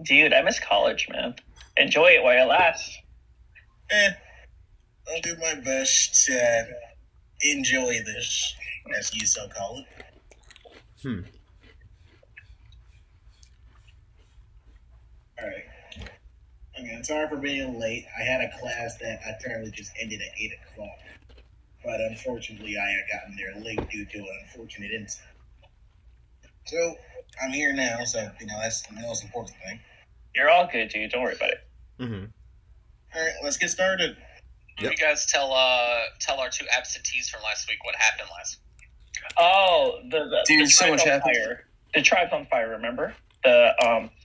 Dude, I miss college, man. Enjoy it while it lasts. I'll do my best to enjoy this, as you so call it. Alright. Again, sorry for being late. I had a class that apparently just ended at 8 o'clock. But unfortunately, I had gotten there late due to an unfortunate incident. So, I'm here now, so, that's the most important thing. You're all good, dude. Don't worry about it. Alright, let's get started. Yep. You guys tell our two absentees from last week what happened last week. Oh, the so much happened. Fire. The tribe's on fire, remember? Were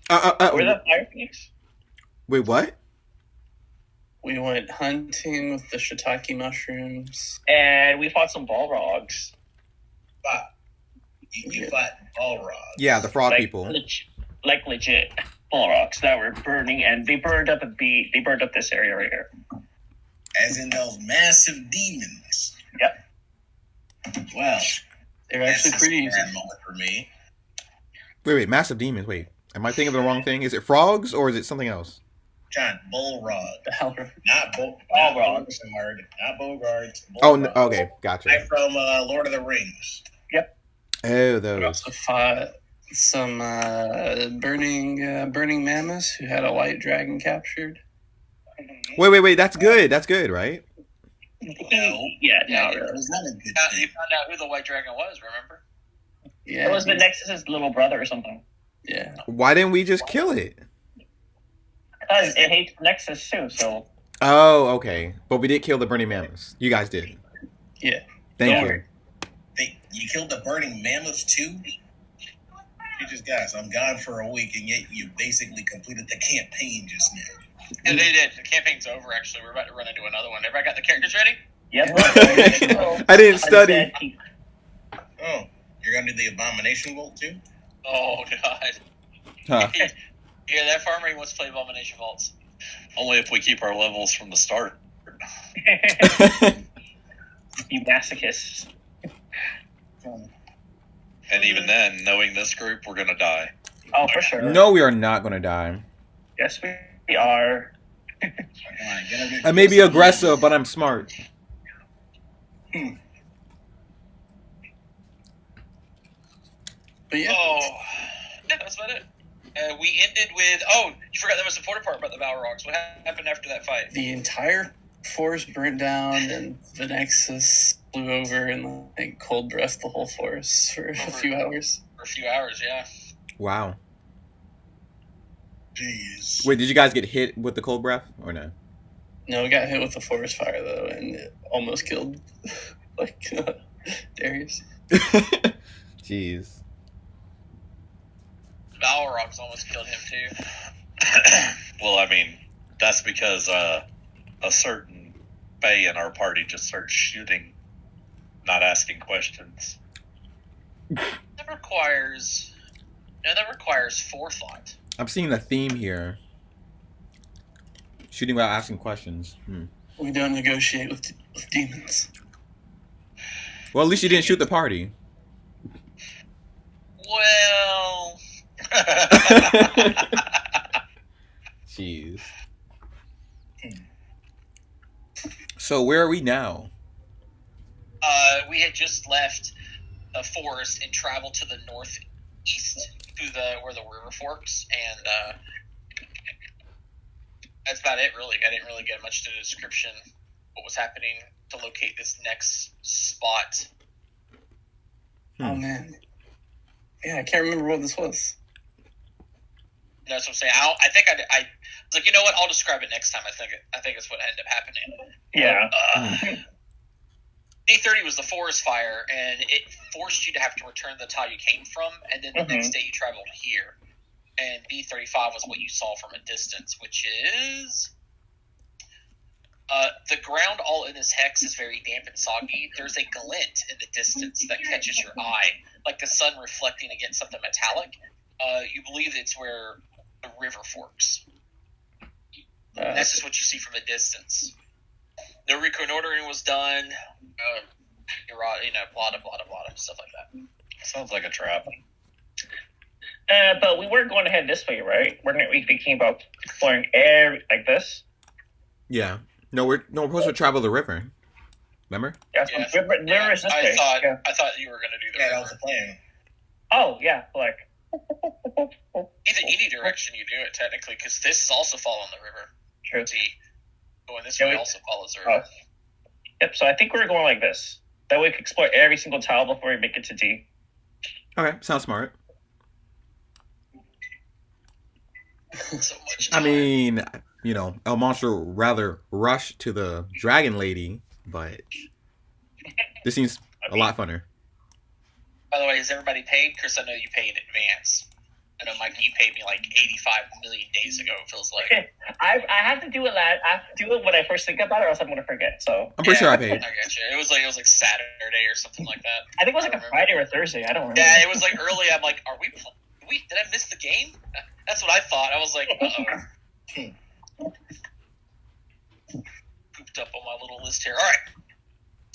the fire peaks? Wait, what? We went hunting with the shiitake mushrooms. And we fought some Balrogs. But you fought Balrogs. Yeah, the frog people. Legit Balrogs that were burning, and they burned up they burned up this area right here. As in those massive demons. Yep. Well, they're actually pretty easy. Moment for me. Wait, massive demons. Wait, am I thinking of the wrong thing? Is it frogs or is it something else? John, Balrog. Not Balrogs. Not Bogarts. Oh, no, okay, gotcha. I'm from Lord of the Rings. Yep. Oh, We those. also fought some burning mammoths who had a white dragon captured. Wait. That's good. That's good, right? No. Yeah, not it really. was not a good You thing. found out who the white dragon was, remember? Yeah, It was the Nexus's little brother or something. Yeah. Why didn't we just kill it? Because it hates Nexus too, so... Oh, okay. But we did kill the burning mammoths. You guys did. Yeah. Thank Yeah. you. You killed the burning mammoths too? Jesus, guys, I'm gone for a week, and yet you basically completed the campaign just now. And they did. The campaign's over, actually. We're about to run into another one. Everybody got the characters ready? Yep. I didn't study. Oh, you're gonna do the abomination vault too? Oh, God. Huh. Yeah, that farmer, he wants to play Abomination Vaults. Only if we keep our levels from the start. You masochists. And even then, knowing this group, we're going to die. Oh, for sure. No, we are not going to die. Yes, we are. I may be aggressive, but I'm smart. But yeah. Oh, yeah, that's about it. We ended with... Oh, you forgot the most important part about the Balrogs. What happened after that fight? The entire forest burnt down, and the Nexus flew over and cold breathed the whole forest for a few hours. For a few hours, yeah. Wow. Jeez. Wait, did you guys get hit with the cold breath or no? No, we got hit with the forest fire though, and it almost killed Darius. Jeez. Balrogs almost killed him too. Well, I mean, that's because a certain Fae in our party just started shooting, not asking questions. That requires forethought. I'm seeing a theme here. Shooting without asking questions. We don't negotiate with demons. Well, at least you didn't shoot the party. Well, Jeez. So where are we now? we had just left the forest and traveled to the northeast through where the river forks, and that's about it, really. I didn't really get much to the description what was happening to locate this next spot. Oh man, yeah, I can't remember what this was. That's what I'm saying. I think I was like, you know what? I'll describe it next time. I think it's what ended up happening. Yeah. D30 was the forest fire, and it forced you to have to return to the tile you came from, and then the next day you traveled here. And B35 was what you saw from a distance, which is... the ground all in this hex is very damp and soggy. There's a glint in the distance that catches your eye, like the sun reflecting against something metallic. You believe it's where the river forks. That's just what you see from a distance. No reconnoitering was done. Blah, blah, blah, blah, stuff like that. Sounds like a trap. But we were going to head this way, right? We're thinking about exploring air like this. Yeah. No, we're supposed to travel the river. Remember? Yeah, Yeah. river is this way. Yeah. I thought you were gonna do the Yeah, that river. was the plan. Oh yeah, like. Any direction you do it, technically, because this is also following the river. True. See, going this Yeah, way we- also follows the river. Yep. So I think we're going like this. That way we can explore every single tile before we make it to D. Okay, sounds smart. So much I time. mean, you know, El Monster rather rush to the dragon lady, but this seems a lot funner. By the way, is everybody paid? Chris, I know you pay in advance. I know, Mike, you paid me like 85 million days ago, it feels like. I have to do it. I have to do it when I first think about it, or else I'm gonna forget. So I'm pretty sure I I paid. got you. It was like Saturday or something like that. I think it was like I a remember. Friday or a Thursday. I don't remember. Yeah, it was like early. I'm like, are we? Did I miss the game? That's what I thought. I was like, pooped up on my little list here. All right.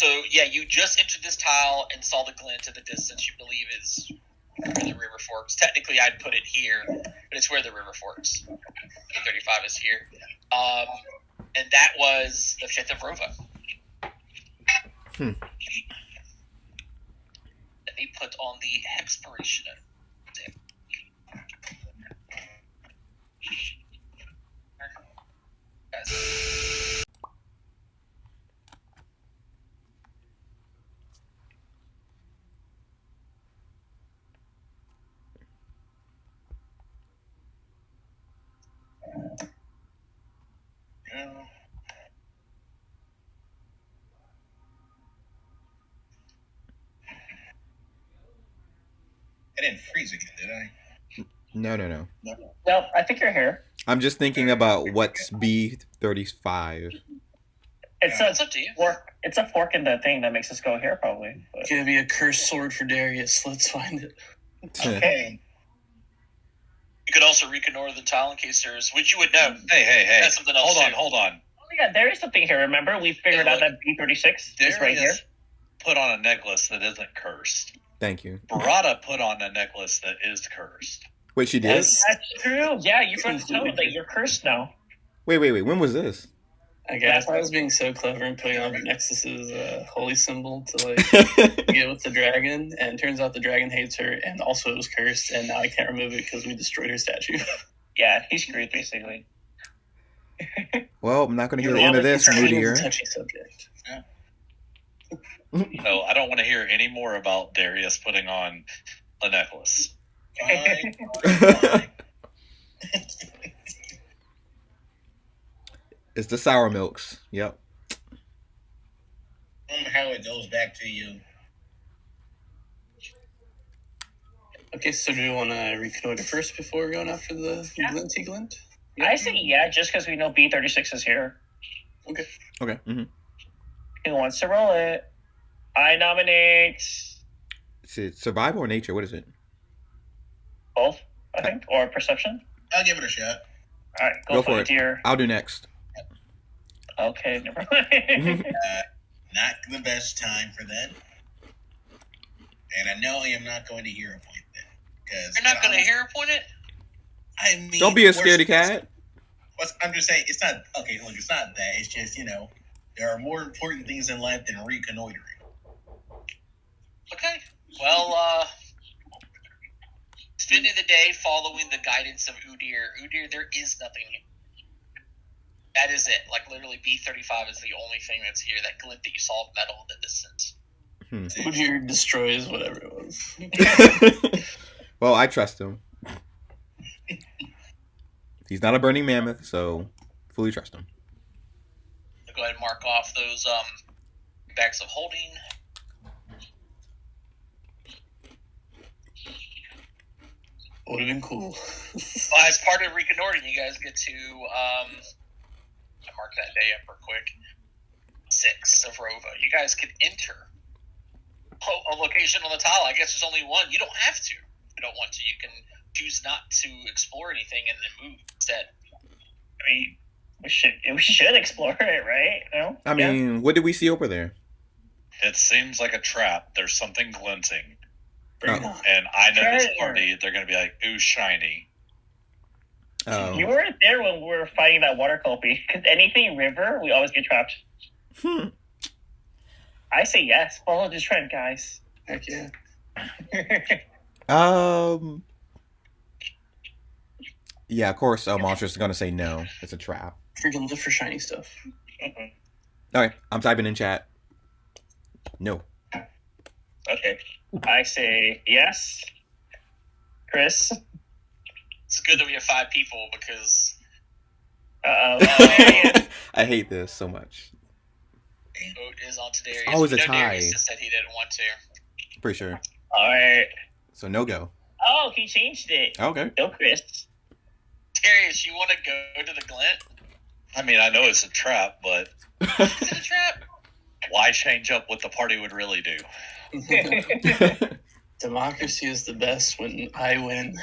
So yeah, you just entered this tile and saw the glint in the distance. You believe is where the river forks. Technically, I'd put it here, but it's where the river forks. 35 is here, and that was the 5th of Rova. Hmm. Let me put on the expiration. Guys. Yeah. I didn't freeze again, did I? No. No, I think you're here. I'm just thinking about what's B35. It's It's a up to you. fork. It's a fork in the thing that makes us go here, probably. But, Gonna be a cursed sword for Darius. Let's find it. okay. You could also reconnoiter the tile in case there's, which you would know. Hey. That's something else. Hold on. Oh yeah, there is something here. Remember, we figured Yeah, out that B36 is right here. Darius put on a necklace that isn't cursed. Thank you. Barada put on a necklace that is cursed. Wait, she did? Yes. That's true. Yeah, you're going to tell me that you're cursed now. Wait. When was this? I guess I was being so clever and putting on Nexus's holy symbol to like get with the dragon, and turns out the dragon hates her, and also it was cursed, and now I can't remove it because we destroyed her statue. Yeah, he's screwed basically. Well, I'm not going to hear You're the end of always this, Turning Moodier. is a touchy subject. No, I don't want to hear any more about Darius putting on a necklace. Fine. It's the sour milks. Yep. Somehow it goes back to you. Okay, so do we want to reconnoiter first before we're going after the Yeah. Glinty Glint? I say yeah, just because we know B36 is here. Okay. Okay. Mm-hmm. Who wants to roll it? I nominate Is it survival or nature? What is it? both, I think, or perception. I'll give it a shot. All right, Go for it, it. dear. I'll do next. Okay, never mind. Not the best time for that. And I know I am not going to hero point that. Because You're not going to hero point it? I mean, Don't be a worst- scaredy cat. I'm just saying, it's not okay. Look, it's not that. It's just there are more important things in life than reconnoitering. Okay. Well, spending the day following the guidance of Udir. Udir, there is nothing. That is it. Like, literally, B35 is the only thing that's here. That glint that you saw of metal in the distance. Udyr destroys whatever it was. Well, I trust him. He's not a burning mammoth, so fully trust him. So go ahead and mark off those bags of holding. Would have been cool. Well, as part of reconnoitering, you guys get to I mark that day up real quick. 6 of Rova. You guys can enter a location on the tile. I guess there's only one. You don't have to. If you don't want to. You can choose not to explore anything and then move instead. I mean, we should explore it, right? No? I mean, what did we see over there? It seems like a trap. There's something glinting. Bring it Oh. on. And I know this Sure. party, they're going to be like, ooh, shiny. Oh. You weren't there when we were fighting that water culpy. Because anything river, we always get trapped. Hmm. I say yes. Follow the trend, guys. Heck yeah. Yeah, of course, Monster's gonna say no. It's a trap. Freaking live for shiny stuff. Mhm. Okay, I'm typing in chat. No. Okay. I say yes. Chris. It's good that we have 5 people because Uh-oh. I hate this so much. vote is on to Darius. Oh, it's a We know tie. Darius just said he didn't want to. Pretty sure. Alright. So no go. Oh, he changed it. Okay. Go, Chris. Darius, you want to go to the glint? I mean, I know it's a trap, but Is it a trap? why change up what the party would really do? Democracy is the best when I win.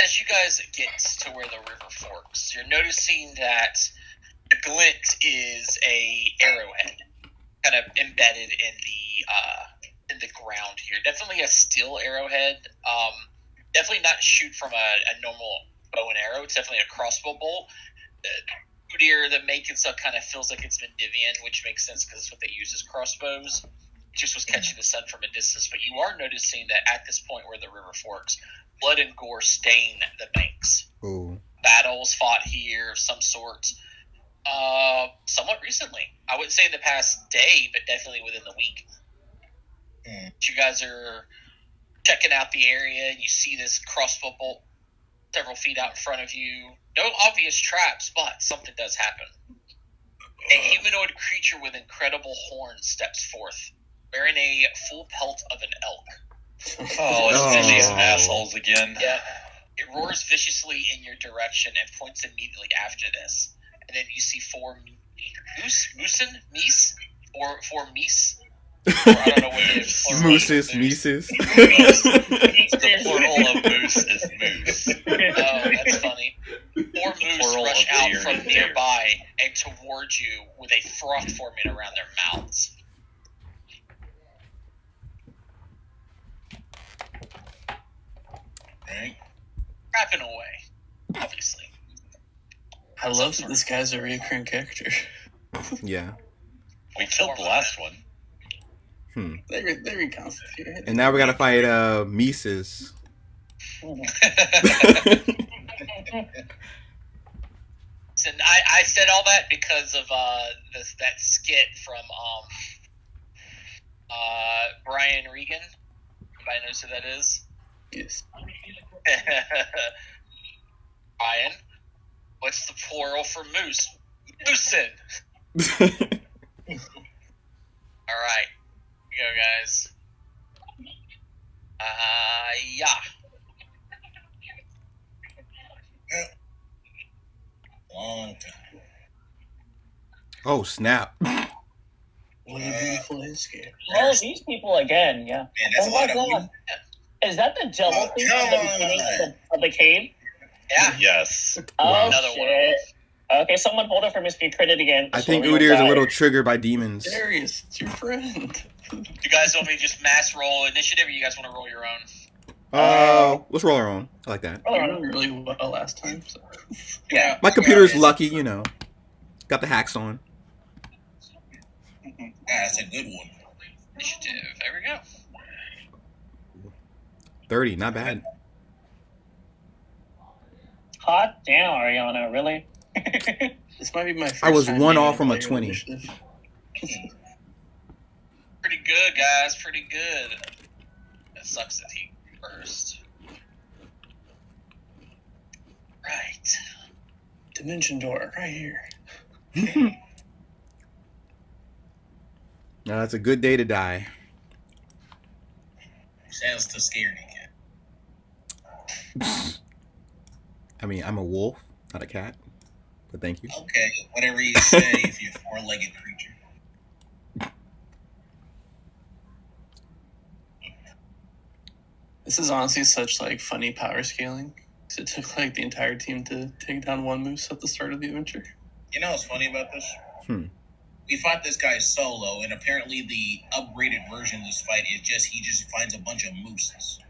As you guys get to where the river forks, you're noticing that the glint is a arrowhead, kind of embedded in the ground here. Definitely a steel arrowhead. Definitely not shoot from a normal bow and arrow. It's definitely a crossbow bolt. Udyr, the make and stuff, kind of feels like it's Vendivian, which makes sense because it's what they use as crossbows. It just was catching the sun from a distance. But you are noticing that at this point where the river forks, blood and gore stain the banks. Ooh. Battles fought here of some sort. Somewhat recently. I wouldn't say in the past day, but definitely within the week. You guys are checking out the area, and you see this crossbow bolt several feet out in front of you. No obvious traps, but something does happen. A humanoid creature with incredible horns steps forth, wearing a full pelt of an elk. Oh, it's Oh. these assholes again. Yeah. It roars viciously in your direction and points immediately after this. And then you see 4 meese? Or 4 meese? Or I don't know what it is. Plural. Mooses, Mises. The plural of moose is moose. Oh, that's funny. 4 moose Plural rush of out deer from is deer. nearby and towards you with a froth forming around their mouths. Right? Crapping away, obviously. I love that this guy's a recurring character. Yeah. We killed the last one. They reconstitute it. And now we gotta fight Mises. And I said all that because of that skit from Brian Regan. Anybody knows who that is? Yes. Brian, what's the plural for moose? Moosin. All right, here we go, guys. Yeah. Long time. Oh snap! What a beautiful landscape. Oh, these people again, yeah. Man, that's Oh a my lot of God. meat. Is that the double Oh, thing come from the beginning on. of the cave? Yeah. Yes. Oh, Wow. Another one. shit. Okay, someone hold it for Mr. Credit again. I think So we Udyr is a don't little die. triggered by demons. Darius, it's your friend. You guys want me to just mass roll initiative, or you guys want to roll your own? Let's roll our own. I like that. Hold You on. did really well last time. So. Yeah. My computer's lucky, you know. Got the hacks on. That's a good one. Initiative. There we go. 30, not bad. Hot damn, Ariana, really? This might be my first I was time one being off a from a player 20. initiative. Pretty good, guys. Pretty good. It sucks that he first. Right. Dimension door, right here. No, it's a good day to die. Sounds too scaredy cat. I mean, I'm a wolf, not a cat. But thank you. Okay, whatever you say if you're a 4-legged creature. This is honestly such like funny power scaling. 'Cause it took like the entire team to take down one moose at the start of the adventure. You know what's funny about this? We fought this guy solo, and apparently the upgraded version of this fight is he just finds a bunch of mooses.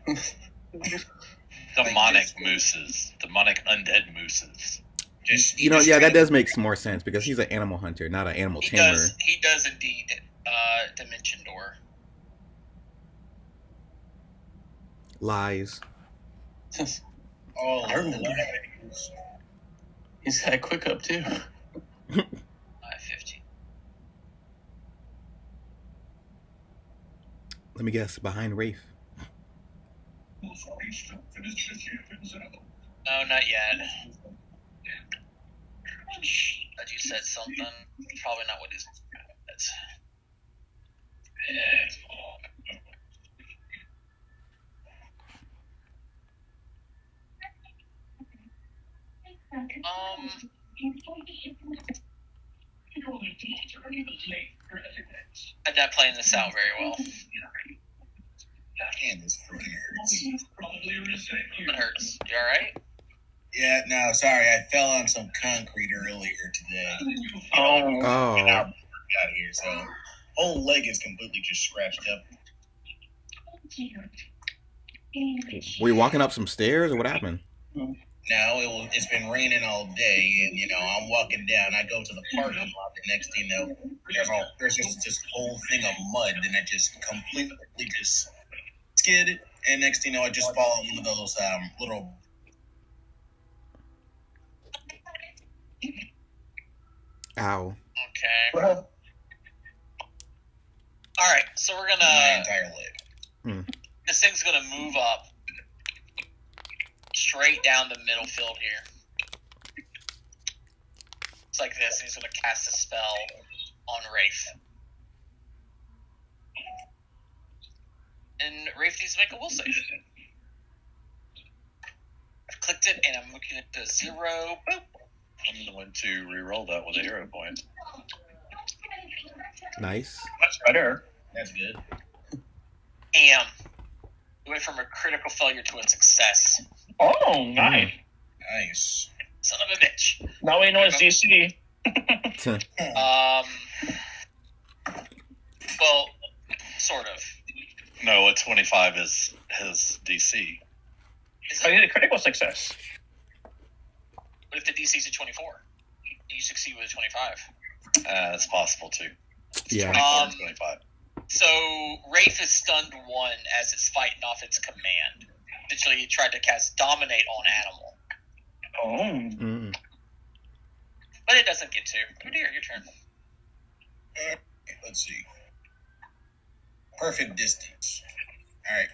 Demonic mooses. Demonic undead mooses. That does make more sense because he's an animal hunter, not an animal tamer. He does indeed. Dimension door. Lies. Oh, I remember. He's had quick up too. 15. Let me guess. Behind Rafe. No, not yet. But you said something. Probably not what he's. I'm not playing this out very well. Man, this freaking hurts. It hurts. You alright? Yeah, no, sorry. I fell on some concrete earlier today. Oh. Got here, so whole leg is completely just scratched up. Were you walking up some stairs or what happened? No, it's been raining all day, and I'm walking down. I go to the parking lot. The next thing you know, there's just this whole thing of mud, and I just completely just skid. And next thing you know, I just fall in one of those little. Ow. Okay. All right, so we're gonna. My entire leg. This thing's gonna move up straight down the middle field here. It's like this. He's gonna cast a spell on Rafe, and Rafe needs to make a will save. I've clicked it, and I'm looking at the 0. Boop. I'm going to re-roll that with a hero point. Nice. Much better. That's good. Damn. We went from a critical failure to a success. Oh, nice. Nice. Son of a bitch. Now we know it's DC. Well, sort of. No, a 25 is his DC. I did a critical success. What if the DC's a 24? And you succeed with a 25? It's possible too. Yeah. 24 and 25. So, Rafe is stunned 1 as it's fighting off its command. Essentially, he tried to cast Dominate on Animal. Oh. But it doesn't get to. Oh dear, your turn. Let's see. Perfect distance. Alright.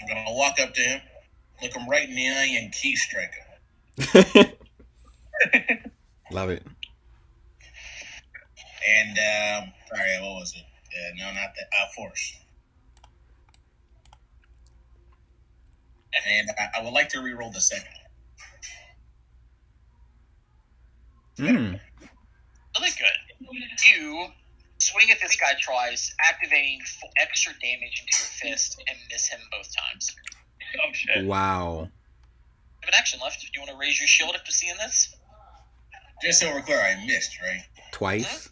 I'm going to walk up to him, look him right in the eye, and key strike him. Love it. And, sorry, what was it? No, not that. Force. And I would like to re-roll the second. Really good. You swing at this guy twice, activating extra damage into your fist, and miss him both times. Oh, shit. Wow. You have an action left. Do you want to raise your shield after seeing this? Just so we're clear, I missed, right? Twice?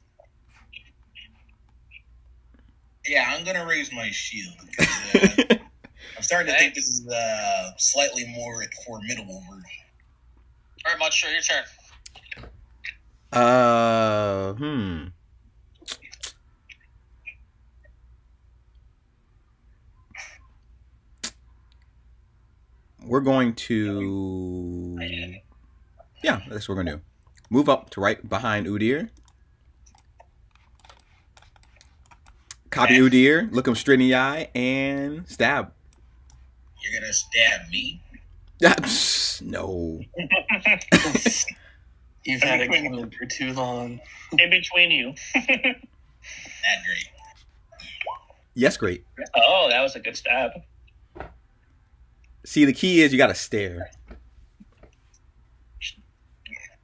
Yeah, I'm going to raise my shield. Because, I'm starting to think this is a slightly more formidable version. All right, Monstro, your turn. We're going to... Yeah, that's what we're going to do. Move up to right behind Udir. Copy Udir, look him straight in the eye, and stab. You're going to stab me? No. You've had it coming for too long. In between you. Not great. Yes, great. Oh, that was a good stab. See, the key is you got to stare.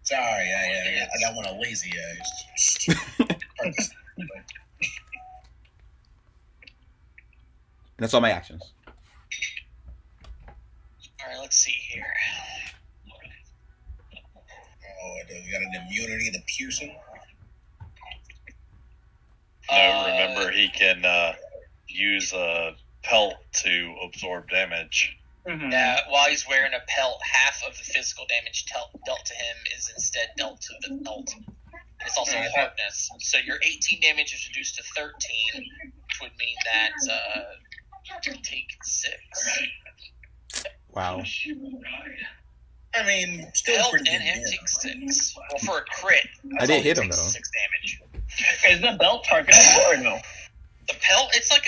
Sorry, I got one of lazy eyes. And that's all my actions. All right, let's see here. Oh, You got an immunity to piercing. No, remember he can use a pelt to absorb damage. Mhm. While he's wearing a pelt, half of the physical damage dealt to him is instead dealt to the pelt. And it's also hardness. So your 18 damage is reduced to 13, which would mean that take 6. Wow. I mean, still Pelt pretty and good him damage. take 6. Well, for a crit, I did hit him, takes though. 6 damage. Is the belt targetable or no? The pelt, it's like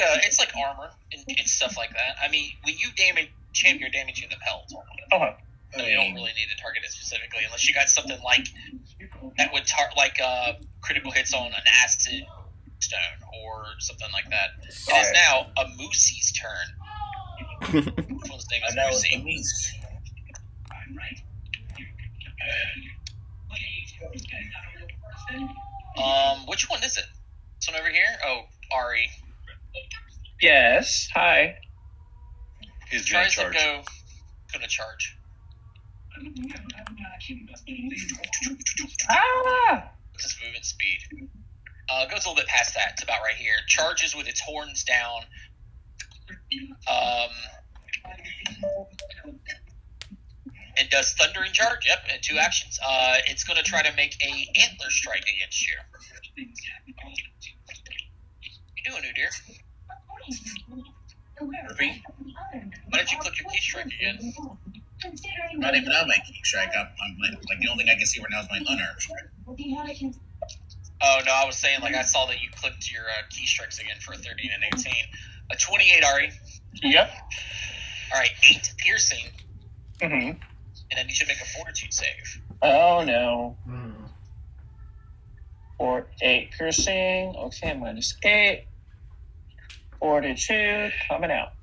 armor and stuff like that. I mean, when you damage him, you're damaging the pelt. Okay. So you don't really need to target it specifically unless you got something like that would critical hits on an acid stone or something like that. It is now a Moosey's turn. Which one's name is I know it's the Moosey? Moose. Which one is it? This one over here? Oh, Ari. Yes. Hi. He's going to Tries to charge. gonna charge. Ah! What's his movement speed? Goes a little bit past that. It's about right here. Charges with its horns down. It does thundering charge. Yep, and 2 actions. It's gonna try to make a antler strike against you. What you doing, new dear? Repeat. Why don't you click your key strike again? Not even on my key strike. I'm like the only thing I can see right now is my unarmed strike. Oh no, I was saying like I saw that you clicked your key strikes again for a 13 and 18. A 28, Ari. Yep. All right, 8 piercing, Mm-hmm. and then you should make a fortitude save. Oh no. 4, 8 piercing. Okay, minus 8. 42 coming out.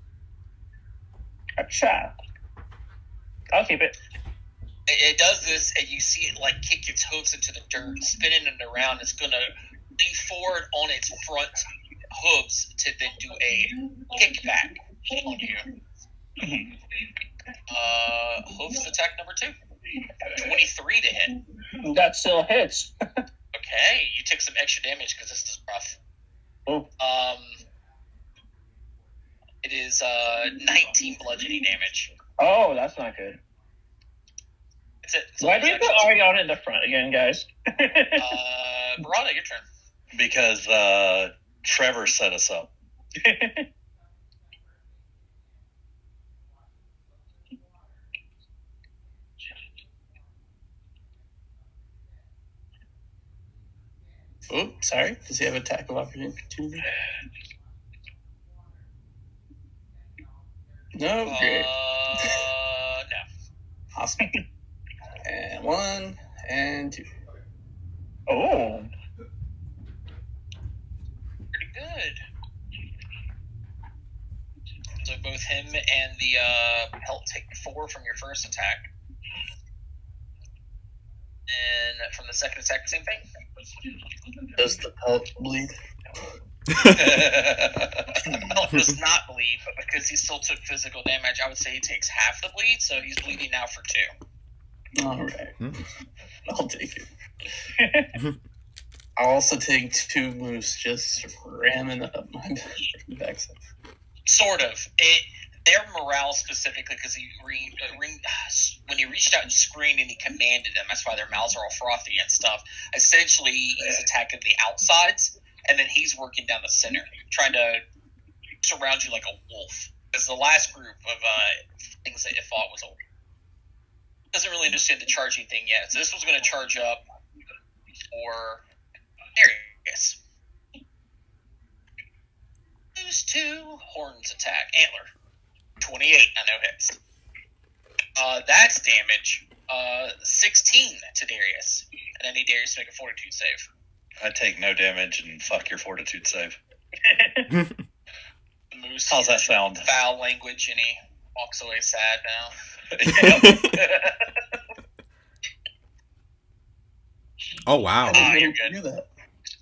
Gotcha. I'll keep it. It does this, and you see it like kick its hooves into the dirt, spinning it around. It's gonna lean forward on its front hooves to then do a kickback on you. Hooves attack number 2. 23 to hit. That still hits. Okay, you took some extra damage because this is rough. Oh. It is 19 bludgeoning damage. Oh, that's not good. That's it. That's Why all do you the put actions. Ariana in the front again, guys? Barada, your turn. Because Trevor set us up. Oh, sorry. Does he have attack of opportunity? No, great. No. Awesome. And 1 and 2. Oh. Pretty good. So both him and the pelt take 4 from your first attack. And from the second attack, same thing. Does the pelt bleed? The pelt does not bleed, but because he still took physical damage, I would say he takes half the bleed, so he's bleeding now for 2. All right. I'll take it. I'll also take 2 moose, just ramming up my backside. Sort of. Their morale specifically, because when he reached out and screamed and he commanded them, that's why their mouths are all frothy and stuff. Essentially, he's attacking the outsides, and then he's working down the center, trying to surround you like a wolf. Because the last group of things that it fought doesn't really understand the charging thing yet. So this one's going to charge up for Darius. Those 2 horns attack. Antler. 28, I know hits. That's damage. 16 to Darius. And I need Darius to make a fortitude save. I take no damage and fuck your fortitude save. The moose How's that sound? Foul language, and he walks away sad now. Oh wow. You're good. Do that.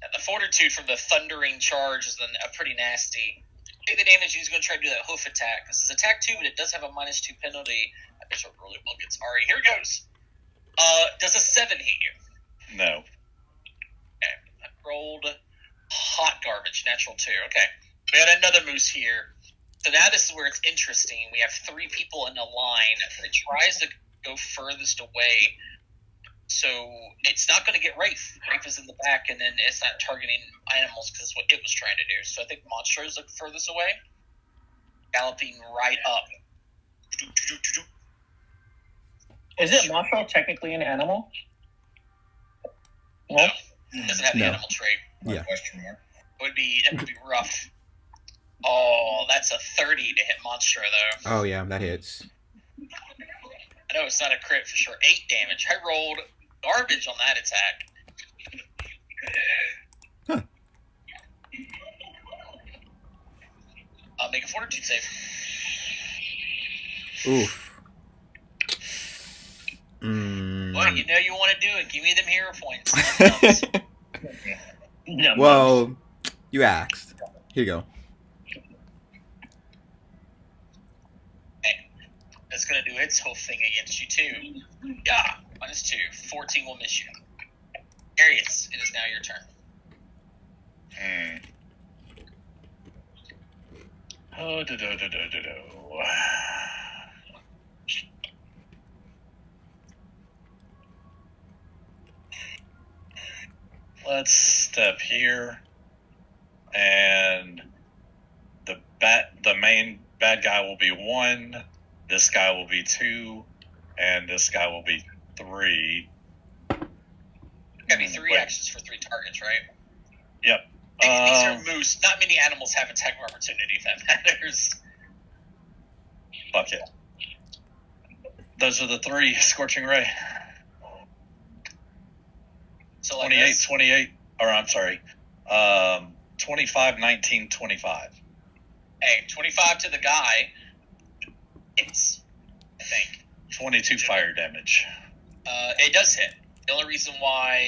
And the fortitude from the thundering charge is a pretty nasty. Take the damage, he's going to try to do that hoof attack. This is attack 2, but it does have a -2 penalty. That's what really well gets Ari. Here it goes. Does a 7 hit you? No. Okay. I rolled hot garbage, natural 2. Okay. We had another moose here. So now this is where it's interesting. We have 3 people in a line that tries to go furthest away. So it's not going to get Rafe. Rafe is in the back, and then it's not targeting animals because it's what it was trying to do. So I think Monstro is the furthest away, galloping right up. Isn't Monstro technically an animal? No, it doesn't have the No. animal trait. Yeah. Question mark. That would be rough. Oh, that's a 30 to hit Monstro though. Oh yeah, that hits. I know it's not a crit for sure. 8 damage. I rolled garbage on that attack. Huh. Make a fortitude save. Oof. Well, you know you want to do it. Give me them hero points. No. Well, you asked. Here you go. It's going to do its whole thing against you, too. Yeah, -2. 14 will miss you. Darius, it is now your turn. Oh, Let's step here, and the main bad guy will be 1. This guy will be 2, and this guy will be 3. Gotta be 3 actions for 3 targets, right? Yep. These are moose. Not many animals have attack of opportunity, if that matters. Fuck it. Those are the 3. Scorching Ray. So like 28, this. 28, or I'm sorry, 25, 19, 25. Hey, 25 to the guy. It's, I think. 22 fire damage. It does hit. The only reason why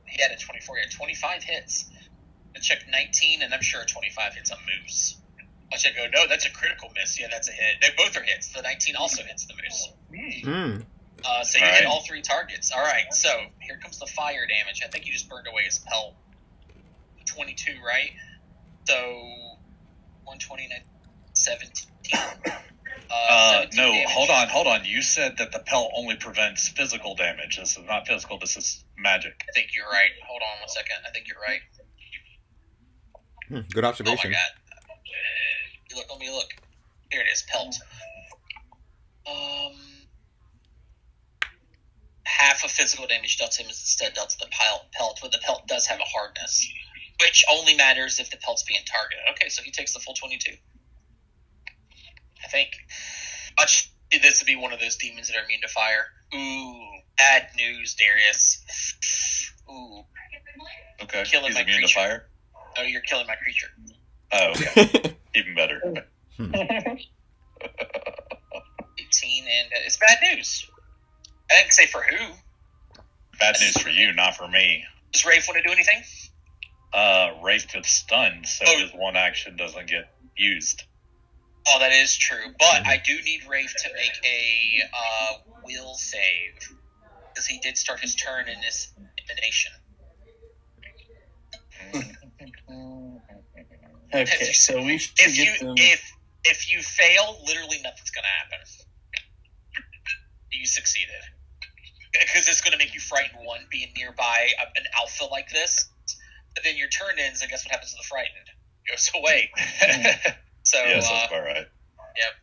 he had a 24, he had 25 hits. I check 19, and I'm sure a 25 hits a moose. I check, go, no, that's a critical miss. Yeah, that's a hit. They both are hits. The 19 also hits the moose. So you hit all 3 targets. All right, so here comes the fire damage. I think you just burned away his pelt. 22, right? So 129, 17. 17 No, damage. hold on. You said that the pelt only prevents physical damage. This is not physical. This is magic. I think you're right. Hold on 1 second. I think you're right. Good Oh my observation. god. Let me look. Here it is, pelt. Half of physical damage dealt to him is instead dealt to the pelt, but the pelt does have a hardness, which only matters if the pelt's being targeted. Okay, so he takes the full 22. I think. Much this would be one of those demons that are immune to fire. Ooh, bad news, Darius. Ooh. Okay. Killing He's my immune to creature. fire? Oh, you're killing my creature. Oh, okay. Even better. 18, and it's bad news. I didn't say for who. Bad news for you, not for me. Does Rafe want to do anything? Rafe gets stunned, so his one action doesn't get used. Oh, that is true. But I do need Rafe to make a will save. Because he did start his turn in this emanation. Okay, so we should If get them. if you fail, literally nothing's going to happen. You succeeded. Because it's going to make you frightened, one, being nearby an alpha like this. But then your turn ends, and guess what happens to the frightened? It goes away. So, yes, that's about right. Yep.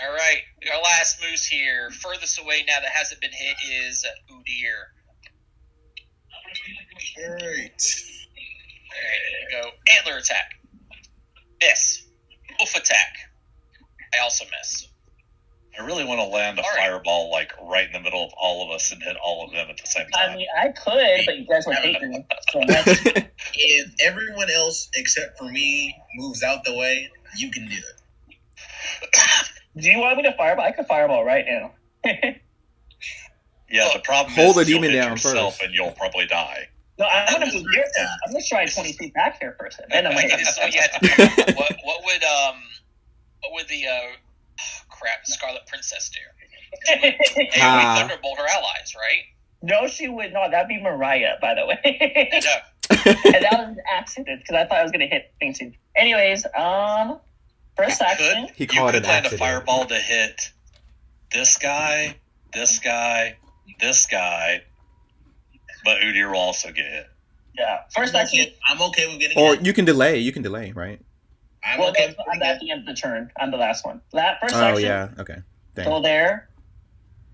All right, our last moose here. Furthest away now that hasn't been hit is Udir. All right. All right, here we go. Antler attack. Miss. Wolf attack. I also miss. I really want to land a All right. fireball like right in the middle of all of us and hit all of them at the same time. I mean, I could, but you guys would hate me so much. If everyone else except for me moves out the way, you can do it. Do you want me to fireball? I could fireball right now. Yeah, the problem Hold is the you'll demon hit down yourself first. and you'll probably die. No, I'm gonna move here. I'm gonna try 20 feet back here first. Then I'm Like, gonna. this is what you have to do. What would the Scarlet Princess do? She would Thunderbolt her allies, right? No, she would not. That'd be Mariah, by the way. No. And that was an accident because I thought I was gonna hit things too. Anyways, first action. He You called could it an land a accident. fireball to hit this guy, this guy, this guy, but Udyr will also get hit. Yeah. First action. I'm okay with getting Or hit. you can delay. You can delay, right? I'm Well, okay with I'm getting at the end of the turn. I'm the last one. First Oh action. yeah. Okay. Go Dang. there.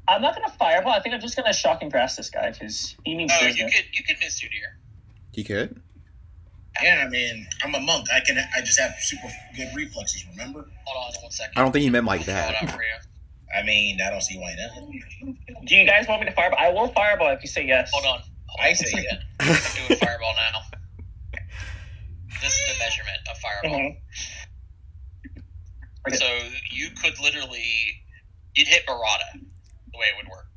I'm not gonna fireball. I think I'm just gonna shock and grass this guy because he means Oh, business. you could miss Udyr. He could. Yeah, I mean, I'm a monk. I just have super good reflexes. Remember? Hold on 1 second. I don't think he meant like I'll throw it out that. for you. I mean, I don't see why not. Do you guys want me to fireball? I will fireball if you say yes. Hold on. I say yeah. I'm doing fireball now. This is the measurement of fireball. Mhm. Okay. So you could literally, you'd hit Barada, the way it would work.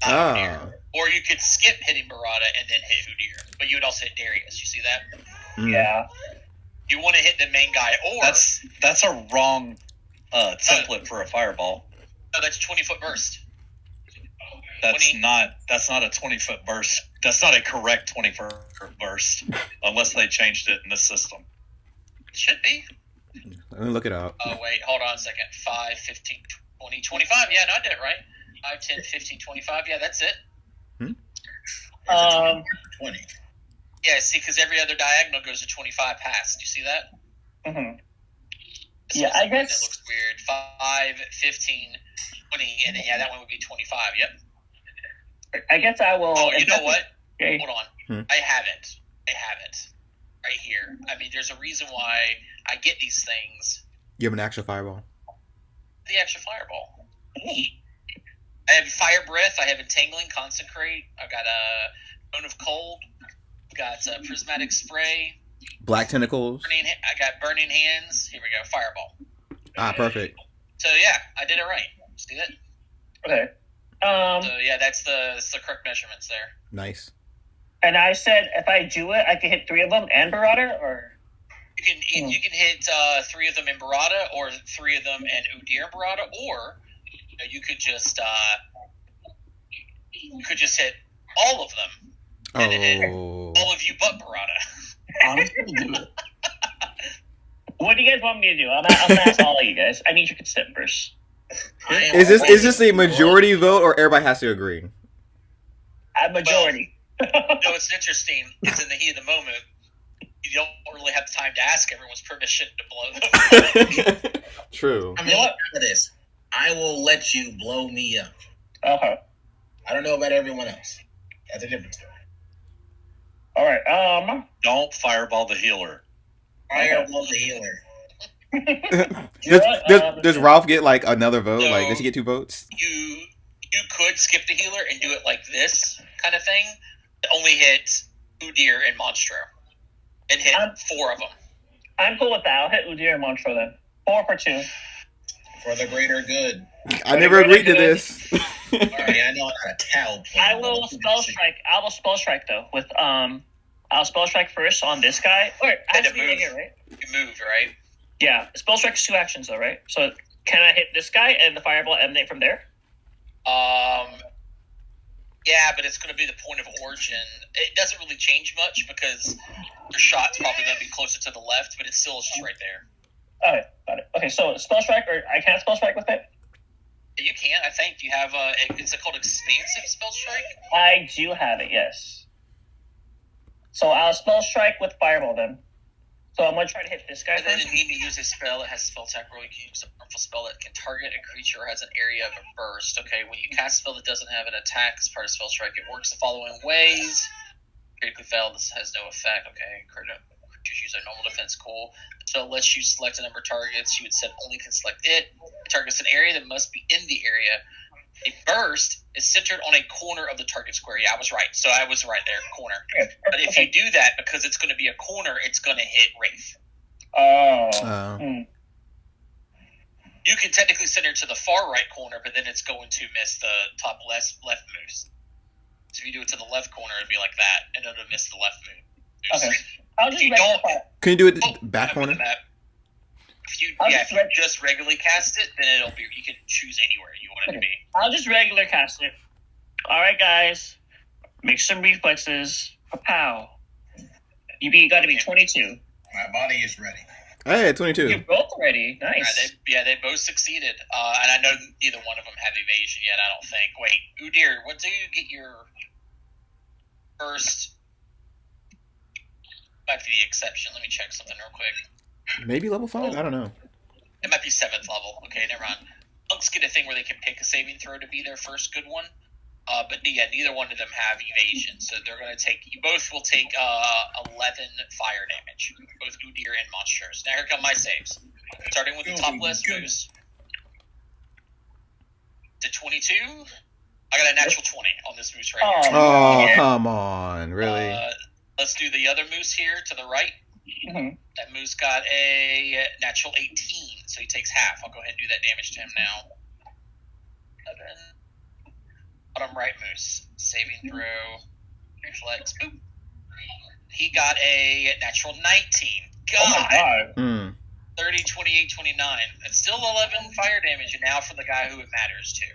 Not Ah. Udyr. Or you could skip hitting Barada and then hit Udyr, but you would also hit Darius. You see that? Mm. Yeah. You want to hit the main guy, or That's a wrong template for a fireball. no, that's 20-foot burst. That's 20. not a 20-foot burst. That's not a correct 20-foot burst unless they changed it in the system. It should be. Let me look it up. Oh wait, hold on a second. 5, 15, 20, 25. Yeah, no, I did it right. 5, 10, 15, 25. Yeah, that's it. 20. Yeah, see, because every other diagonal goes to 25 past. Do you see that? Mhm. This Yeah, one's I the one guess- that looks weird. 5, 15, 20, and then yeah, that one would be 25. Yep. I guess I will. Oh, you know what? Okay. Hold on. Hmm. I have it right here. I mean, there's a reason why I get these things. You have an actual fireball. The extra fireball. I have fire breath. I have entangling, consecrate. I've got a bone of cold. I've got a prismatic spray. Black tentacles. I got burning hands. Here we go. Fireball. Ah, perfect. So yeah, I did it right. See that? Okay. So yeah, that's the correct measurements there. Nice. And I said if I do it, I can hit 3 of them and Barada, or You can hit 3 of them in Barada, or 3 of them in Udyr Barada, or you could just hit all of them, and hit Oh. all of you but Barada. Honestly, do it. what do you guys want me to do? I'm gonna ask all of you guys. I need your consent first. Is this a majority vote or everybody has to agree? A majority. No, it's interesting. It's in the heat of the moment. You don't really have time to ask everyone's permission to blow them. True. I mean, You know what? look at this. I will let you blow me up. Okay. I don't know about everyone else. That's a different story. All right. Don't fireball the healer. Fireball the healer. Does Ralph get like another vote? No. Like, does he get 2 votes? You could skip the healer and do it like this kind of thing. Only hit Udyr and Monstro. And hit 4 of them. I'm cool with that. I'll hit Udyr and Monstro then. 4 for 2. For the greater good. I never agreed to this. I mean, I know I'm not a towel player. I will spell strike. I will spell strike though. With I'll spell strike first on this guy. Or I have to be right here, right? You moved, right? Yeah. Spell strike is 2 actions though, right? So can I hit this guy and the fireball emanate from there? Yeah, but it's going to be the point of origin. It doesn't really change much because your shot's probably going to be closer to the left, but it still is just right there. Okay, got it. Okay, so spell strike, or I can't spell strike with it? You can, I think. You have is it called expansive spell strike? I do have it, yes. So I'll spell strike with fireball then. So I'm going to try to hit this guy And then first. you need to use a spell that has a spell attack roll. You can use a powerful spell that can target a creature or has an area of a burst. Okay, when you cast a spell that doesn't have an attack as part of spell strike, it works the following ways. Critically failed, this has no effect. Okay, creatures use a normal defense, cool. So it lets you select a number of targets. You would set only can select it. It targets an area that must be in the area. A burst is centered on a corner of the target square. Yeah, I was right. So I was right there, corner. But if you do that, because it's going to be a corner, it's going to hit Wraith. Oh. You can technically center it to the far right corner, but then it's going to miss the top left moose. So if you do it to the left corner, it'd be like that, and it'll miss the left moose. Okay. I'll just You make don't- the fire. Can you do it Oh, back I'm in corner? the map. If you I'll if you just regularly cast it, then it'll be you can choose anywhere you want it to be. I'll just regular cast it. All right, guys. Make some reflexes. Pow. You got to be 22. My body is ready. Hey, 22. You both already. All right, Nice. they both succeeded, and I know neither one of them have evasion yet. I don't think. Wait, Udir, what do you get your first? Might be the exception. Let me check something real quick. Maybe level 5? I don't know. It might be 7th level. Okay, never mind. Monks get a thing where they can pick a saving throw to be their first good one. But yeah, neither one of them have evasion, so they're going to take. You both will take 11 fire damage, both Udir and Monsters. Now here come my saves. Starting with the top list, Moose. To 22, I got a natural 20 on this Moose right here. Oh, come on. Really? Let's do the other Moose here to the right. Mhm. That Moose got a natural 18, so he takes half. I'll go ahead and do that damage to him now. 11. Bottom right Moose. Saving throw. Reflex. Boop. He got a natural 19. God. Oh my god. Hmm. 30, 28, 29. It's still 11 fire damage, and now for the guy who it matters to.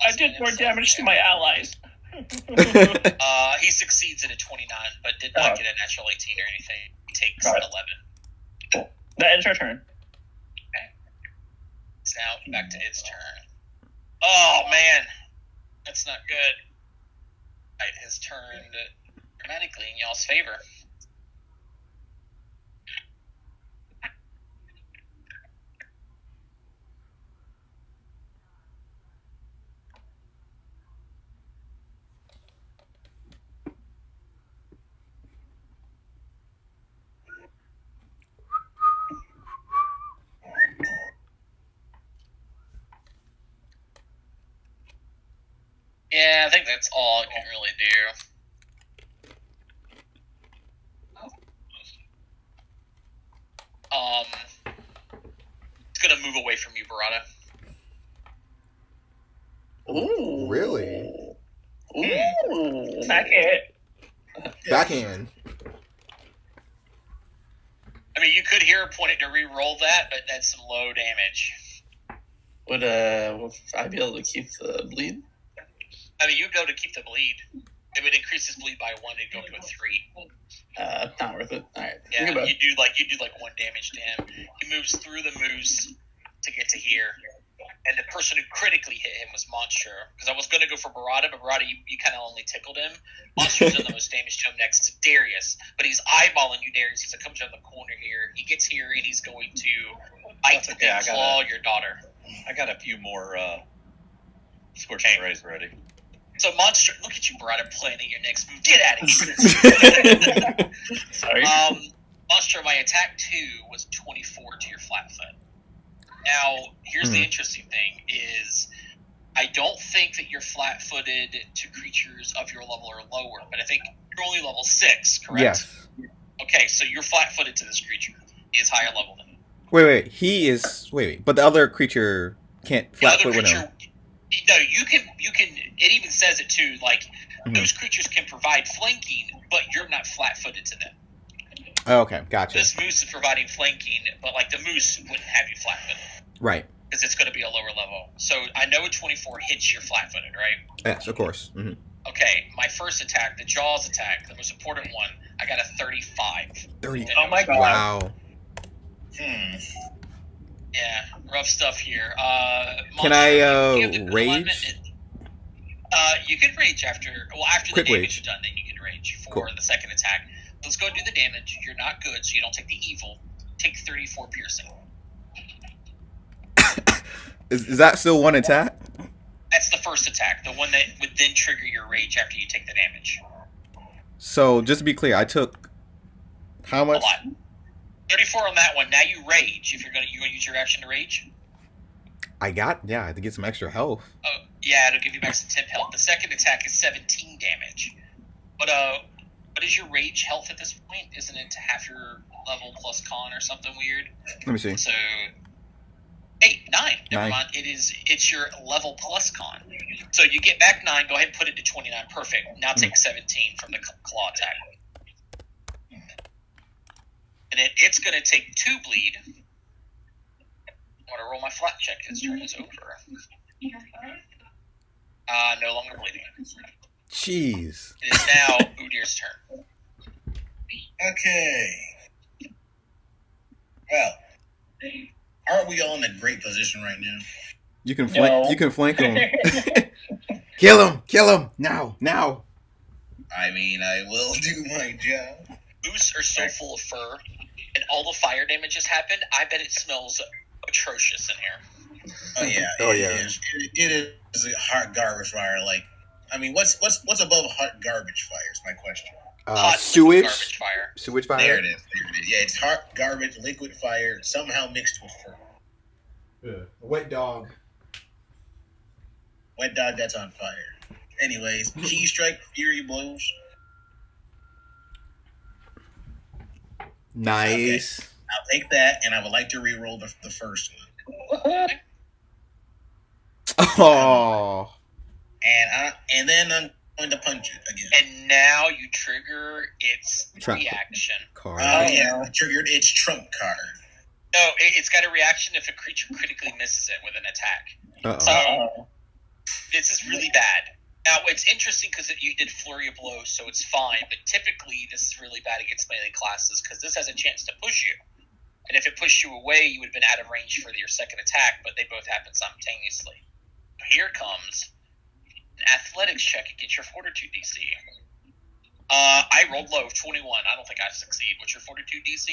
I did more damage to my allies. He succeeds at a 29, but did not get a natural 18 or anything. He takes 11. That ends her turn. It's now back to its turn. Oh, man. That's not good. It has turned dramatically in y'all's favor. Yeah, I think that's all it can really do. It's gonna move away from you, Barada. Ooh. Really? Ooh. Back it. Backhand. I mean, you could hear a point it to re-roll that, but that's some low damage. Would I be able to keep the bleed? I mean, you go to keep the bleed. It would increase his bleed by 1 and go to a 3. Not worth it. All right. Yeah, Goodbye. you do like 1 damage to him. He moves through the moose to get to here. And the person who critically hit him was Monster. Because I was going to go for Barada, but Barada, you kind of only tickled him. Monster's done the most damage to him next to Darius. But he's eyeballing you, Darius, as it comes around the corner here. He gets here, and he's going to bite That's okay, and claw your daughter. I got a few more scorching rays ready. So, Monster, look at you, Barada, planning your next move. Get out of here. Sorry. Monster, my attack 2 was 24 to your flat foot. Now, here's the interesting thing is I don't think that you're flat-footed to creatures of your level or lower, but I think you're only level 6, correct? Yes. Okay, so you're flat-footed to this creature. He is higher level than you. Wait. He is. Wait. But the other creature can't flat foot with him. No, you can. It even says it too. Like those creatures can provide flanking, but you're not flat-footed to them. Oh, okay. Gotcha. This moose is providing flanking, but like the moose wouldn't have you flat-footed Right. because it's going to be a lower level. So I know a 24 hits your flat-footed, right? Yes, of course. Mm-hmm. Okay, my first attack, the Jaws attack, the most important one, I got a 35. 30. Oh my god. Wow. Yeah, rough stuff here. Can Monster, I you have the good rage? alignment. You can rage after the Quick damage rage. is done. Then you can rage for Cool. the second attack. Let's go do the damage. You're not good, so you don't take the evil. Take 34 piercing. Is that still one attack? That's the first attack, the one that would then trigger your rage after you take the damage. So just to be clear, I took how A much? lot. 34 on that one. Now you rage. If you're gonna use your action to rage. I had to get some extra health. Oh, yeah, it'll give you back some temp health. The second attack is 17 damage. But what is your rage health at this point? Isn't it half your level plus con or something weird? Let me see. So 9. Never 9. mind. It's your level plus con. So you get back 9. Go ahead and put it to 29. Perfect. Now take 17 from the claw attack. And then it's going to take 2 bleed. I'm going to roll my flat check. His turn is over. No longer bleeding. Jeez. It is now Udir's turn. Okay. Well, aren't we all in a great position right now? You can flank. No. You can flank him. Kill him! Kill him! Now! Now! I mean, I will do my job. Moose are so full of fur, and all the fire damage has happened. I bet it smells atrocious in here. Oh yeah. Oh, it yeah. is. It is a hot garbage fire. Like, I mean, what's above hot garbage fire? Is my question. Hot Sewage. garbage fire. Sewage fire. There it is. Yeah, it's hot garbage, liquid fire, somehow mixed with fur. Yeah. Wet dog. Wet dog that's on fire. Anyways, key strike, fury blows. Nice. I'll take that, and I would like to re-roll the first one. Oh. And then I'm going to punch it again. And now you trigger its Trump reaction. card. Oh yeah, triggered its trump card. No, it's got a reaction if a creature critically misses it with an attack. Uh-oh. So this is really bad. Now it's interesting because you did flurry of blows, so it's fine. But typically, this is really bad against melee classes because this has a chance to push you. And if it pushed you away, you would have been out of range for your second attack. But they both happen simultaneously. Here comes an athletics check against your fortitude DC. I rolled low of 21. I don't think I succeed. What's your fortitude DC?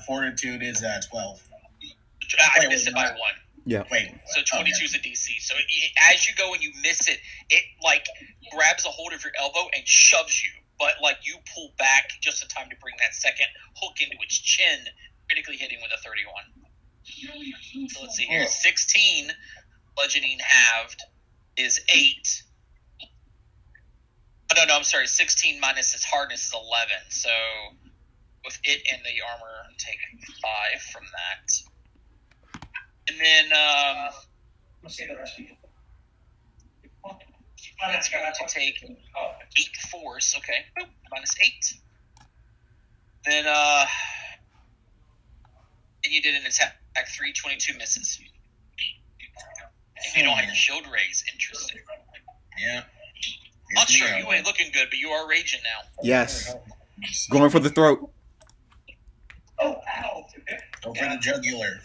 Fortitude is 12. I missed it by 1. Yeah. Wait. So 22 is a DC. So as you go and you miss it, it like grabs a hold of your elbow and shoves you. But like you pull back just in time to bring that second hook into its chin, critically hitting with a 31. So let's see here. 16, bludgeoning halved, is 8. Oh, no, I'm sorry. 16 minus its hardness is 11. So with it and the armor, take 5 from that. And then, it's going to take 8 force. Okay, boop, minus 8. Then, and you did an attack 3, 22 misses. If you don't have your shield raise, interesting. Yeah. Not sure, you ain't looking good, but you are raging now. Yes. Going for the throat. Oh, ow. Go for the jugular.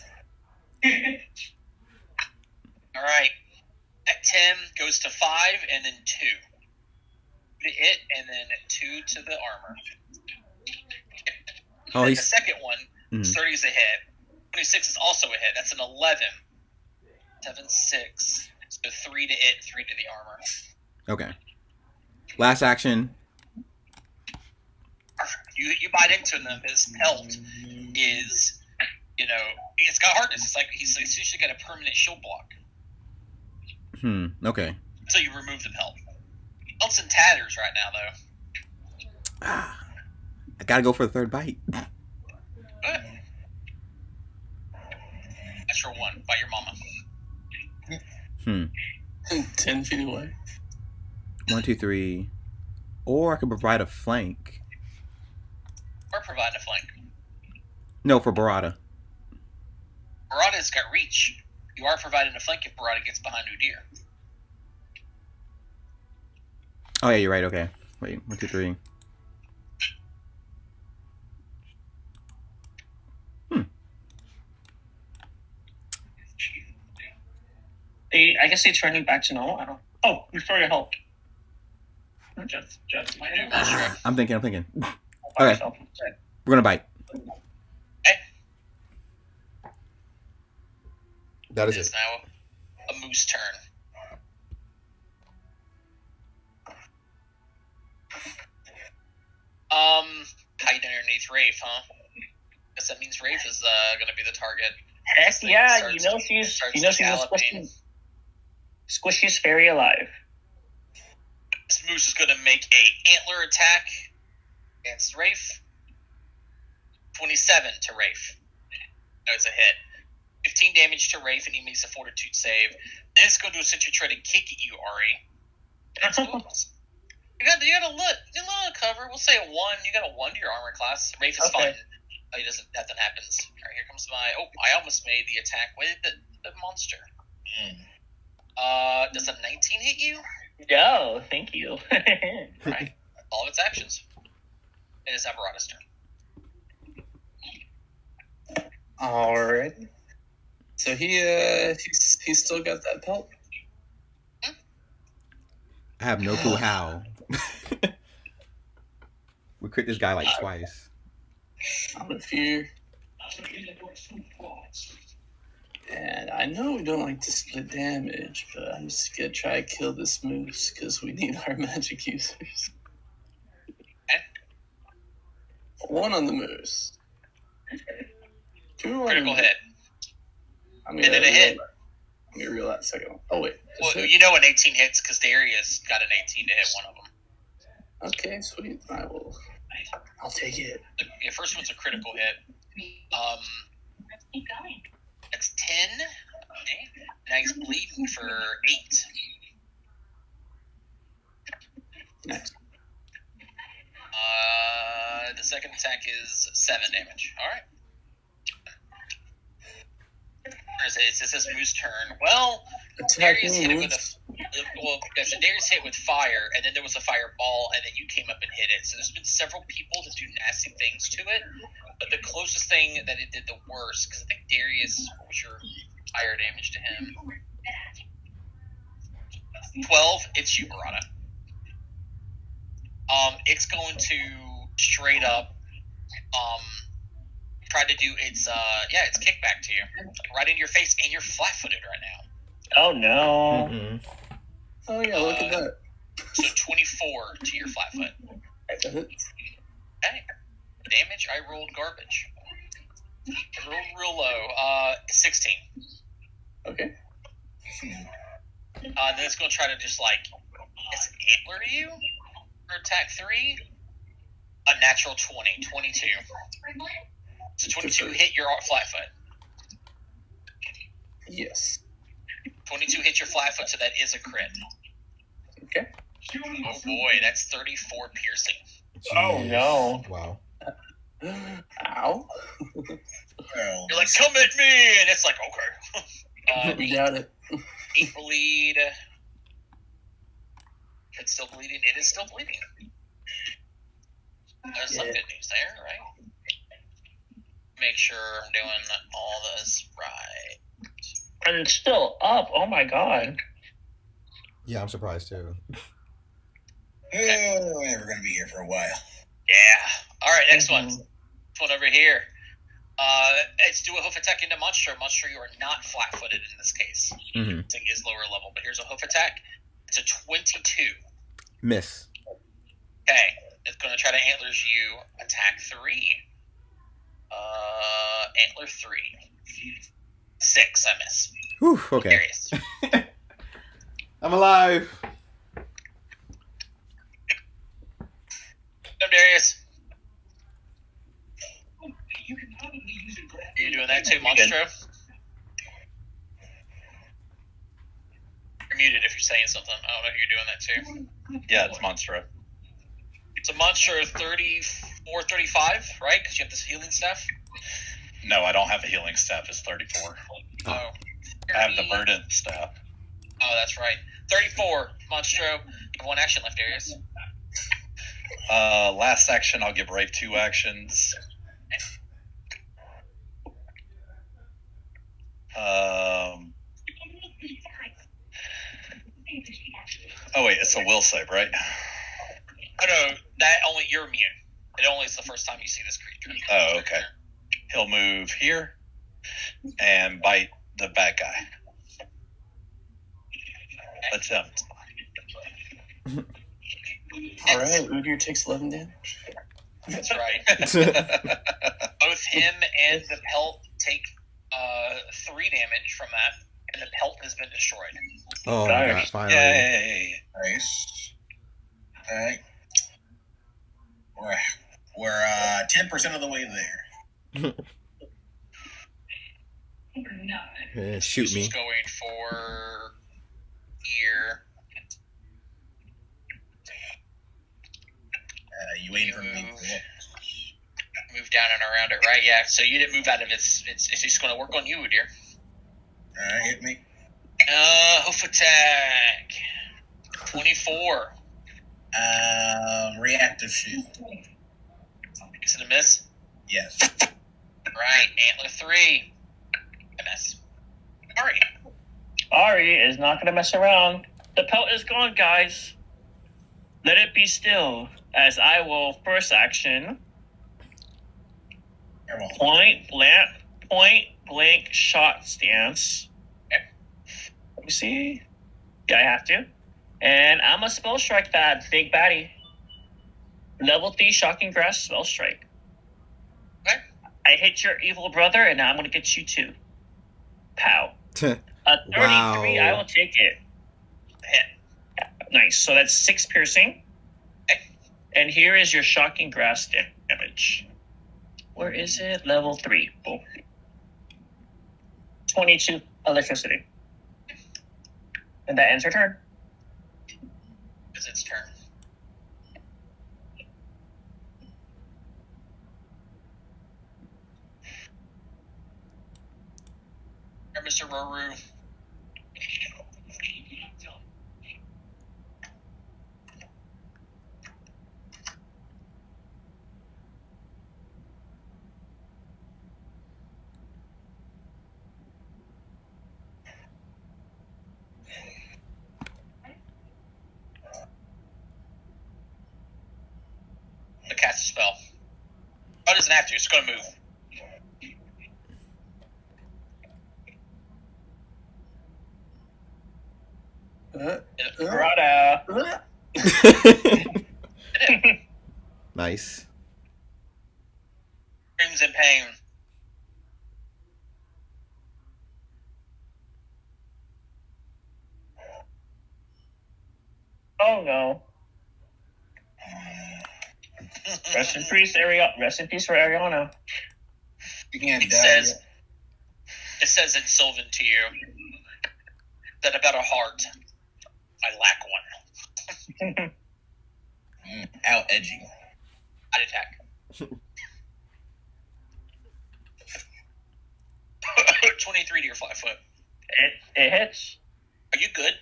All right. At 10 goes to 5 and then 2. To it and then 2 to the armor. Oh, The he's second one, 30 is a hit. 26 is also a hit. That's an 11. 7, 6. So 3 to it, 3 to the armor. okay. Last action. You bite into them. His pelt is, it's got hardness. It's like he's essentially got a permanent shield block. Okay. So you remove the pelt. Pelt's in tatters right now, though. I gotta go for the third bite. Good. That's your 1. Bite your mama. 10 feet away. 1, 2, 3. Or I could provide a flank. Or provide a flank. No, for Barada. Barada's got reach. You are providing a flank if Barada gets behind Udir. Oh, yeah, you're right. Okay. Wait, 1, 2, 3. I guess they turning back to normal. I don't. Oh, before you help. Just. I'm thinking. Okay. Okay. We're gonna bite. Okay. That It is is it. now a moose turn. Hide underneath Rafe, huh? Guess that means Rafe is going to be the target. Heck Thing yeah! starts- she's starts a galloping. squishy fairy alive. This moose is going to make a antler attack against Rafe. 27 to Rafe. That was a hit. 15 damage to Rafe, and he makes a fortitude save. Then it's going to essentially try to kick at you, Ari. And it's moves. You got a little cover. We'll say a 1. You got a 1 to your armor class. Rafe is Okay. fine. Oh, he doesn't. Nothing happens. All right, here comes my. Oh, I almost made the attack with the monster. Does a 19 hit you? No, thank you. Right. All of its actions. It is Alvarada's turn. Alright. So he's still got that pelt. I have no clue how. We crit this guy like twice. Out of here. And I know we don't like to split damage, but I'm just gonna try to kill this moose because we need our magic users. Okay. 1 on the moose. 2 on Critical the hit. I'm And then a hit. Let me reel that second one. Oh wait. Well, you know an 18 hits because Darius got an 18 to hit one of them. Okay, sweet. I'll take it. The first one's a critical hit. That's 10. Okay. Now he's bleeding for 8. Nice. The second attack is 7 damage. All right. It's this moose turn. Well, Darius hit it with so Darius hit with fire, and then there was a fireball, and then you came up and hit it. So there's been several people that do nasty things to it, but the closest thing that it did the worst, because I think Darius, what was your fire damage to him? 12. It's you, Barada. It's going to straight up try to do its kickback to you, right in your face, and you're flat-footed right now. Oh no. Mm-mm. Oh yeah, look at that. So 24 to your flat foot. Okay. Damage, I rolled garbage. I rolled real low. 16. Okay. Then it's going to try to just it's an antler to you for attack 3. A natural 20, 22. So 22 hit your flat foot. Yes. 22 hit your flat foot, so that is a crit. Okay. Oh boy, that's 34 piercing. Oh no. Wow. Ow. You're like, come at me! And it's like, okay. You got it. 8 bleed. It's still bleeding. It is still bleeding. There's some good news there, right? Make sure I'm doing all this right. And it's still up. Oh my god. Yeah, I'm surprised too. Oh, we're going to be here for a while. Yeah. All right, next one. This one over here. Let's do a hoof attack into Monstro. Monstro, you are not flat-footed in this case. Mm-hmm. It is lower level, but here's a hoof attack. It's a 22. Miss. Okay. It's going to try to antlers you. Attack 3. Antler 3. 6, I miss. Whew, okay. Darius. I'm alive. Come, Darius. You doing that too, Monstro? You're muted if you're saying something. I don't know if you're doing that too. Yeah, it's Monstro. It's a Monstro 34, 35, right? Because you have this healing staff. No, I don't have a healing staff. It's 34. Oh. I have the burden staff. Oh, that's right. 34, Monstro. You have 1 action left, Darius. Last action, I'll give Rafe 2 actions. Oh wait, it's a will save, right? Oh no, that only you're immune. It only is the first time you see this creature. Oh, okay. He'll move here and bite the bad guy. Attempt. All right, Udyr takes 11 damage. That's right. Both him and the pelt take 3 damage from that, and the pelt has been destroyed. Oh my god, finally. Yay! Nice. All right. We're 10% of the way there. Yeah, shoot me. Just going for ear. You waiting for me? move down and around it, right? Yeah. So you didn't move out of its. It's just going to work on you, dear. All right, hit me. Hoof attack. 24. Reactive shoot. Is it a miss? Yes. Right. Antler 3. MS. Ari. Ari is not going to mess around. The pelt is gone, guys. Let it be still, as I will first action point blank shot stance. Okay. Let me see. Yeah, I have to. And I'm gonna spell strike that big baddie. Level 3 shocking grasp spell strike. Okay. I hit your evil brother, and now I'm gonna get you too. Pow. A 33, Wow. I will take it. Hit. Nice. So that's 6 piercing. Okay. And here is your shocking grasp damage. Where is it? Level 3. Boom. 22 electricity. And that ends her turn. It's its turn. Here, Mr. Roru. To cast a spell. Oh, it doesn't have to. It's going to move. Grata. Nice. Screams in pain. Oh no. Rest in peace, Rest in peace for Ariana. You can't It die says, yet. it says in Sylvan to you that about a heart, I lack one. Out edging. I'd attack. 23 to your 5 foot. It hits. Are you good?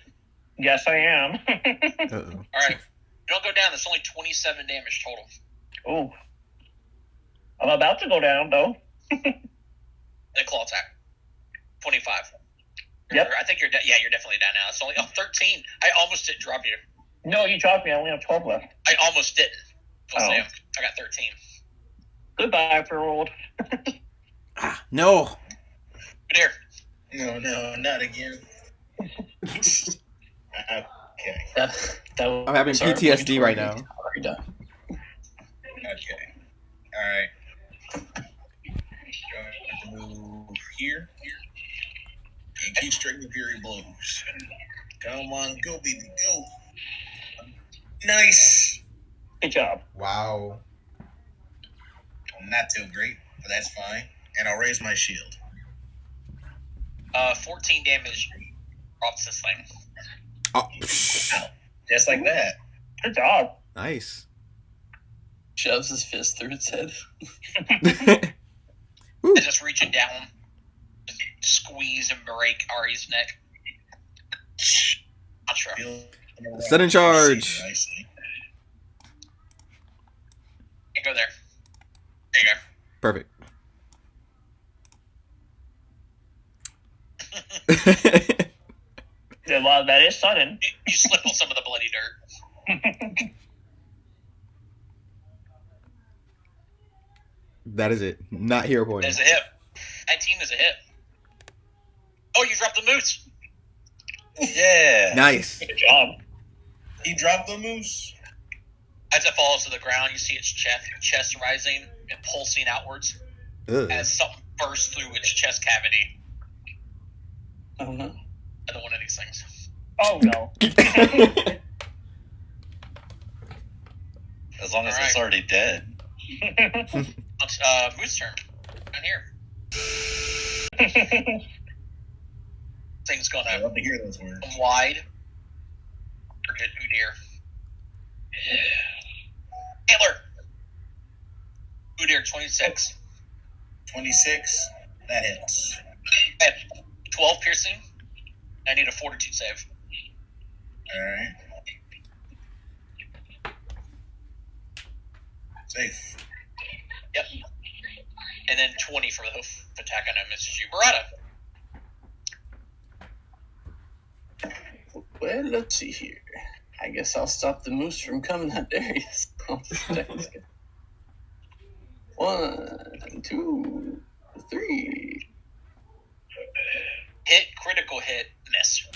Yes, I am. Uh-oh. All right. You don't go down. That's only 27 damage total. Ooh. I'm about to go down, though. And a claw attack. 25. Yep. I think you're you're definitely down now. It's only 13. I almost didn't drop you. No, you dropped me. I only have 12 left. I almost didn't. Oh. I got 13. Goodbye, World. No. Good here. No, not again. Okay. That I'm having sorry, PTSD right now. Already done. Okay. Alright. Going to move here. And keep striking fury blows. Come on, go, baby, go. Nice. Good job. Wow. Not too great, but that's fine. And I'll raise my shield. 14 damage drops this thing. Oh, Just like that. Good job. nice. Shoves his fist through its head. And just reaching down, just squeeze and break Ari's neck. Not sure. Sudden charge. I see. You go there. There you go. Perfect. Yeah, well, that is sudden. You slip on some of the bloody dirt. That is it. Not hero point. There's a hit. 19 is a hit. Oh, you dropped the moose. Yeah. Nice. Good job. He dropped the moose. As it falls to the ground, you see its chest rising and pulsing outwards Ugh. as something bursts through its chest cavity. Oh no. Another one of these things. Oh, no. As long as All it's right. already dead. Moose turn. Down here. Thing's I gonna love to hear those words. come wide. Forget Udir. Antler. Udyr, 26. 26. That hits. Okay. 12 piercing. I need a fortitude save. Alright. Safe. Yep. And then 20 for the hoof attack. I know misses you. Barada. Well, let's see here. I guess I'll stop the moose from coming at Darius. I'll just check this guy. 1, 2, 3. Hit, critical hit, miss.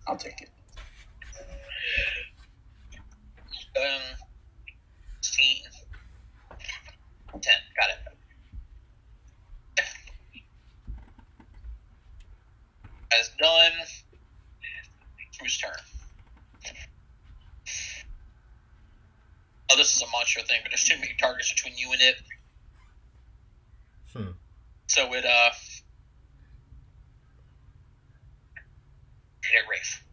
I'll take it. 16. 10. Got it. That's done. Whose turn? Oh, this is a monster thing, but there's too many targets between you and it. So it hit Rafe.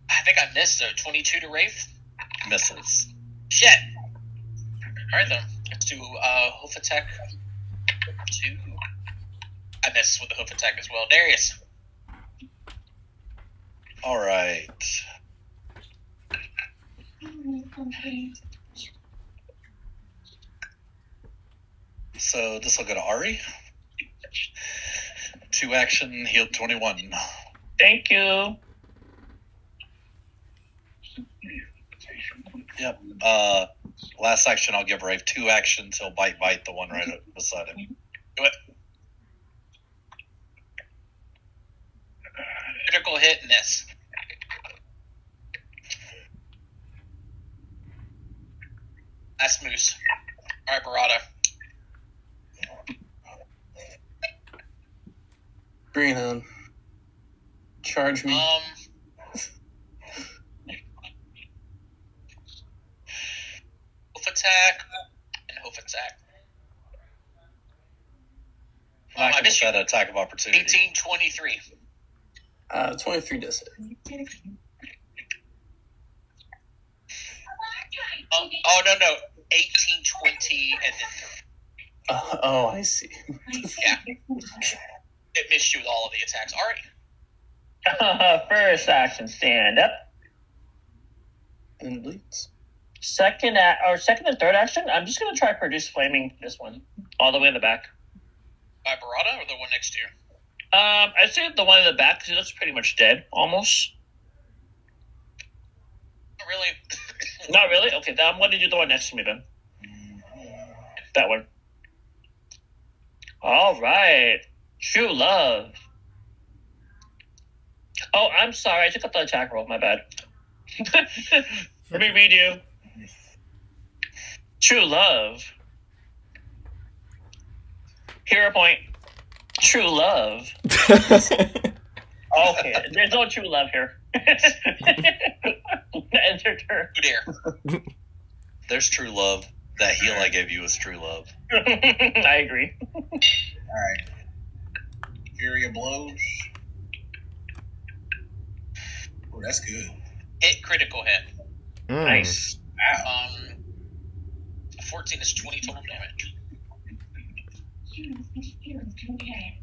I think I missed though. 22 to Rafe. Misses. Shit. All right then. Let's do hoof attack. 2. I missed with the hoof attack as well. Darius. All right. So this will go to Ari. 2 action, healed 21. Thank you. Yep. Last action, I'll give Rafe 2 actions. He'll bite the one right beside him. Do it. Critical hit, miss. That's Moose. All right, Barada. Bring it on. Charge me. Hoof attack and hoof attack. I I missed you. that attack of opportunity. 18, 23. 23 does it. Oh, no. 18, 20, and then 3. Oh, I see. Yeah. It missed you with all of the attacks. All right. First action, stand up. And bleeds. Second and third action, I'm just gonna try produce flaming this one all the way in the back. By Barada or the one next to you? I'd say the one in the back because he looks pretty much dead, almost. Not really. Not really. Okay, then I'm going to do the one next to me then. That one. All right. True love. Oh, I'm sorry. I took up the attack roll. My bad. Let me read you. True love. Hero point. True love. Okay, there's no true love here. Ends your turn. Oh dear. There's true love. That heal I gave you is true love. I agree. Alright. Fury of blows. Oh, that's good. Hit, critical hit. Nice. Wow. 14 is 20 total damage.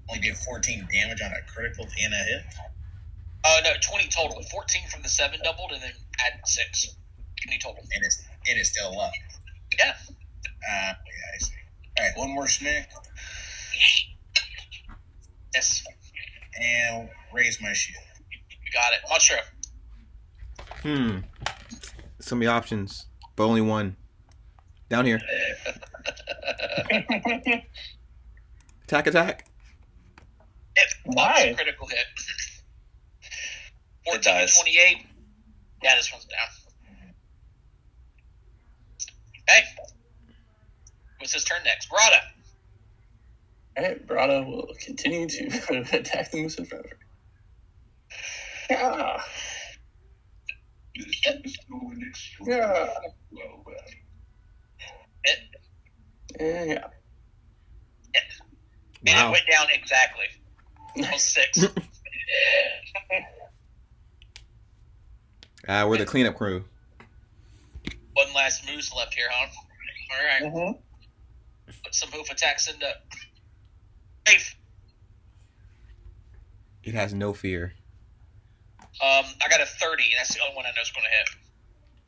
Only did 14 damage on a critical and a hit. No, 20 total. 14 from the 7 doubled, and then add 6. 20 total. And it's still up. Yeah. Yeah, I see. Alright, one more smack. Yes. And raise my shield. You got it. Mushroom. So many options, but only one. Down here. Attack. Nice. Critical hit. It 14 to dies. 28. Yeah, this one's down. Okay. What's his turn next? Barada. Alright, Brada will continue to attack the moose in front of her. Yeah. Yeah. Hit. Yeah. And Wow. it went down exactly. Almost 6. We're the cleanup crew. One last moose left here, huh? All right. Mm-hmm. Put some hoof attacks into Rafe. It has no fear. I got a 30, and that's the only one I know is going to hit.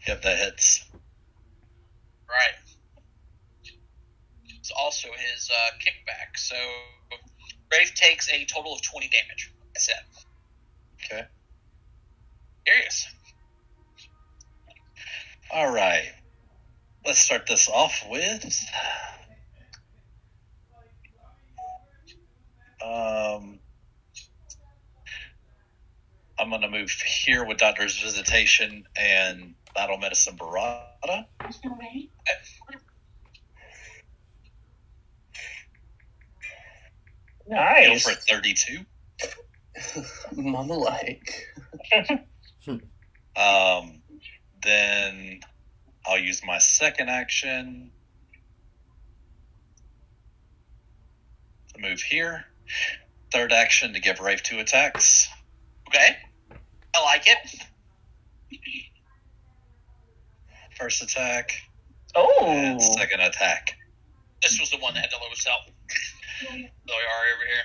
Yep, that hits. Right. It's also his kickback. So Rafe takes a total of 20 damage. That's it. Okay. Curious. All right. Let's start this off with. I'm going to move here with Doctor's Visitation and Battle Medicine Barada. Go Nice. for 32. Mama like. Then I'll use my second action to move here. Third action to give Rafe 2 attacks. Okay. I like it. First attack Oh. and second attack. This was the one that had the lowest health. There we are over here.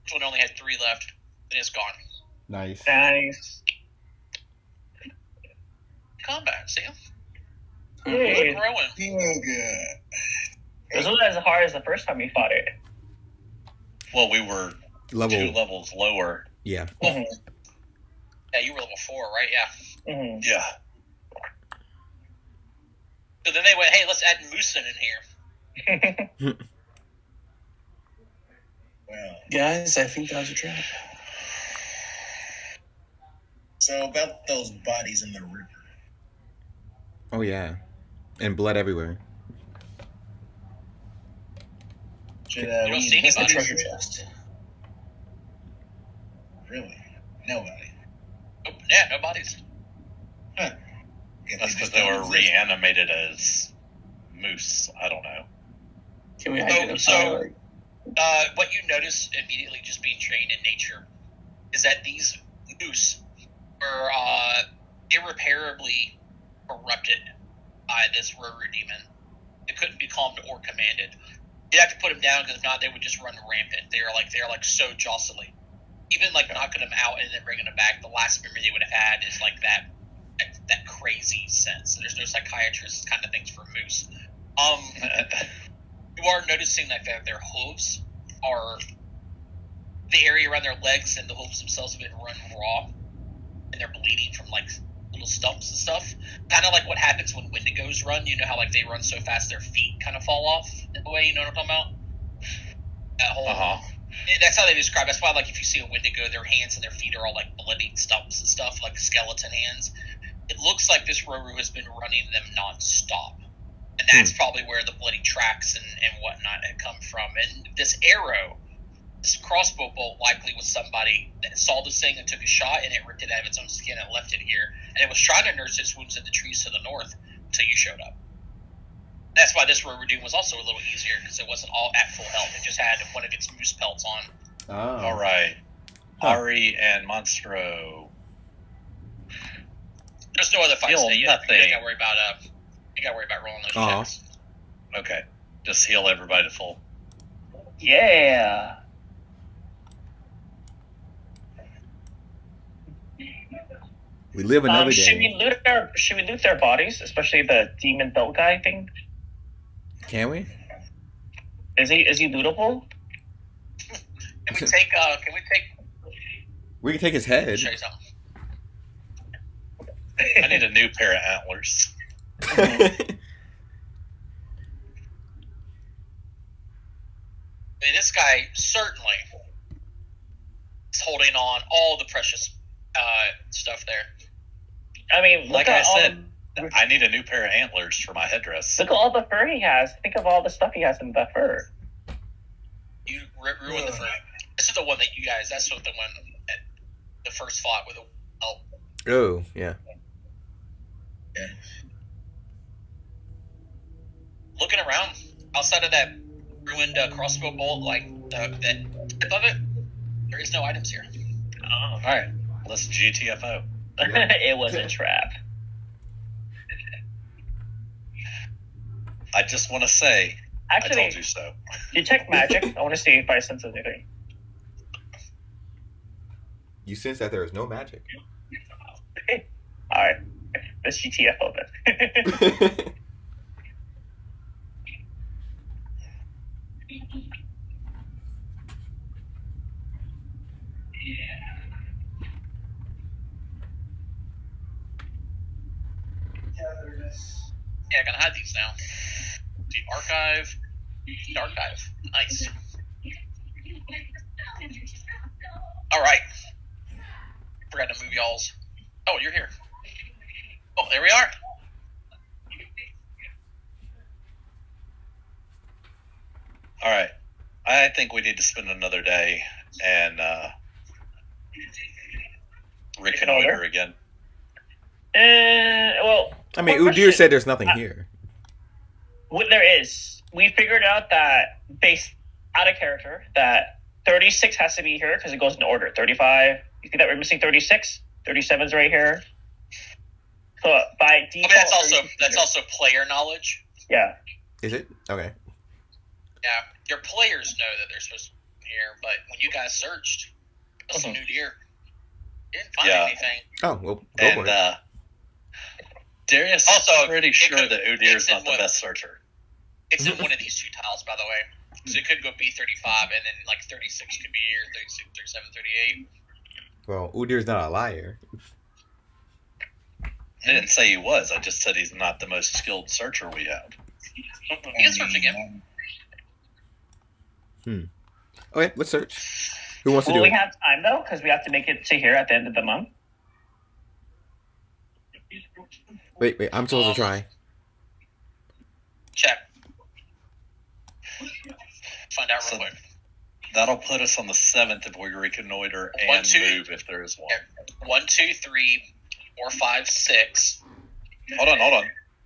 This one only had 3 left, and it's gone. Nice. Nice. Combat, see? Hey. We're growing. Oh, good. This wasn't as hard as the first time we fought it. Well, we were 2 Level. levels lower. Yeah. Mm-hmm. Yeah, you were level 4, right? Yeah. Mm-hmm. Yeah. So then they went, hey, let's add Moosin in here. Well, Guys, I think that was a trap. so about those bodies in the river. Oh yeah. And blood everywhere. Should You don't we see That's the investigate? treasure chest. Really? Nobody. Nope. Yeah, no bodies. Guess That's just because they don't were exist. reanimated as moose. I don't know. Can we Oh, identify? so- like, What you notice immediately just being trained in nature is that these moose were irreparably corrupted by this Roru demon. They couldn't be calmed or commanded. You'd have to put them down because if not, they would just run rampant. They're like so jostly. Even like knocking them out and then bringing them back, the last memory they would have had is like that crazy sense. There's no psychiatrist kind of things for moose. You are noticing that their hooves are the area around their legs, and the hooves themselves have been run raw, and they're bleeding from like little stumps and stuff. Kind of like what happens when Wendigos run. You know how like they run so fast their feet kind of fall off in a way. You know what I'm talking about? That whole. That's how they describe it. That's why, like, if you see a Wendigo, their hands and their feet are all like bloody stumps and stuff, like skeleton hands. It looks like this Roru has been running them nonstop. And that's probably where the bloody tracks and whatnot had come from. And this arrow, this crossbow bolt, likely was somebody that saw this thing and took a shot, and it ripped it out of its own skin and left it here. And it was trying to nurse its wounds in the trees to the north until you showed up. That's why this Roru Doom was also a little easier, because it wasn't all at full health. It just had one of its moose pelts on. Oh. All right. Ari and Monstro. There's no other fights Heal today. You nothing. gotta worry about rolling those Aw. checks. Okay. Just heal everybody to full. Yeah. We live another Should we day. loot their bodies, especially the demon belt guy thing? Can we? Is he lootable? Can we take? We can take his head. Show you something. I need a new pair of antlers. I mean, this guy certainly is holding on all the precious stuff there. I mean, Like look I at all said, I need a new pair of antlers for my headdress. look at all the fur he has. Think of all the stuff he has in the fur. You ruined the fur. This is the one that you guys. That's what the one at the first fought with. Oh, yeah. Yeah. Looking around outside of that ruined crossbow bolt, like that tip of it, there is no items here. Oh. All right. Let's GTFO. It was a trap. I just want to say, I Actually, told you so. detect magic. I want to see if I sense anything. You sense that there is no magic. All right, let's GTFO then. Yeah, I can hide these now. The archive. The archive. Nice. All right. Forgot to move y'all's. Oh, you're here. Oh, there we are. All right. I think we need to spend another day and reconnoiter again. Well, I mean, quick Udir question. said there's nothing here. What there is, we figured out that based out of character that 36 has to be here because it goes in order. 35. You see that we're missing 36. 37's right here. So by default, I mean, that's also player knowledge. Yeah. Is it? Okay. Yeah, your players know that they're supposed to be here, but when you guys searched, it's a new deer. You didn't find anything. Oh, well, go for it. Darius is pretty sure that Udir's not the best searcher. It's in one of these two tiles, by the way. So it could go B35, and then like 36 could be here, 36, 37, 38. Well, Udir's not a liar. I didn't say he was. I just said he's not the most skilled searcher we have. You can search again. Okay, let's search. Who wants to do Will it? we have time, though? Because we have to make it to here at the end of the month. Wait, I'm supposed to try. Check. Find out real quick. That'll put us on the 7th if we reconnoiter and move if there is one. 1, 2, 3, 4, 5, 6. Hold on.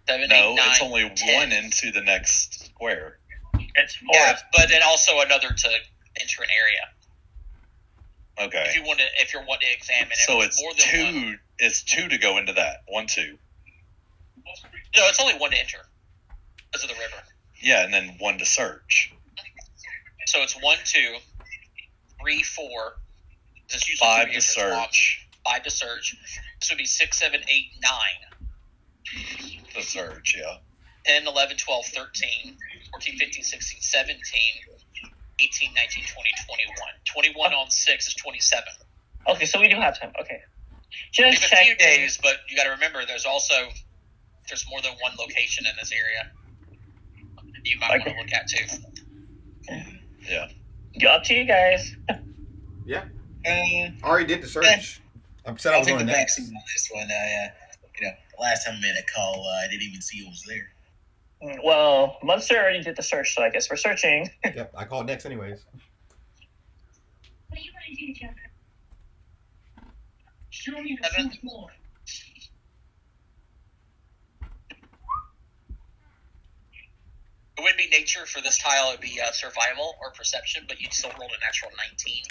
7, No, 8, 9, it's only 10. one into the next square. It's 4. Yeah, but then also another to enter an area. Okay. If you wanting to examine it, So it's more than two. one. It's 2 to go into that. 1, 2. No, it's only 1 to enter because of the river. Yeah, and then 1 to search. So it's 1, 2, 3, 4. Just use 5 to search. 5 to search. This would be 6, 7, 8, 9. To search, yeah. 10, 11, 12, 13, 14, 15, 16, 17, 18, 19, 20, 21. 21 on 6 is 27. Okay, so we do have time. Okay. We Just have check. a few days, but you got to remember there's more than one location in this area you might want to look at too. Yeah. Up to you guys. Yeah. Already did the search. I said I I'll was take going the next. backseat on this one. Last time I made a call, I didn't even see who was there. Well, Munster already did the search, so I guess we're searching. Yep, I called next anyways. What are you going to do, Joker? Show me the Seven. fourth floor. It would be nature for this tile. It'd be survival or perception, but you'd still roll a natural 19.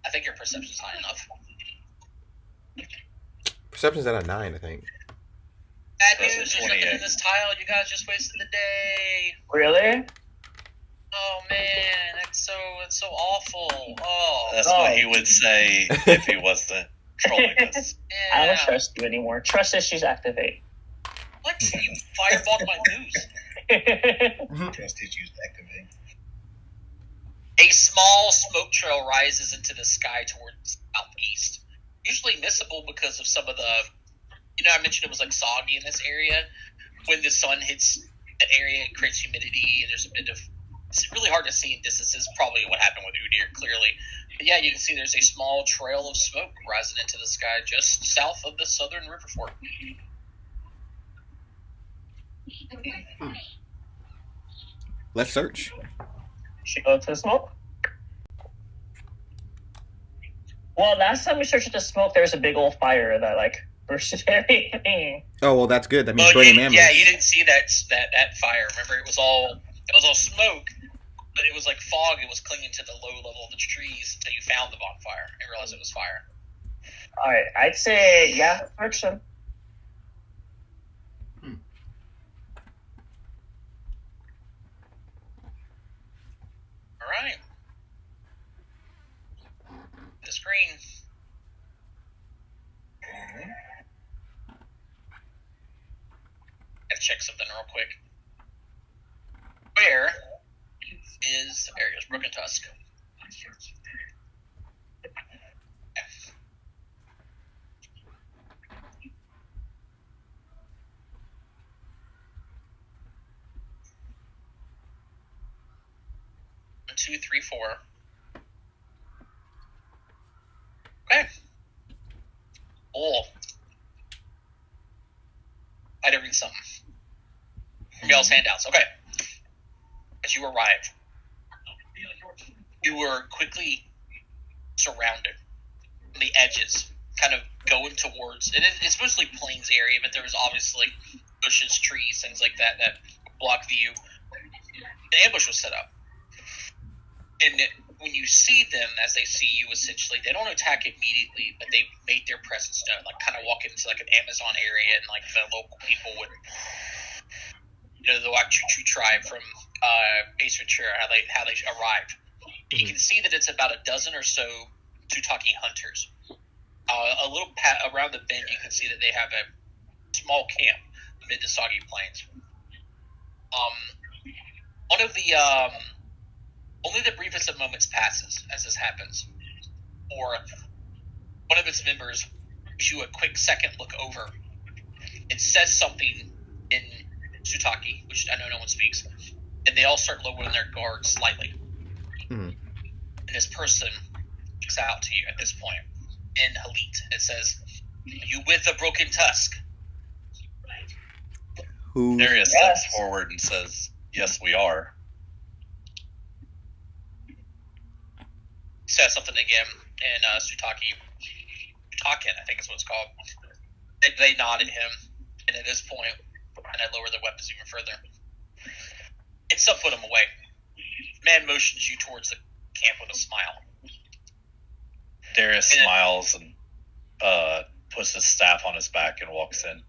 I think your perception's high enough. Perception's at a 9, I think. Bad news, there's 28. nothing in this tile. You guys just wasted the day. Really? Oh man, that's so awful. Oh, That's what he would say if he wasn't trolling us. I yeah. don't trust you anymore. Trust issues activate. What? You fireballed my news. Trust issues activate. A small smoke trail rises into the sky towards southeast. Usually missable because of some of the, I mentioned it was like soggy in this area. When the sun hits that area, it creates humidity, and there's a bit of. It's really hard to see in distances. Probably what happened with Udir, clearly. But yeah, you can see there's a small trail of smoke rising into the sky just south of the southern river fork. Let's search. Should go to the smoke? Well, last time we searched the smoke, there was a big old fire that burst everything. Oh, well, that's good. That means Well, burning mammals. yeah, you didn't see that fire. Remember, it was all smoke, but it was like fog. It was clinging to the low level of the trees until you found the bonfire and realized it was fire. All right, I'd say search them. to check something real quick. Where is Area's Broken Tusk? One, two, three, four. Okay. Oh. I had to read something. From y'all's handouts. Okay. As you arrive, you were quickly surrounded on the edges, kind of going towards. It's mostly plains area, but there was obviously bushes, trees, things like that block view. An ambush was set up. And when you see them, as they see you, essentially, they don't attack immediately, but they made their presence known, like kind of walk into like an Amazon area, and like the local people would, the Wachuchu tribe from Ace Ventura, how they arrived. You can see that it's about a dozen or so Tutaki hunters. A little around the bend, you can see that they have a small camp amid the soggy plains. One of the only the briefest of moments passes as this happens, or one of its members gives you a quick second look over. It says something in Tutaki, which I know no one speaks, and they all start lowering their guard slightly. And this person looks out to you at this point in Halit. It says, "Are you with the Broken Tusk?" Darius steps forward and says, "Yes, we are." Says something again in Tutakian, I think is what it's called. They nodded him, and at this point, and I lower their weapons even further. And some put him away. Man motions you towards the camp with a smile. Darius smiles and puts his staff on his back and walks in.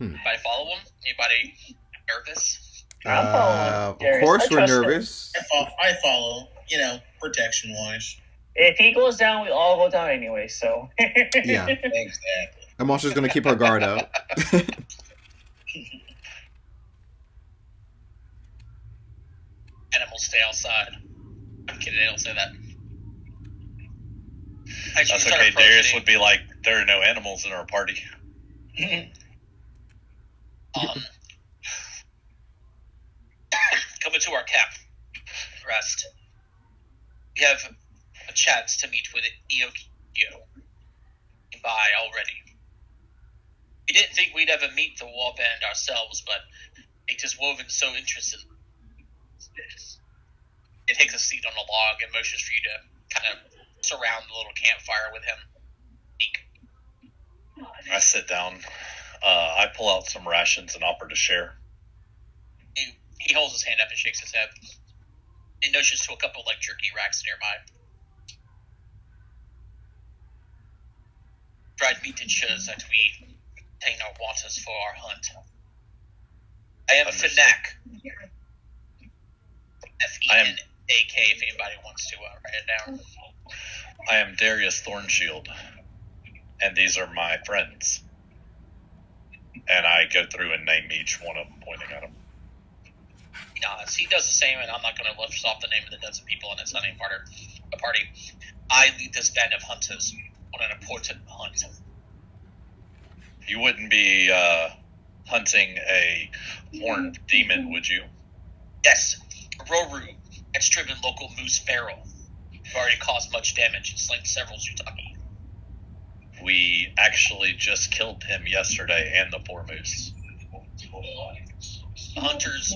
Anybody follow him? Anybody nervous? Of course we're nervous. I follow, protection wise. If he goes down, we all go down anyway, so. Yeah. Exactly. The monster's gonna keep her guard up. Animals stay outside. I'm kidding, they don't say that. That's okay, Darius would be like, there are no animals in our party. Coming to our camp. Rest. We have a chance to meet with Iokio. By already. We didn't think we'd ever meet the warband ourselves, but it is woven so interesting. It takes a seat on a log and motions for you to kind of surround the little campfire with him. I sit down. I pull out some rations and offer to share. He holds his hand up and shakes his head. He motions to a couple like jerky racks nearby. Dried meat ensures that we obtain our waters for our hunt. I am Finak. F-E-N-A-K if anybody wants to write it down. I am Darius Thornshield, and these are my friends. And I go through and name each one of them, pointing at them. He nods. He does the same, and I'm not going to lift off the name of the dozen people in his hunting party. I lead this band of hunters on an important hunt. You wouldn't be hunting a horned demon, would you? Yes. Roru, ex-driven local moose feral. You've already caused much damage and slain several Zutaki. We actually just killed him yesterday and the poor moose. The hunters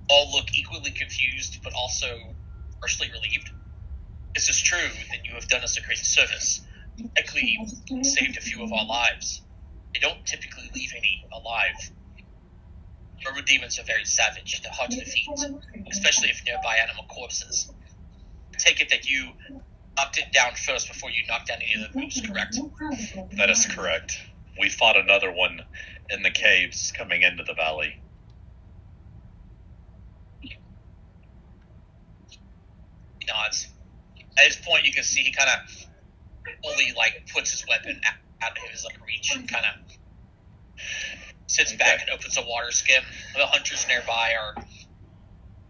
all look equally confused, but also partially relieved. If this is true, then you have done us a great service. Likely saved a few of our lives. They don't typically leave any alive. Roru demons are very savage. They're hard to defeat, especially if nearby animal corpses. I take it that you knocked it down first before you knocked down any of the moose, correct? That is correct. We fought another one in the caves coming into the valley. He nods. At this point, you can see he kind of only puts his weapon out of his reach and kind of sits back and opens a water skim. The hunters nearby are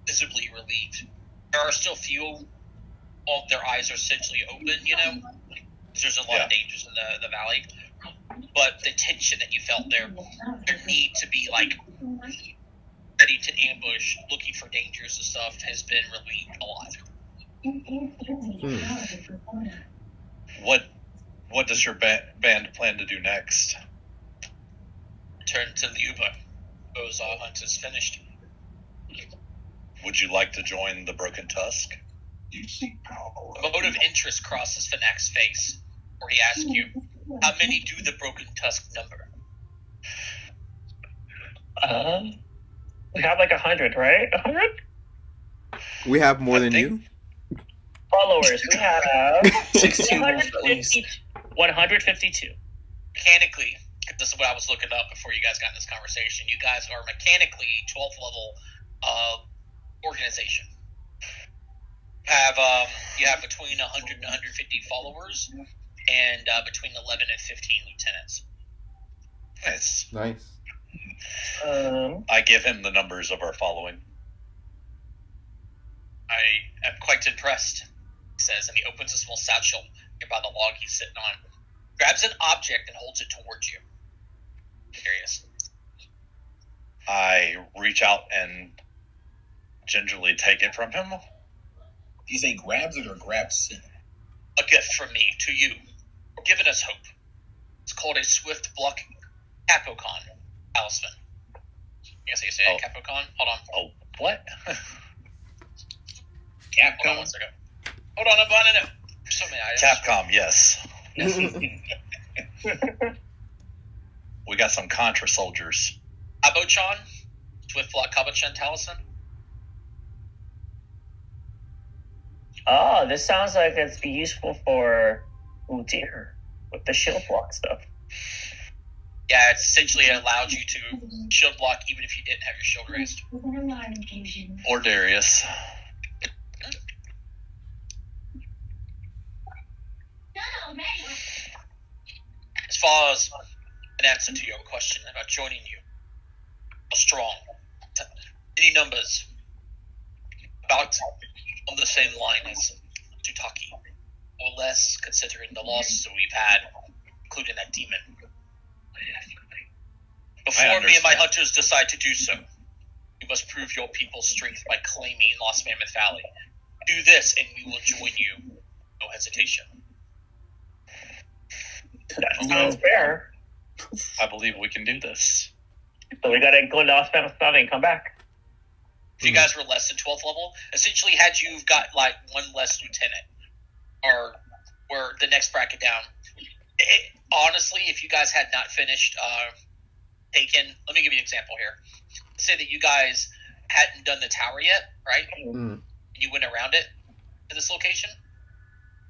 visibly relieved. There are still few. All their eyes are essentially open, there's a lot of dangers in the valley. But the tension that you felt there, their need to be ready to ambush, looking for dangers and stuff, has been relieved a lot. What does your band plan to do next? Return to Liuba. Those hunt is finished. Would you like to join the Broken Tusk? A mode of interest crosses Finak's face, where he asks you, how many do the Broken Tusk number? We have 100, right? 100 We have more than you. followers. We have 16 at least. 152. Mechanically, this is what I was looking up before you guys got in this conversation. You guys are mechanically 12th level organization. You have between 100 and 150 followers, and between 11 and 15 lieutenants. Nice. Nice. I give him the numbers of our following. I am quite impressed, he says, and he opens a small satchel nearby the log he's sitting on, grabs an object and holds it towards you. Curious. I reach out and gingerly take it from him. Do you say grabs it or grabs it? A gift from me to you, for giving us hope. It's called a swift blocking Capocon talisman. I guess you say it, Capocon? Hold on. Oh, what? Hold on 1 second. Hold on, I'm finding it. There's so many items. Capcom, yes. We got some Contra soldiers. Kabochan? Swift block Kabochan talisman? Oh, this sounds like it's be useful for deer with the shield block stuff. Yeah, it's essentially it allows you to shield block even if you didn't have your shield raised. Or Darius. As far as an answer to your question about joining you, how strong? Any numbers? About on the same line as Tutaki, or less considering the losses that we've had, including that demon. Before me and my hunters decide to do so, you must prove your people's strength by claiming Lost Mammoth Valley. Do this and we will join you. No hesitation. That sounds fair. I believe we can do this. So we gotta go to Lost Mammoth Valley and come back. If you guys were less than 12th level, essentially had you got one less lieutenant, or were the next bracket down. Honestly, if you guys had not finished let me give you an example here. Say that you guys hadn't done the tower yet, right? Mm. And you went around it to this location.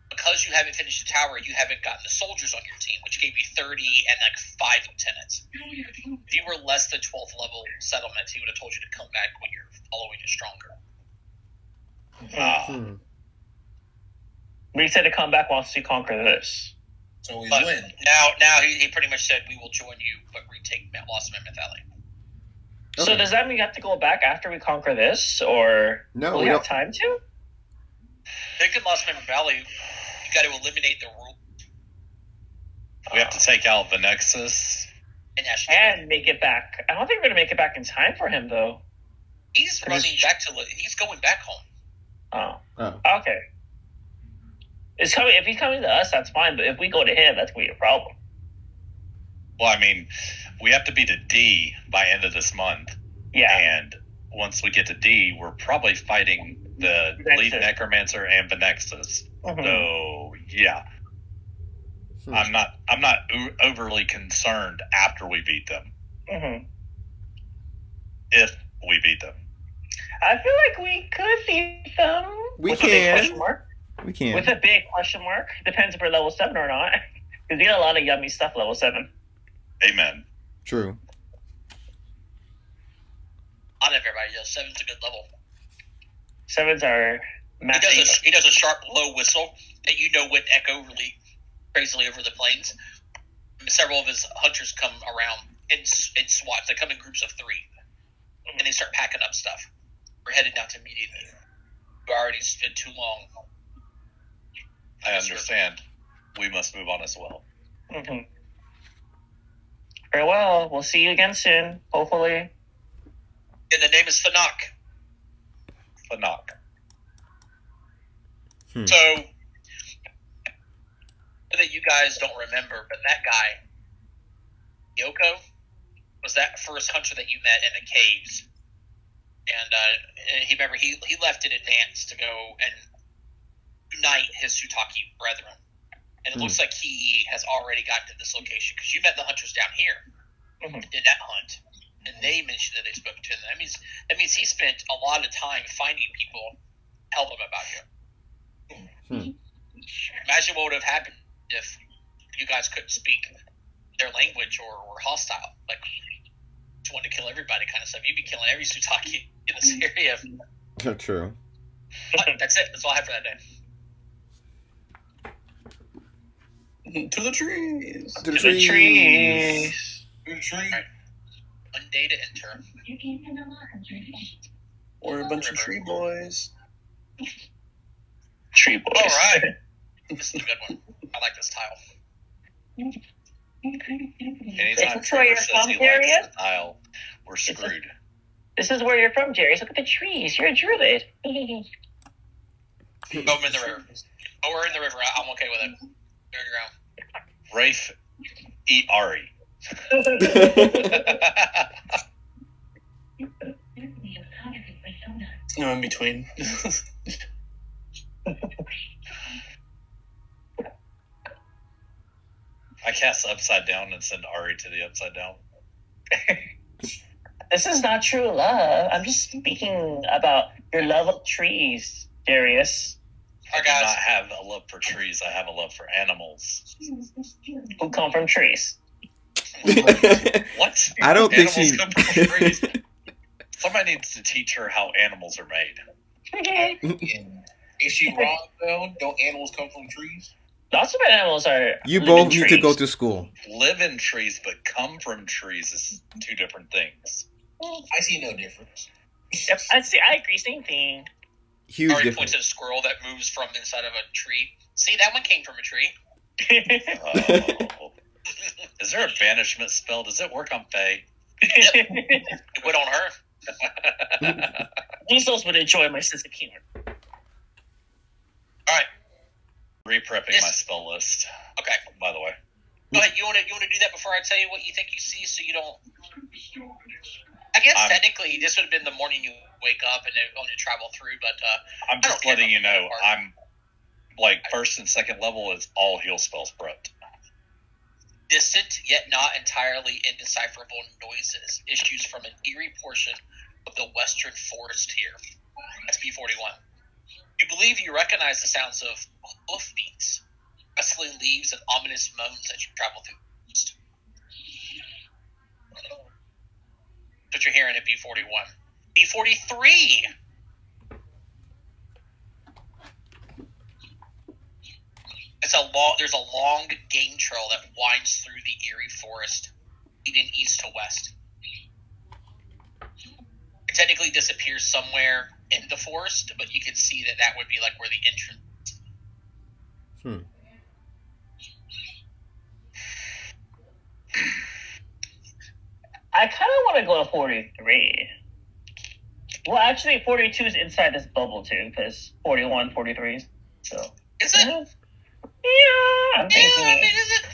Because you haven't finished the tower, you haven't gotten the soldiers on your team, which gave you 30 and 5 lieutenants. If you were less than 12th level settlements, he would have told you to come back when your following is stronger. We said to come back once we conquer this. So we But win. now he pretty much said we will join you, but retake Lost Mammoth Valley. So does that mean we have to go back after we conquer this, or No, will we we have don't. time to? Taking Lost Mammoth Valley, you got to eliminate the rule We have to take out the Nexus. and actually. And make it back. I don't think we're gonna make it back in time for him, though. He's running back to. He's going back home. Oh. Okay. It's coming. If he's coming to us, that's fine. But if we go to him, that's gonna be a problem. Well, I mean, we have to be to D by end of this month. Yeah. And once we get to D, we're probably fighting the lead Nexus. necromancer and the Nexus. Mhm. So yeah, I'm not overly concerned after we beat them. Mhm. If we beat them, I feel like we could beat them. We with a big can. question mark. We can. With a big question mark. Depends if we're level 7 or not. Because we got a lot of yummy stuff level 7. amen. True. Not everybody does. 7's a good level. 7s are massive. He does a sharp low whistle that would echo really crazily over the plains. several of his hunters come around in SWAT. They come in groups of 3, and they start packing up stuff. We're headed down to immediately. We already spent too long. I understand. We must move on as well. Mm-hmm. Farewell. We'll see you again soon, hopefully. And the name is Fanak. Fanak. So, that you guys don't remember, but that guy, Yoko, was that first hunter that you met in the caves. And he left in advance to go and unite his Sutaki brethren. And it looks like he has already gotten to this location, because you met the hunters down here and did that hunt. And they mentioned that they spoke to him. That means he spent a lot of time finding people, tell them about you. Imagine what would have happened if you guys couldn't speak their language or were hostile. Like, just wanted to kill everybody kind of stuff. You'd be killing every Sutaki in this area. True. But that's it. That's all I have for that day. To the trees. To the The trees. trees. Alright. 1 day to enter. We're a bunch of tree boys. Tree boys. All right. This is a good one. I like this tile. Anytime This is where you're Trevor says from, he Darius? likes the tile, we're screwed. This is where you're from, Jerry. Look at the trees. You're a druid. Go in the river. Oh, we're in the river. I'm okay with it. There you go. Rafe, eat Ari. No, in between. I cast Upside Down and send Ari to the Upside Down. This is not true love. I'm just speaking about your love of trees, Darius. I Alright, do not guys. have a love for trees. I have a love for animals. Who come from trees. What? I don't think Animals she. come from trees. Somebody needs to teach her how animals are made. And is she wrong though? Don't animals come from trees? Lots of animals are. You living both need to trees. go to school. Live in trees, but come from trees is 2 different things. I see no difference. Yep, I agree. Same thing. Huge Already difference. points at a squirrel that moves from inside of a tree. See, that one came from a tree. Oh. Is there a banishment spell? Does it work on Faye? It went on her. Weasels would enjoy my sense of humor. Reprepping Yes. my spell list, Okay. by the way. Go ahead. You want to do that before I tell you what you think you see, so you don't. I guess technically this would have been the morning you wake up and then only travel through, but I'm just care letting you about know, that part. I'm like 1st and 2nd level is all heal spells prepped. distant yet not entirely indecipherable noises issues from an eerie portion of the western forest here. That's B41. You believe you recognize the sounds of hoofbeats, rustling leaves, and ominous moans as you travel through the forest. That's what you're hearing at B41. B43! There's a long game trail that winds through the eerie forest, leading east to west. It technically disappears somewhere in the forest, but you can see that would be like where the entrance is. I kind of want to go to 43. Well, actually, 42 is inside this bubble, too, because 41, 43. So. Is it? Yeah, I'm Yeah, thinking. I mean, is it?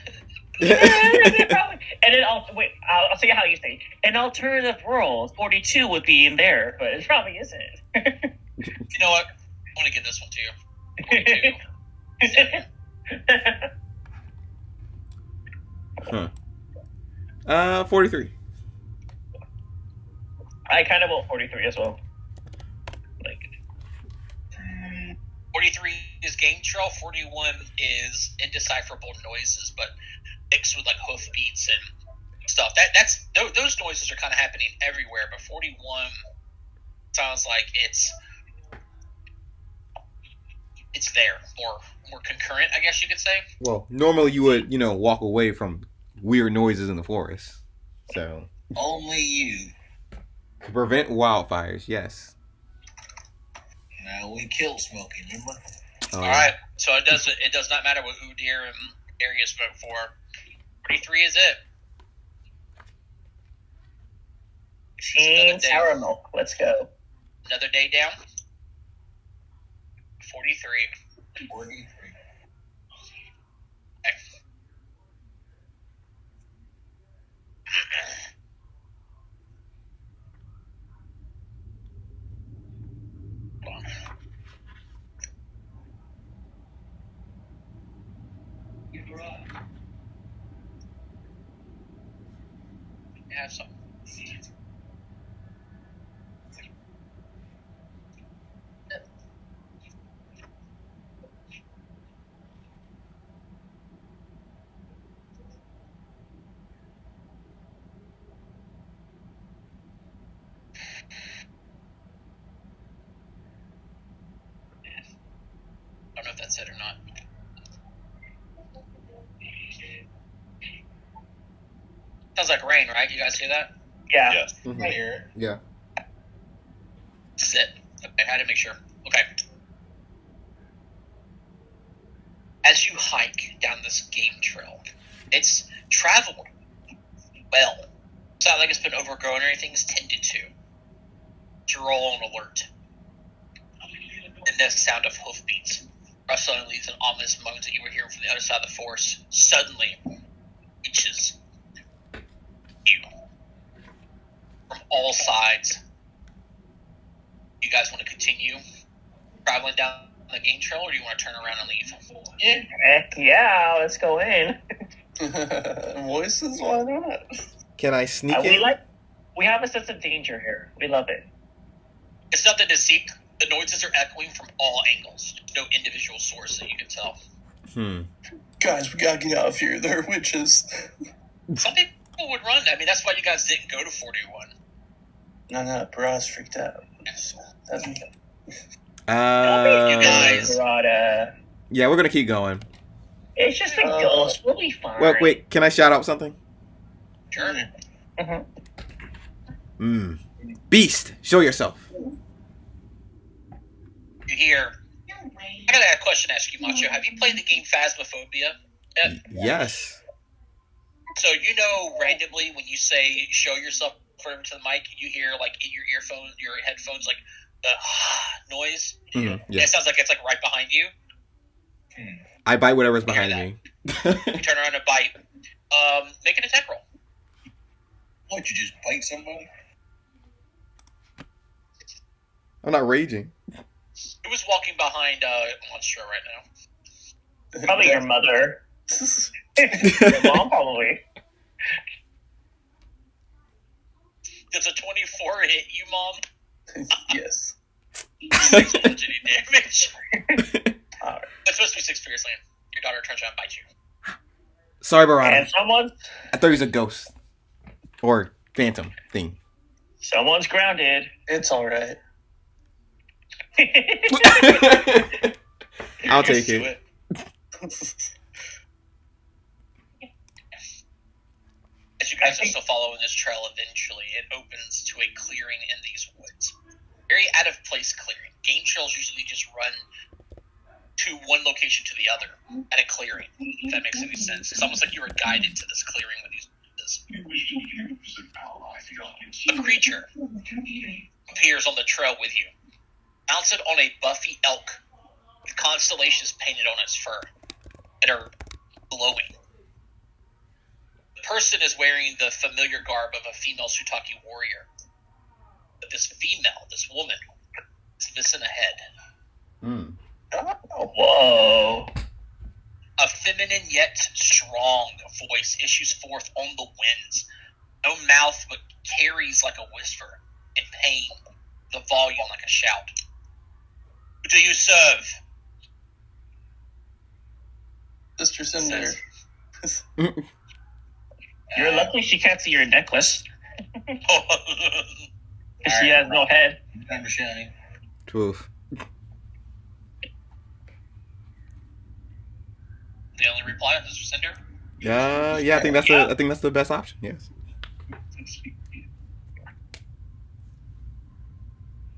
Yeah, probably. And then I'll say how you say. An alternative world, 42 would be in there, but it probably isn't. You know what? I'm going to give this one to you. 42. 43. I kind of want 43 as well. Like, 43 is game trail. 41 is indecipherable noises, but mixed with like hoofbeats and stuff. Those noises are kind of happening everywhere. But 41 sounds like it's there, more concurrent, I guess you could say. Well, normally you would, walk away from weird noises in the forest. So Only you. to prevent wildfires, yes. Now we killed Smokey, remember? All right, so it does not matter what Udir and area spoke for. 43 is it. Team Sour Milk. Let's go. Another day down. 43. 43. Okay. Have some. I don't know if that's it or not. Sounds like rain, right? You guys hear that? Yeah. Yes. Mhm. I hear it. Yeah. This is it. Okay, I had to make sure. Okay. As you hike down this game trail, it's traveled well. It's not like it's been overgrown or anything. It's tended to. You're all on alert. The next sound of hoofbeats, rustling leaves, and ominous moans that you were hearing from the other side of the forest suddenly reaches you from all sides. You guys want to continue traveling down the game trail, or do you want to turn around and leave? Heck yeah, let's go in. Voices, why not? Can I sneak in? We have a sense of danger here. We love it. It's nothing to seek. The noises are echoing from all angles. There's no individual source that you can tell. Guys, we gotta get out of here. There are witches. Some people would run. I mean, that's why you guys didn't go to 41. No, Brad's freaked out. So that's me. You guys. Grotto. Yeah, we're gonna keep going. It's just a ghost. We'll be fine. Well, wait, can I shout out something? Sure. Beast, show yourself. You hear. I got a question to ask you, Macho. Have you played the game Phasmophobia yet? Yes. So you know, randomly when you say "show yourself" further to the mic, you hear like in your earphones, your headphones, like the noise. Yeah. It sounds like it's like right behind you. I bite whatever's behind Hear me. You turn around and bite. Make an attack roll. What, you just bite somebody? I'm not raging. Who's walking behind Monstro right now? Probably your mother. Your mom, probably. Does a 24 hit you, Mom? Yes. Bludgeoning damage. It's supposed to be 6 fierce land. Your daughter turns around and bites you. Sorry, Barana. And I thought he was a ghost. Or phantom thing. someone's grounded. It's alright. I'll take it. As you guys are still following this trail, eventually it opens to a clearing in these woods. Very out of place clearing. Game trails usually just run to one location to the other at a clearing, if that makes any sense. It's almost like you were guided to this clearing with these woods. A creature appears on the trail with you, mounted on a buffy elk with constellations painted on its fur that are glowing. The person is wearing the familiar garb of a female Sutaki warrior. But this female, this woman, is missing a head. Whoa. A feminine yet strong voice issues forth on the winds. No mouth, but carries like a whisper, in pain, the volume like a shout. Who do you serve? Sister Cinder. You're lucky she can't see your necklace. They She has no head. Time to shine. Oof. only reply, Mr. Cinder? Yeah, I think that's the best option. Yes.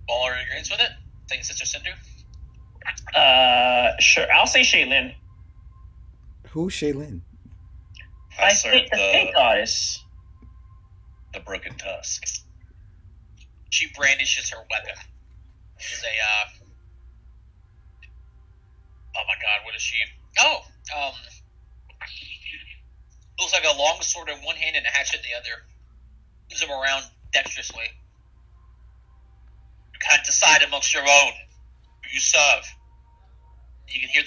All are in agreement with it? Think Sister Cinder? Sure. I'll say Shaylin. Who's Shaylin? I I serve think the fake goddess. the broken tusk. She brandishes her weapon. She's a, oh my god, what is she? Oh, looks like a long sword in one hand and a hatchet in the other. Moves them around dexterously. You can't decide amongst your own who you serve. You can hear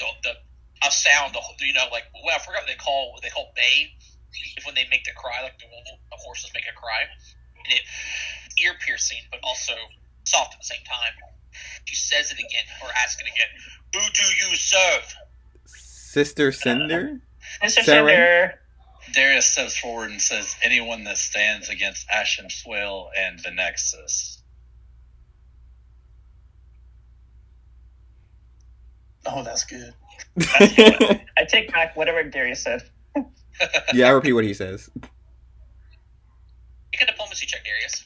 a sound, like, well, I forgot what they call bay, when they make the cry, like the horses make a cry. And it's ear piercing, but also soft at the same time. She says it again, or asks it again. Who do you serve? Sister Cinder? Mr. Sarah? Cinder. Darius steps forward and says, anyone that stands against Ashen Swill and the Nexus. Oh, that's good. I take back whatever Darius said. Yeah, I repeat what he says. Make a diplomacy check, Darius.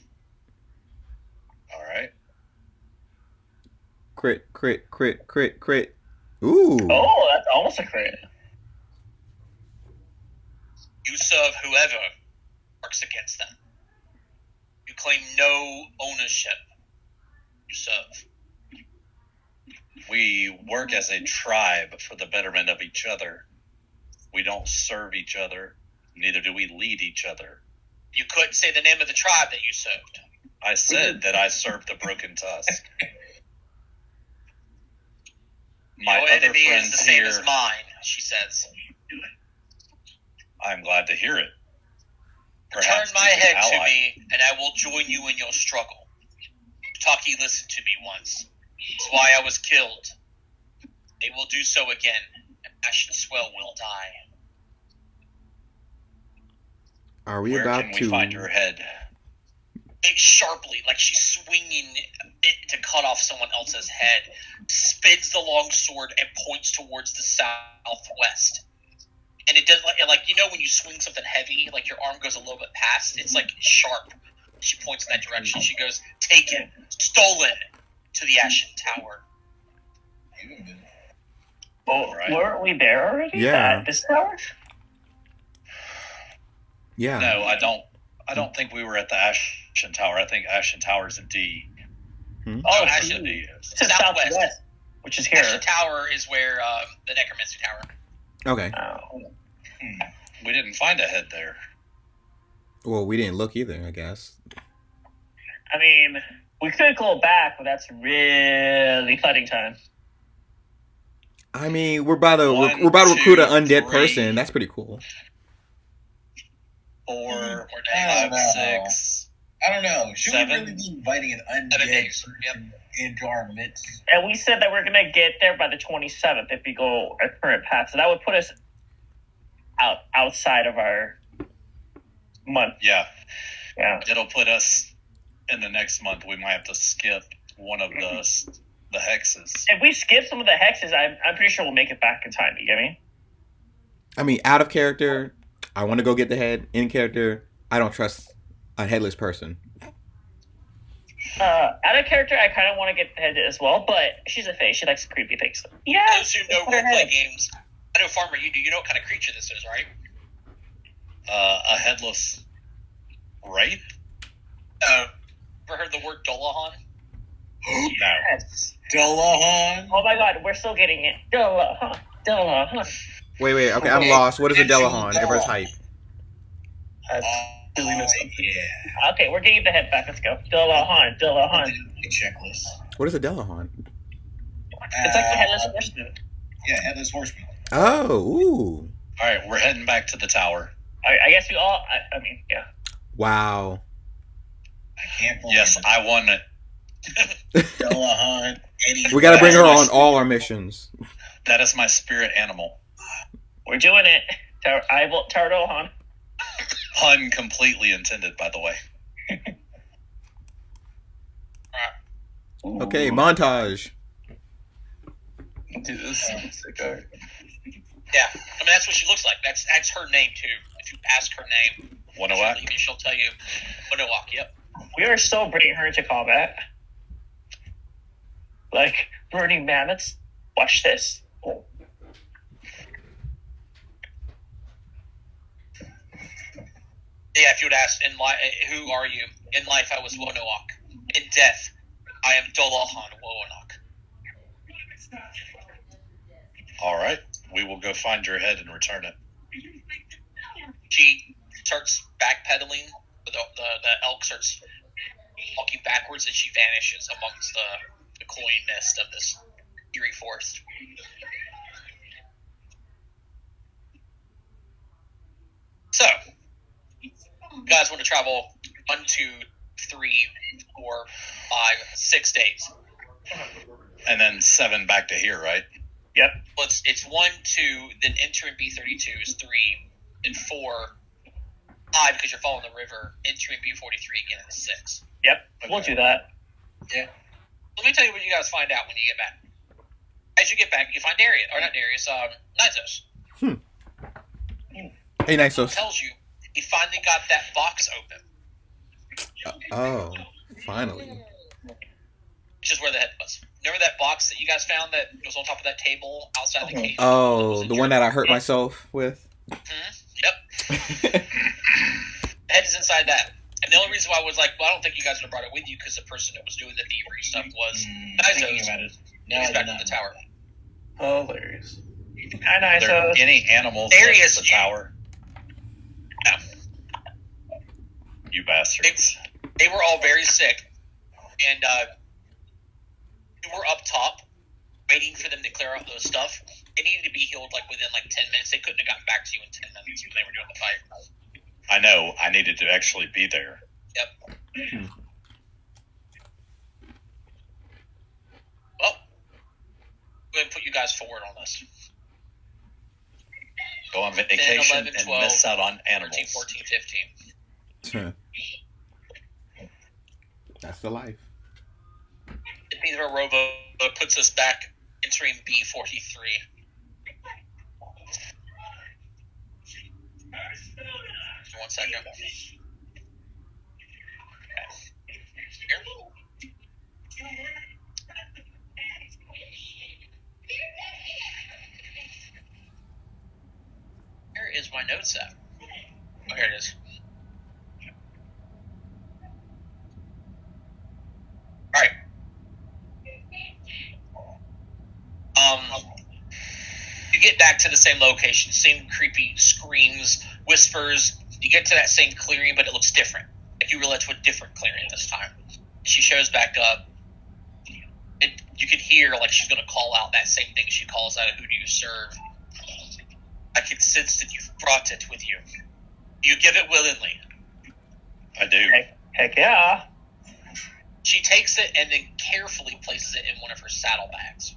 Alright. Crit. Ooh. Oh, that's almost a crit. You serve whoever works against them. You claim no ownership. You serve. We work as a tribe for the betterment of each other. We don't serve each other, neither do we lead each other. You couldn't say the name of the tribe that you served. I said that I served the broken tusk. My Your other enemy is friends the same here, as mine, she says. I'm glad to hear it. Turn Perhaps my we can head to ally. me, and I will join you in your struggle. Taki listened to me once. That's why I was killed. They will do so again, and Ashen Swell will die. Are we Where about can we to find her head? Sharply, like she's swinging it to cut off someone else's head, spins the long sword and points towards the southwest. And it does like when you swing something heavy, like your arm goes a little bit past. It's like sharp. She points in that direction. She goes, "Taken, stolen to the Ashen Tower." Oh, Right. weren't we there already? Yeah. At this tower? Yeah. No, I don't think we were at the Ashen Tower. I think Ashen Tower's in D. Oh, Ashen D is. to the southwest, which is here. Ashen Tower is where the Necromancy Tower. Okay. Oh. We didn't find a head there. Well, we didn't look either, I guess. I mean, we could go back, but that's really fighting time. I mean, we're about to One, recruit an two, undead three. person. That's pretty cool. 4, Or I don't 5, know. 6. I don't know. Should 7? we really be inviting an 7 undead days. person into our midst? And we said that we're gonna get there by the 27th if we go our current path. So that would put us outside of our month. Yeah, Yeah. it'll put us in the next month. We might have to skip one of the hexes. If we skip some of the hexes, I'm pretty sure we'll make it back in time. You get me? I mean, out of character, I want to go get the head. In character, I don't trust a headless person. Out of character, I kind of want to get the head as well, but she's a fae. She likes creepy things. Yeah. Those who know roleplay games, I know Farmer, you know what kind of creature this is, right? A headless wraith? Ever heard the word Dolahan? No. Yes. Delahan? Oh my god, we're still getting it. Delahan. Wait. Okay, I'm lost. What is a Delahan? Everyone's hype. I really missed Oh, something. yeah. Okay, we're getting the head back. Let's go. Delahan. The checklist. What is a Delahan? It's like the headless horseman. Yeah, headless horseman. Oh, ooh. All right, we're heading back to the tower. I guess we all. I mean, yeah. Wow. I can't believe Yes, I won it. Delahan. We gotta bring her on all our missions. That is my spirit animal. We're doing it. Tower Delahan. Pun completely intended, by the way. Okay, montage. Dude, this is sick art. Yeah, I mean that's what she looks like. That's her name too. If you ask her name, Wonowak? she'll tell you. Wonowak. Yep. We are still bringing her into combat. Like burning mammoths. Watch this. Oh. Yeah, if you would ask in life, who are you? In life, I was Wonowak. In death, I am Dolahan Wonak. All right. We will go find your head and return it. She starts backpedaling. The elk starts walking backwards, and she vanishes amongst the cloying mist of this eerie forest. So, you guys want to travel 1, 2, 3, 4, 5, 6 days. And then 7 back to here, right? Yep. Well, it's 1, 2, then entering B32 is 3, then 4, 5 because you're following the river. Entering B43 again is 6. Yep. We'll do that. Yeah. Let me tell you what you guys find out when you get back. As you get back, you find Darius, or not Darius, Nizos. Hey, Nisos. Tells you he finally got that box open. Oh, finally. Which is where the head was. Remember that box that you guys found that was on top of that table outside the cave? Oh, the one that I hurt myself with? Yep. The head is inside that. And the only reason why I was like, well, I don't think you guys would have brought it with you because the person that was doing the thievery stuff was Thinking Nizos. about it. No, He's I back did in not. the tower. Hilarious. Hi, Are there Nisos. any animals Darius, left in the tower? No. You bastards. They were all very sick. And you were up top waiting for them to clear out those stuff. They needed to be healed like within like 10 minutes. They couldn't have gotten back to you in 10 minutes when they were doing the fight. I know. I needed to actually be there. Yep. Well, go ahead and put you guys forward on this. Go on 10, vacation 11, and 12, miss out on 13, animals. 14, 15. That's the life. Peter Rovo puts us back entering B43. One second. Okay. Here. Where is my notes at? Oh, here it is. Alright. You get back to the same location, same creepy screams, whispers. You get to that same clearing, but it looks different. Like you realize what different clearing this time. She shows back up. You can hear like she's going to call out that same thing she calls out. Who do you serve? I can sense that you've brought it with you. You give it willingly. I do. Heck yeah. She takes it and then carefully places it in one of her saddlebags.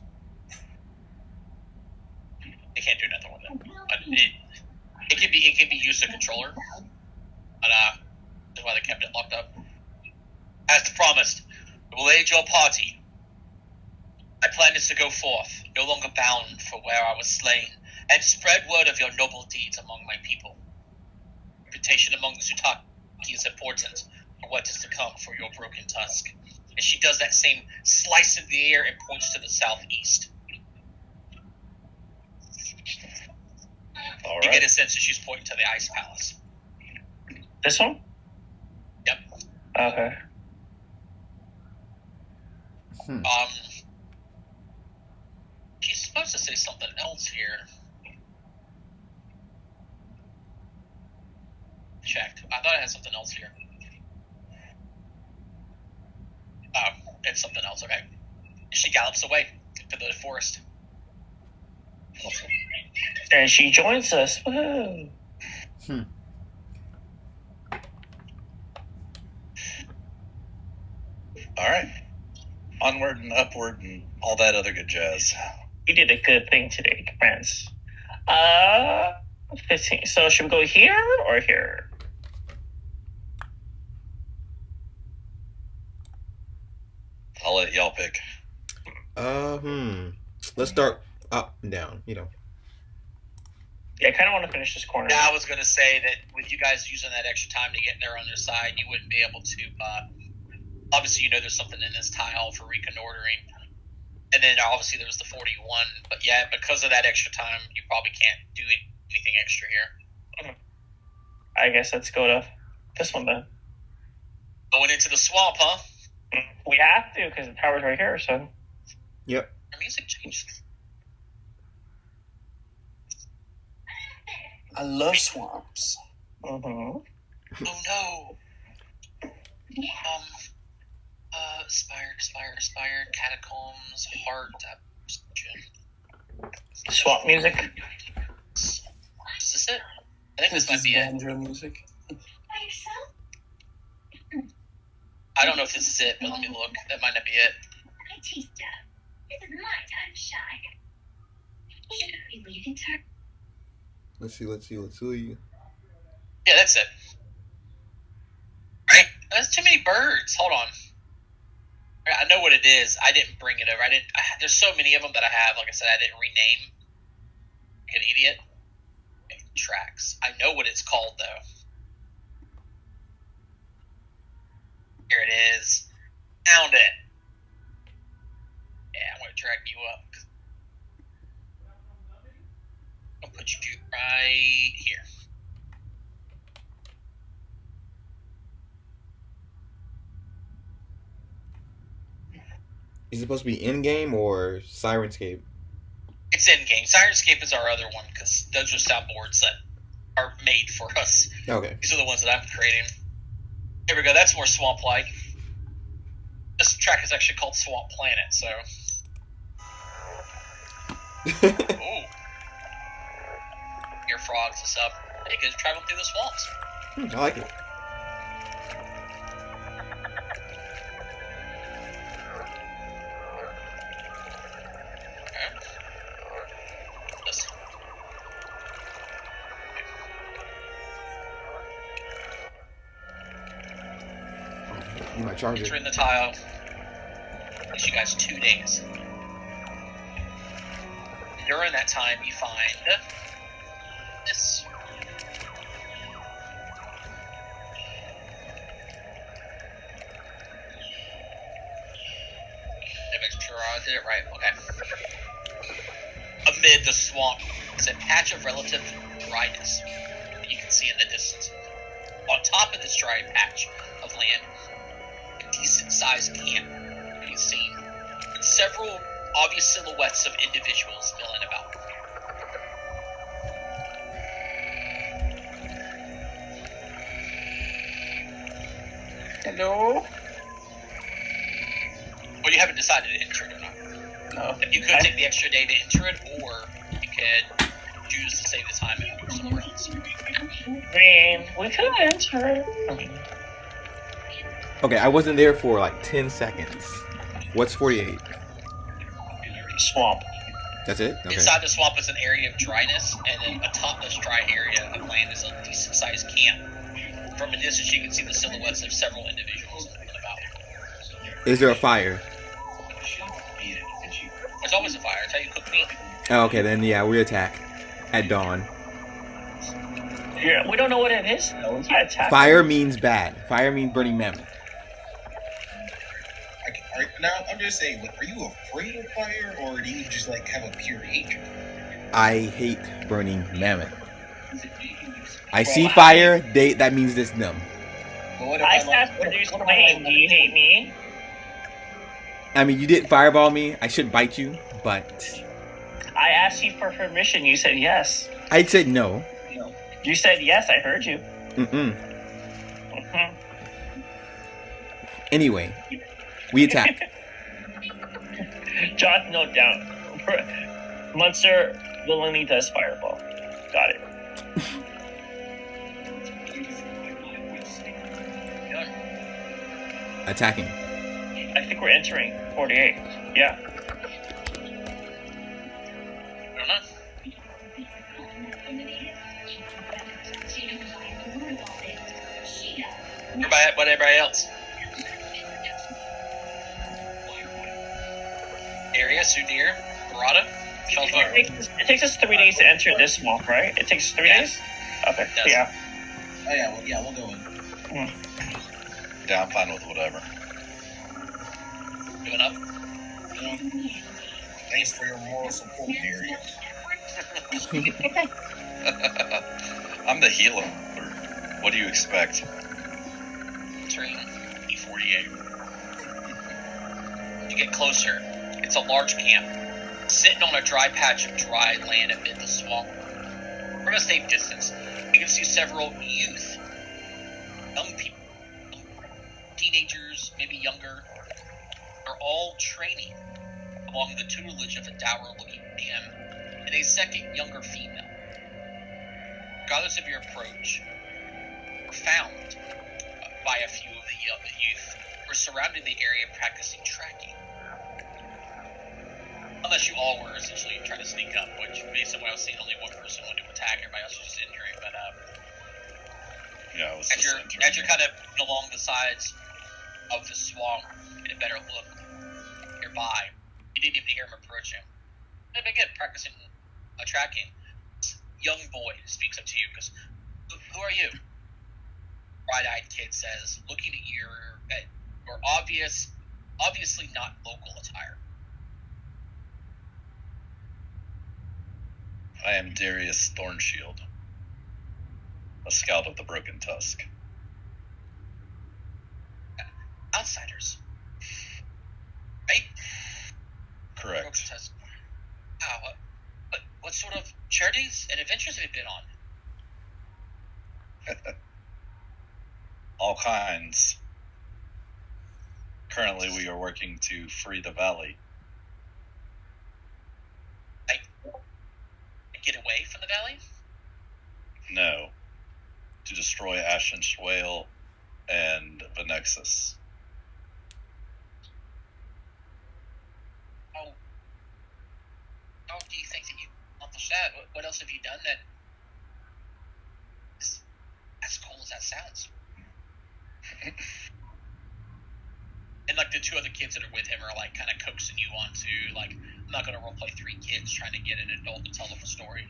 They can't do nothing with it. But it can be used to control her. But that's why they kept it locked up. As promised, we will aid your party. My plan is to go forth, no longer bound for where I was slain, and spread word of your noble deeds among my people. Reputation among the Sutaki is important for what is to come for your broken tusk. And she does that same slice in the air and points to the southeast. All You right. get a sense that she's pointing to the Ice Palace. This one? Yep. Okay. She's supposed to say something else here. Checked. I thought I had something else here. It's something else. Okay. She gallops away to the forest. And she joins us. Woo. All right. Onward and upward and all that other good jazz. We did a good thing today, friends. 15. So should we go here or here? I'll let y'all pick. Let's start up and down, Yeah, I kind of want to finish this corner. Now I was going to say that with you guys using that extra time to get there on their side, you wouldn't be able to. Obviously, you know there's something in this tile for reconnoitering, and then obviously there's the 41. But yeah, because of that extra time, you probably can't do anything extra here. I guess let's go to this one then. Going into the swamp, huh? We have to because the tower's right here. So. Yep. Our music changed. I love swamps. Mm-hmm. Oh no. Spire, catacombs, heart. Swamp music. Is this it? I think this might This be it. banjo music. By yourself? I don't know if this is it, but let me look. That might not be it. I taste death. This is my time to shine. Shouldn't we leave in turn? Let's see. Yeah, that's it. Right? That's too many birds. Hold on. I know what it is. I didn't bring it over. There's so many of them that I have. Like I said, I didn't rename. Like an idiot. Tracks. I know what it's called though. Here it is. Found it. Yeah, I'm gonna drag you up. I'll put you right here. Is it supposed to be in game or Sirenscape? It's in game. Sirenscape is our other one because those are soundboards that are made for us. Okay. These are the ones that I'm creating. Here we go. That's more swamp-like. This track is actually called Swamp Planet, so. Ooh. Your frogs is up. Hey, guys, traveling through the swamps. I like it. This. You my charger. Entering the tile. Gives you guys 2 days. During that time, you find this. Make sure I did it right. Okay. Amid the swamp is a patch of relative dryness that you can see in the distance. On top of this dry patch of land, a decent-sized camp can be seen, and several obvious silhouettes of individuals milling about. Hello? Well, you haven't decided to enter it or not. No. You could take the extra day to enter it, or you could choose to save the time and move somewhere else. I mean, we could enter. Okay, I wasn't there for like 10 seconds. What's 48? Swamp. That's it? Okay. Inside the swamp is an area of dryness, and then atop this dry area of land is a decent-sized camp. From a distance, you can see the silhouettes of several individuals moving about. Is there a fire? There's always a fire. It's how you cook meat. Oh, okay, then yeah, we attack at dawn. Yeah, we don't know what it is though. We can't attack. Fire means bad. Fire means burning mammoth. Now, I'm just saying, like, are you afraid of fire, or do you just, like, have a pure hatred? I hate burning mammoth. I see fire, that means this them. But what if I like, cast what if- produce what if flame. Do you hate me? I mean, you did fireball me. I should bite you, but I asked you for permission. You said yes. I said no. You said yes. I heard you. Mm-mm. Mhm. Anyway, we attack. Jot note down. Munster willingly does fireball. Got it. Attacking. I think we're entering 48. Yeah. I don't know. What about everybody else? Area, Sudir, Murata. Shell's It takes us 3 days to enter this swamp, right? It takes 3 Yeah. days? Okay, It does. yeah. Oh yeah, we'll go in. Yeah, I'm fine with whatever. Giving up. Thanks for your moral support, Darius. I'm the healer. What do you expect? Entering E48. You get closer. It's a large camp, sitting on a dry patch of dry land amid the swamp. From a safe distance, you can see several youth, young people, teenagers, maybe younger. They're all training along the tutelage of a dour-looking man and a second younger female. Regardless of your approach, were found by a few of the youth who were surrounding the area practicing tracking. Unless you all were essentially trying to sneak up, which based on what I was seeing, only one person wanted to attack, everybody else was just entering. But Yeah, I was as you're kind of moving along the sides of the swamp, get a better look nearby, you didn't even hear him approaching. And again, practicing tracking. This young boy speaks up to you because, "Who are you?" Bright-eyed kid says, looking at your obviously not local attire. I am Darius Thornshield, a scout of the Broken Tusk. Outsiders, right? Correct. Wow, what sort of charities and adventures have you been on? All kinds. Currently, we are working to free the valley. Get away from the valley? No. To destroy Ashen Whale and the Nexus. How do you think that you accomplished that? What else have you done that is as cool as that sounds? And like the two other kids that are with him are like kind of coaxing you on to like, I'm not going to roleplay 3 kids trying to get an adult to tell them a story.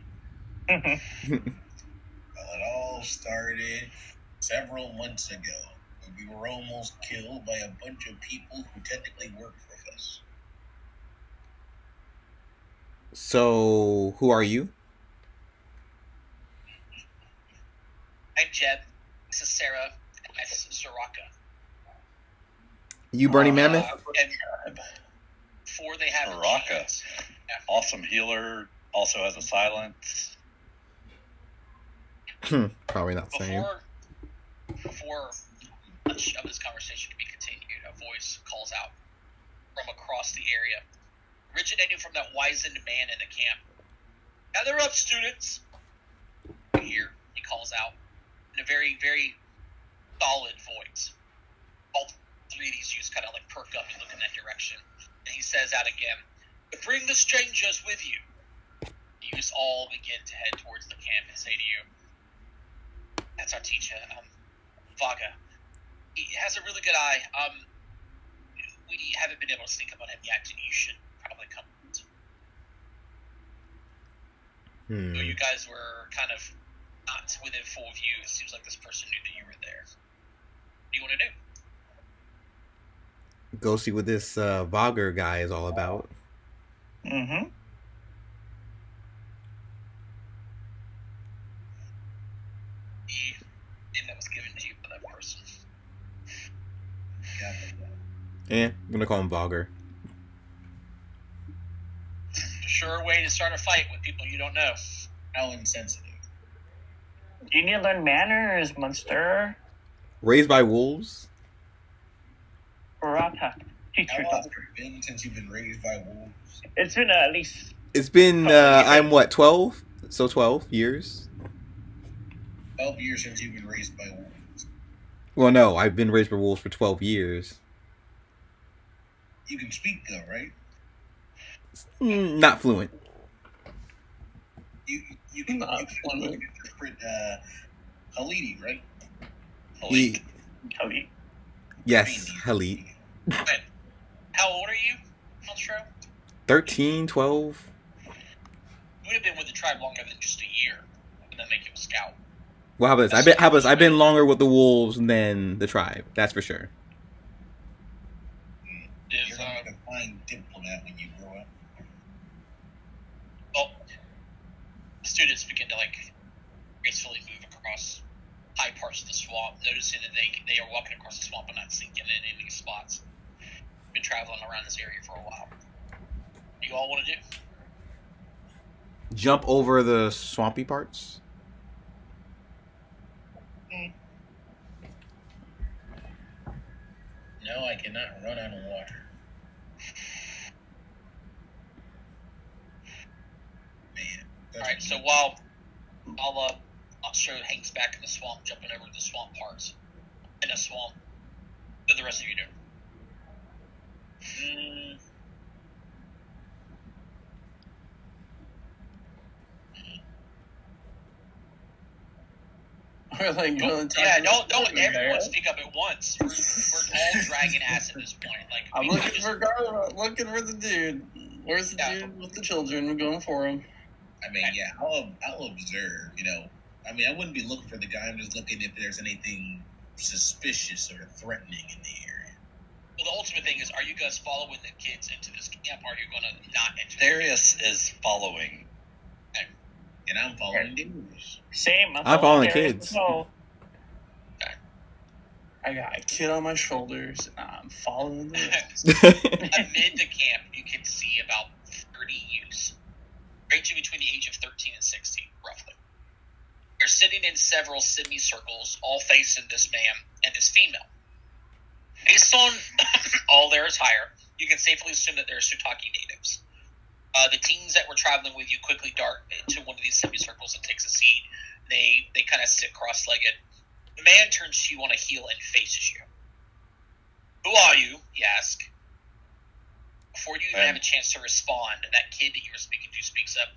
Well, it all started several months ago when we were almost killed by a bunch of people who technically worked for us. So, who are you? I'm Jeb. This is Sarah. And this is Soraka. You Bernie Mammoth? And 4 they have. Soraka. Awesome healer. Also has a silence. Probably not the same. Before much of this conversation can be continued, a voice calls out from across the area, originating from that wizened man in the camp. Gather up, students! Here, he calls out in a very, very solid voice. All 3 of these youths kind of like perk up and look in that direction. And he says out again, "Bring the strangers with you." The youths all begin to head towards the camp and say to you, "That's our teacher, Vaga. He has a really good eye. We haven't been able to sneak up on him yet, and you should probably come." So you guys were kind of not within full view. It seems like this person knew that you were there. What do you want to do? Go see what this Vogger guy is all about. Mm-hmm. The name that was given to you by that person. I'm gonna call him Vogger. Sure way to start a fight with people you don't know. How insensitive. Do you need to learn manners, monster? Raised by wolves? Barata. Teach How long yourself. has it been since you've been raised by wolves? It's been at least... It's been, I'm what, 12? So 12 years? 12 years since you've been raised by wolves. Well, no, I've been raised by wolves for 12 years. You can speak though, right? Not fluent. You can interpret Halidi, right? Elite. Cody. Yes, Halit. How old are you, Monstro? 13, 12? tribe longer than just a year, and then make you a scout. Well, how about I've been longer with the wolves than the tribe. That's for sure. If, You're gonna be a fine diplomat when you grow up. well, the students begin to gracefully move across high parts of the swamp, noticing that they are walking across the swamp and not sinking in any spots. Been traveling around this area for a while. What do you all want to do? Jump over the swampy parts. No, I cannot run out of water. Man. Alright, so while Monstro hangs back in the swamp, jumping over the swamp parts, in a swamp, what do the rest of you do? We're like going. Yeah, don't everyone speak up at once. We're all dragging ass at this point. I'm looking for Garland. Looking for the dude. Where's the dude with the children? We're going for him. I mean, yeah, I'll observe. I mean, I wouldn't be looking for the guy. I'm just looking if there's anything suspicious or threatening in the area. Well, the ultimate thing is, are you guys following the kids into this camp? Or are you going to not enter? Darius is following. And I'm following Darius. Same. I'm following the Darius. kids. No. I got a kid on my shoulders, and I'm following the rest. Amid the camp, you can see about 30 youths, ranging between the age of 13 and 16, roughly. They're sitting in several semicircles, all facing this man and this female. Based on all their attire, you can safely assume that they're Sutaki natives. The teens that were traveling with you quickly dart into one of these semicircles and takes a seat. They kind of sit cross-legged. The man turns to you on a heel and faces you. Who are you? He asks. Before you even have a chance to respond, that kid that you were speaking to speaks up.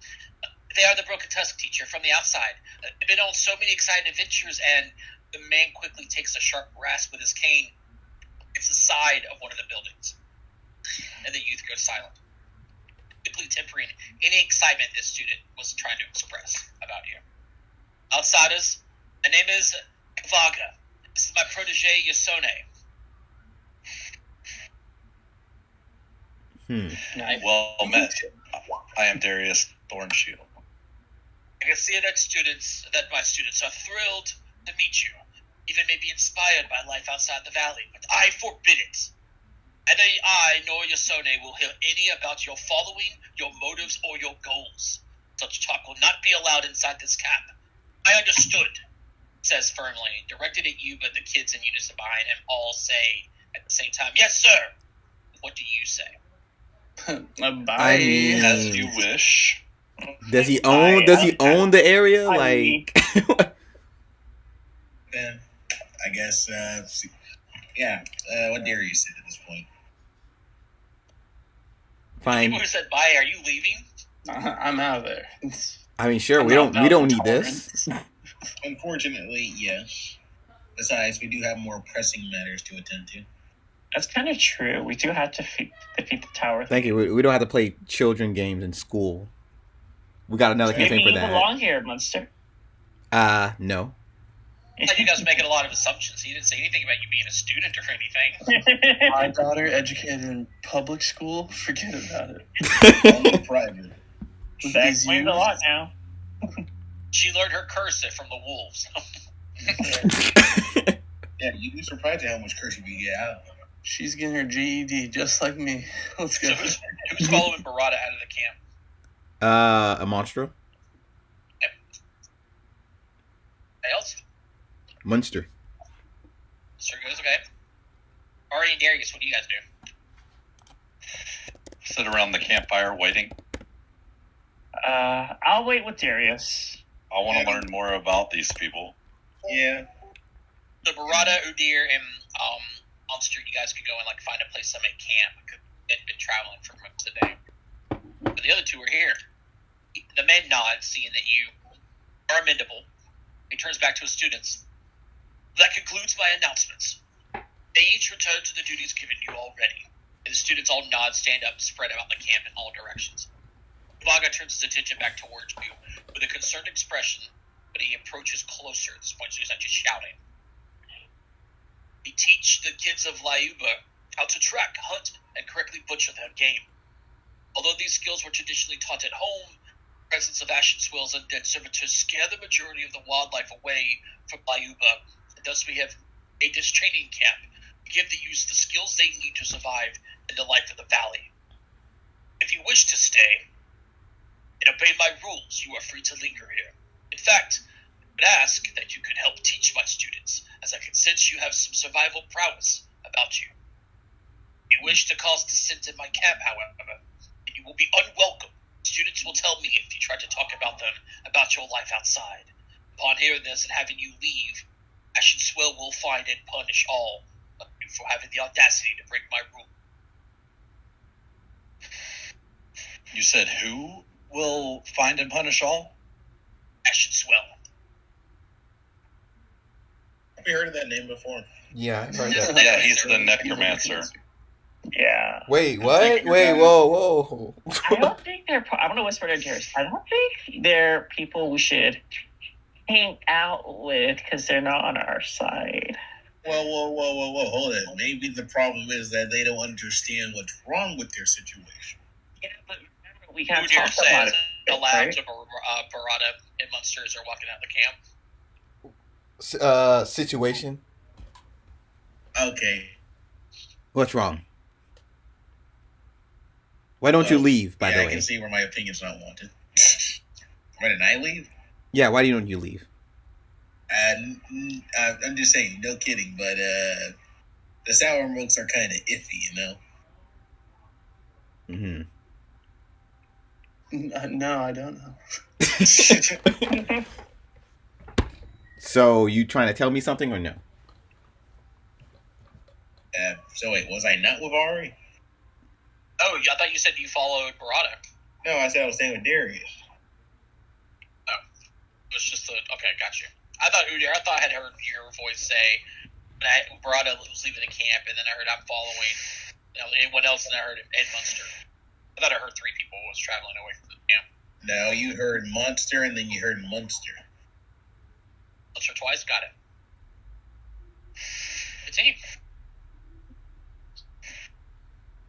They are the Broken Tusk teacher from the outside. They've been on so many exciting adventures, and the man quickly takes a sharp grasp with his cane. It's the side of one of the buildings. And the youth goes silent, quickly tempering any excitement this student was trying to express about you. Outsiders, the name is Kavaga. This is my protege, Yasone. Well met. I am Darius Thornshield. I can see that my students are thrilled to meet you, even maybe inspired by life outside the valley, but I forbid it. Neither I nor Yasone will hear any about your following, your motives, or your goals. Such talk will not be allowed inside this camp. I understood, says firmly, directed at you, but the kids in unison behind him all say at the same time, yes, sir. What do you say? Bye. I mean, As you wish. Does he own the area? Like, Then, I guess, what Darius said at this point. fine. People who said bye, are you leaving? I'm out of there. I mean, sure. We don't need this. Unfortunately, yes. Besides, we do have more pressing matters to attend to. That's kind of true. We do have to defeat the tower. Thank you. We don't have to play children games in school. We got another Maybe campaign for you that. belong here, Munster. No. I thought you guys were making a lot of assumptions. He didn't say anything about you being a student or anything. My daughter educated in public school. Forget about it. Only private. That explains a lot now. She learned her curse from the wolves. Yeah, you'd be surprised at how much curse you can get out. She's getting her GED just like me. Let's go. So who's following Barada out of the camp? A monstro. Anybody else? Munster. Sir goes, okay. Ari and Darius, what do you guys do? Sit around the campfire waiting. I'll wait with Darius. I want to learn more about these people. Yeah. So Barada, Udir, and Monster, you guys could go and find a place to make camp. They've been traveling for most of the day. But the other two are here. The man nods, seeing that you are amendable. He turns back to his students. That concludes my announcements. They each return to the duties given you already. And the students all nod, stand up, spread out the camp in all directions. Vaga turns his attention back towards you. with a concerned expression, but he approaches closer at this point, so he's not just shouting. He teach the kids of Lyuba how to track, hunt, and correctly butcher their game. Although these skills were traditionally taught at home, the presence of Ashen Swell's undead servitors scare the majority of the wildlife away from Lyuba, and thus we have made this training camp to give the youth the skills they need to survive in the life of the valley. If you wish to stay and obey my rules, you are free to linger here. In fact, I would ask that you could help teach my students, as I can sense you have some survival prowess about you. If you wish to cause dissent in my camp, however, then you will be unwelcome. Students will tell me if you try to talk about your life outside. Upon hearing this and having you leave, Ashen Swell will find and punish all of you for having the audacity to break my rule. You said who will find and punish all? Ashen Swell. Have you heard of that name before? Yeah, I heard that. Yeah, he's the necromancer. Yeah. Wait, what? Wait, whoa. I don't think they're. I'm gonna whisper to Darius. I don't think they're people we should hang out with because they're not on our side. Whoa, hold it. Maybe the problem is that they don't understand what's wrong with their situation. Yeah, but remember, we can't Who talk dare about say it. aloud right? to Barada and Munster as they're walking out of the camp? Situation. Okay. What's wrong? Why don't you leave, by the I way? can see where my opinion's not wanted. Why didn't I leave? Yeah, why don't you leave? I'm just saying, no kidding, but the sour milks are kind of iffy, you know? Mm-hmm. No, I don't know. So, you trying to tell me something or no? So wait, was I not with Ari? Oh, I thought you said you followed Barada. No, I said I was staying with Darius. It was just okay, got you. I thought I had heard your voice say Barada was leaving the camp, and then I heard I'm following anyone else, and I heard Ed Munster. I thought I heard 3 people was traveling away from the camp. No, you heard Monster, and then you heard Munster. Munster twice, got it. Continue.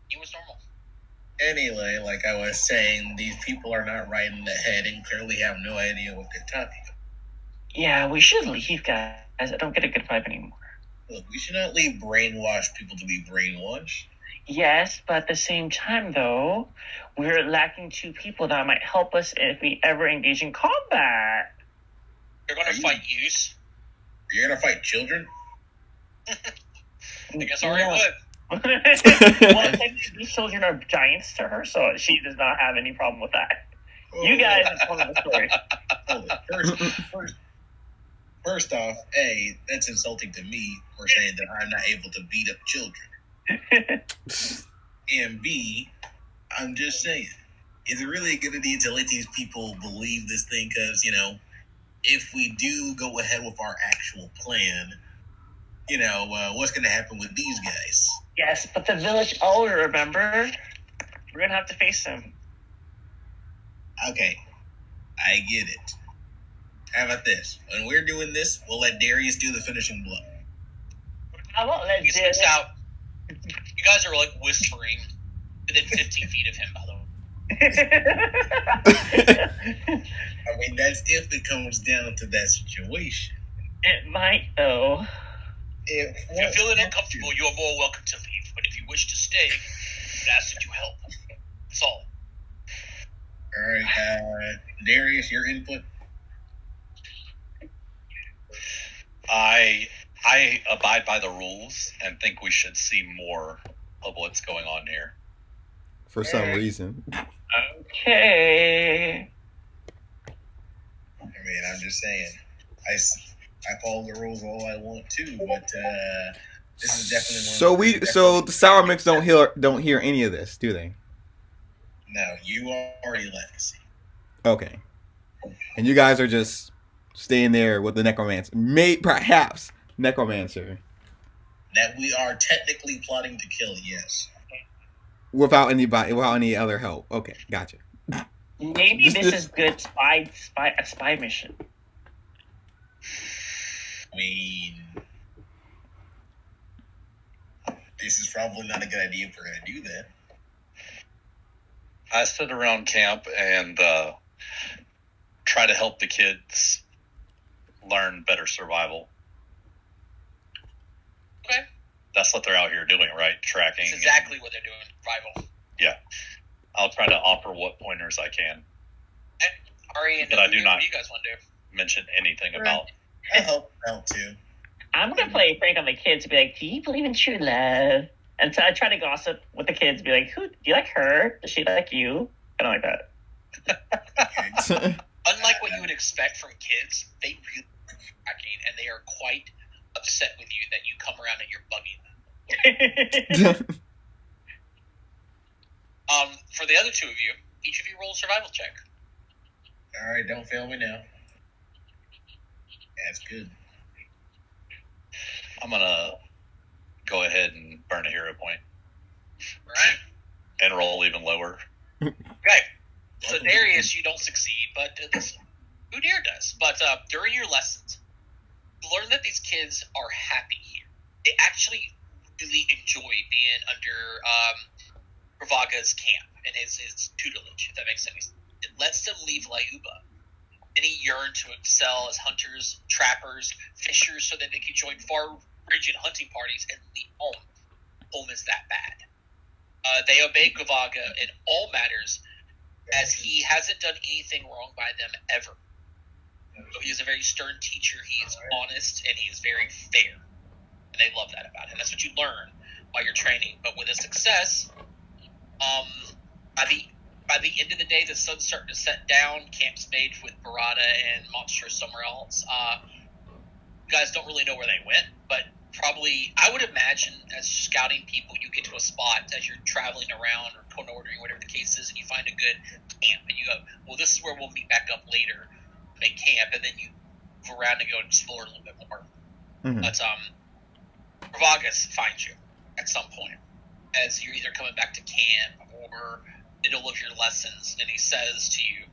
He was normal. Anyway, like I was saying, these people are not right in the head and clearly have no idea what they're talking about. Yeah, we should leave, guys. I don't get a good vibe anymore. Look, we should not leave brainwashed people to be brainwashed. Yes, but at the same time, though, we're lacking 2 people that might help us if we ever engage in combat. You're going to fight youths? You're gonna fight children? I guess Ari would. Well, technically, these children are giants to her, so she does not have any problem with that. You guys are telling the story. First off, A, that's insulting to me for saying that I'm not able to beat up children. And B, I'm just saying, is it really a good idea to let these people believe this thing? Because, if we do go ahead with our actual plan, what's going to happen with these guys? Yes, but the village elder, remember? We're going to have to face him. Okay, I get it. How about this? When we're doing this, we'll let Darius do the finishing blow. I won't let He sticks out. You guys are like whispering within 15 feet of him, by the way. I mean, that's if it comes down to that situation. It might, though. If you're feeling uncomfortable, you are more welcome to leave. But if you wish to stay, I ask that you help. That's all. All right, Darius, your input. I abide by the rules and think we should see more of what's going on here. For some reason. Okay. I mean, I'm just saying, I follow the rules all I want to, but this is definitely one. So the sour mix don't hear any of this, do they? No, you already left. Okay. And you guys are just staying there with the necromancer. Perhaps necromancer. That we are technically plotting to kill, yes. Without any other help. Okay, gotcha. Maybe this is good a spy mission. I mean, this is probably not a good idea if we're going to do that. I sit around camp and try to help the kids learn better survival. Okay. That's what they're out here doing, right? Tracking. That's exactly what they're doing. Survival. Yeah. I'll try to offer what pointers I can. Ari, and But I do not what do you guys want to do? mention anything about. I help out too. I'm gonna play a prank on the kids to be like, "Do you believe in true love?" And so I try to gossip with the kids, be like, "Who do you like her? Does she like you?" I don't like that. Unlike what you would expect from kids, they really are tracking, and they are quite upset with you that you come around and you're bugging them. For the other two of you, each of you roll a survival check. All right, don't fail me now. That's good. I'm going to go ahead and burn a hero point Right? and roll even lower. Okay. So Darius, you don't succeed, but Udir does. But during your lessons, you learn that these kids are happy here. They actually really enjoy being under Ravaga's camp and his tutelage, if that makes sense. It lets them leave Layuba. And he yearned to excel as hunters, trappers, fishers, so that they could join far-reaching hunting parties and leave home. Home is that bad. They obey Gavaga in all matters, as he hasn't done anything wrong by them ever. So he is a very stern teacher. He is honest and he is very fair, and they love that about him. That's what you learn while you're training. But with his success, by the end of the day, the sun's starting to set down. Camp's made with Barada and Monster somewhere else. You guys don't really know where they went, but probably, I would imagine, as scouting people, you get to a spot as you're traveling around or conordering, whatever the case is, and you find a good camp, and you go, well, this is where we'll meet back up later, make camp, and then you move around and go and explore a little bit more. Mhm. But Ravagas finds you at some point as you're either coming back to camp or middle of your lessons, and he says to you,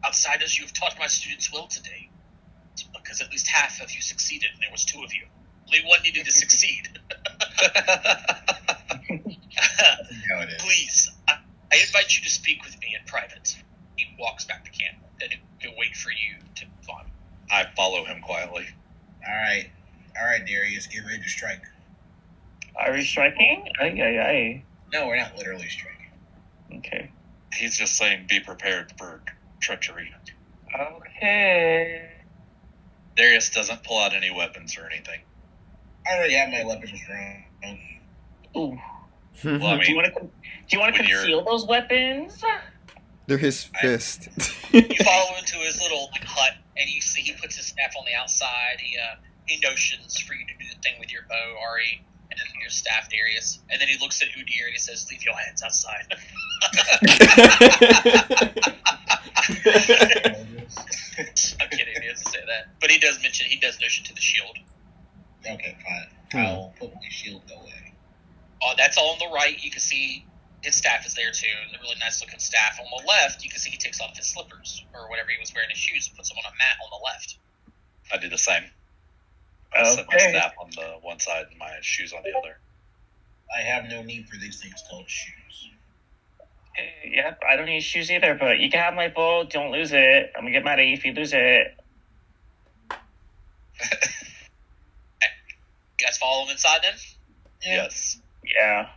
"Outsiders, you have taught my students well today, because at least half of you succeeded, and there was two of you. Only one needed to succeed. Please, I invite you to speak with me in private." He walks back to camp, then he'll wait for you to move on. I follow him quietly. All right, Darius, get ready to strike. Are we striking? Aye. No, we're not literally striking. Okay. He's just saying be prepared for treachery. Okay. Darius doesn't pull out any weapons or anything. I already have my weapons drawn. Ooh. Well, I Do you mean, want to when you're- conceal those weapons? They're his fist. You follow him to his little hut, and you see he puts his staff on the outside. He notions for you to do the thing with your bow, Ari, and then your staff, Darius. And then he looks at Udir and he says, "Leave your hands outside." I'm kidding, he doesn't say that. But he does notion to the shield. Okay, fine. I'll put my shield away. That's all on the right. You can see his staff is there too. A really nice looking staff. On the left, you can see he takes off his slippers or whatever he was wearing, his shoes, and puts them on a mat on the left. I do the same. I set my staff on the one side and my shoes on the other. I have no need for these things called shoes. Yep, I don't need shoes either, but you can have my bow. Don't lose it. I'm gonna get mad at you if you lose it. You guys follow him inside then? Yes. Yeah.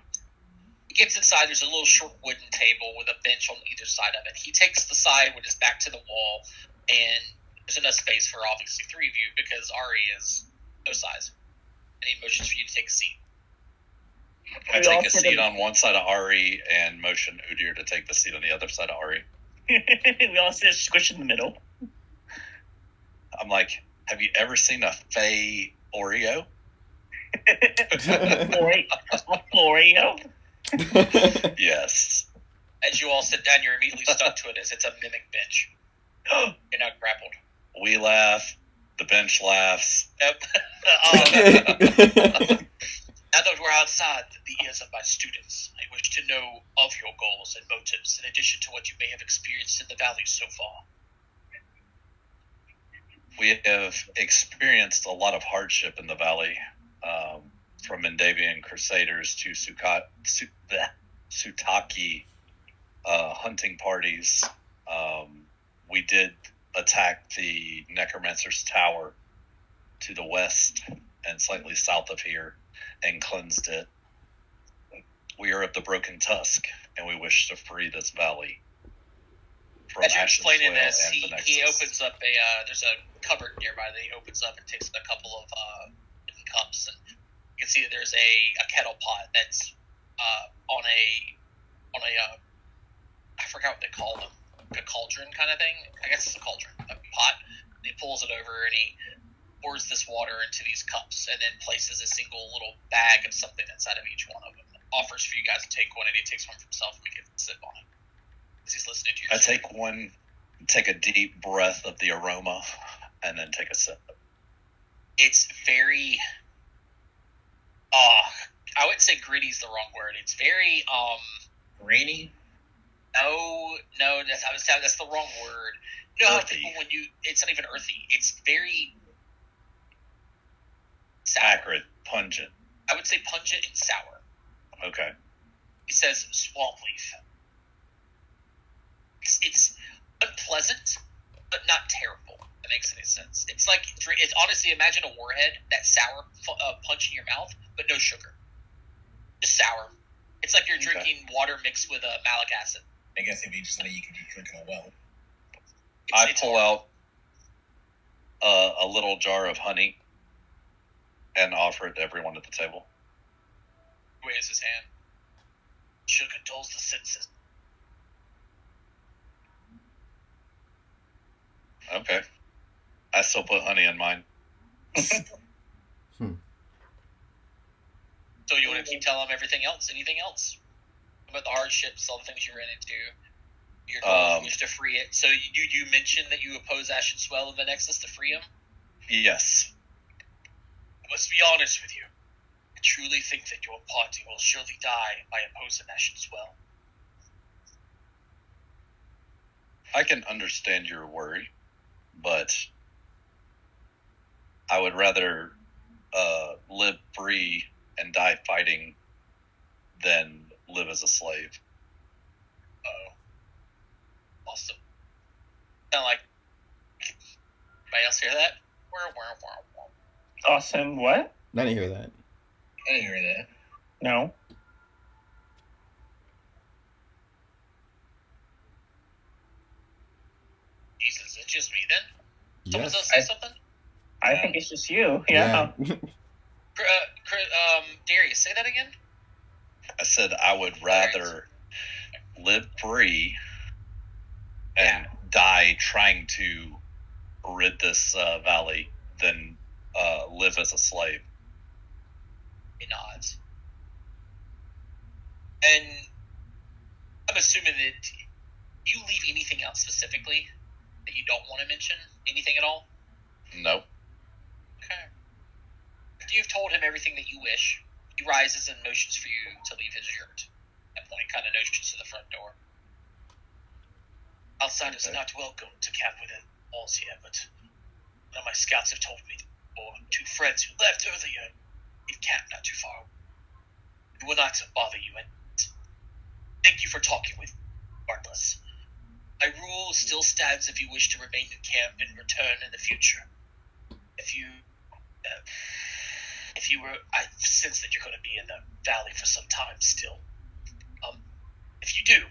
He gets inside. There's a little short wooden table with a bench on either side of it. He takes the side with his back to the wall, and there's enough space for obviously three of you because Ari is no size. And he motions for you to take a seat. I take a seat on one side of Ari and motion Udir to take the seat on the other side of Ari. We all sit squished in the middle. I'm like, have you ever seen a Fey Oreo? Florio. Yes. As you all sit down, you're immediately stuck to it as it's a mimic bench. You're not grappled. We laugh. The bench laughs. Yep. Now that we're outside the ears of my students, I wish to know of your goals and motives, in addition to what you may have experienced in the valley so far. We have experienced a lot of hardship in the valley, from Mendavian Crusaders to Sutaki hunting parties. We did attack the Necromancer's Tower to the west and slightly south of here and cleansed it. We are of the Broken Tusk, and we wish to free this valley from As you're Ashen explaining Swale this, and the he Nexus. opens up there's a cupboard nearby that he opens up and takes a couple of cups, and you can see that there's a kettle pot that's on a I forgot what they call them, like a cauldron kind of thing. I guess it's a cauldron, a pot. And he pulls it over and he pours this water into these cups and then places a single little bag of something inside of each one of them. Offers for you guys to take one, and he takes one for himself and begins to sip on it as he's listening to you. I take a deep breath of the aroma, and then take a sip. It's very I wouldn't say gritty is the wrong word. It's very Rainy? no, that's the wrong word. You know how Earthy. people it's not even earthy. It's very sour. Acrid, pungent. I would say pungent and sour. Okay. It says swamp leaf. It's unpleasant, but not terrible. If that makes any sense. It's like it's honestly, imagine a warhead, that sour punch in your mouth, but no sugar, just sour. It's like you're Okay. drinking water mixed with malic acid. I guess it'd be just like you could be drinking a well. I It's pull out a little jar of honey and offer it to everyone at the table. Waves his hand. Sugar dulls the senses. Okay. I still put honey in mine. So you want to keep telling him everything else? Anything else about the hardships, all the things you ran into? Your goal you wish to free it. So you mentioned that you oppose Ashen Swell in the Nexus to free him? Yes. I must be honest with you. I truly think that your party will surely die by opposing Ashen Swell. I can understand your worry, but I would rather live free and die fighting than live as a slave. Oh. Awesome. Sound like anybody else hear that? Awesome. What? I didn't hear that. I didn't hear that. No. Jesus, is it just me then? Someone Yes. else say something? I think it's just you. Yeah. Darius, say that again? I said I would rather live free and die trying to rid this valley than live as a slave. He nods. And I'm assuming that you leave anything out specifically that you don't want to mention? Anything at all? No. Okay. After you've told him everything that you wish, he rises and motions for you to leave his yurt. At that point, he kind of motions to the front door. Outsiders are not welcome to camp within walls here, but one of my scouts have told me that two friends who left earlier in camp not too far. We will not bother you, and thank you for talking with me, regardless. My rule still stands if you wish to remain in camp and return in the future. I sense that you're going to be in the valley for some time still. If you do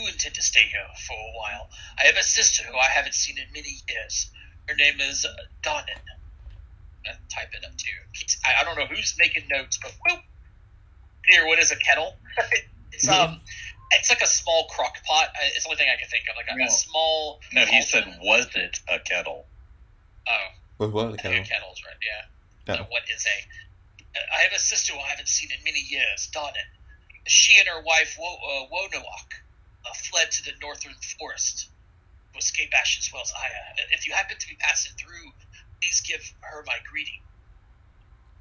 intend to stay here for a while. I have a sister who I haven't seen in many years. Her name is Donnen. I'm going to type it up too. I don't know who's making notes, but whoop. Here, what is a kettle? It's like a small crock pot. It's the only thing I can think of. Like a small. No, he said, cauldron. was it a kettle? Oh. What? I think a kettle's right, yeah. Yeah. What is I have a sister who I haven't seen in many years, Donnen. She and her wife, Wonowak, fled to the northern forest to escape Ashenswell's Aya. If you happen to be passing through, please give her my greeting.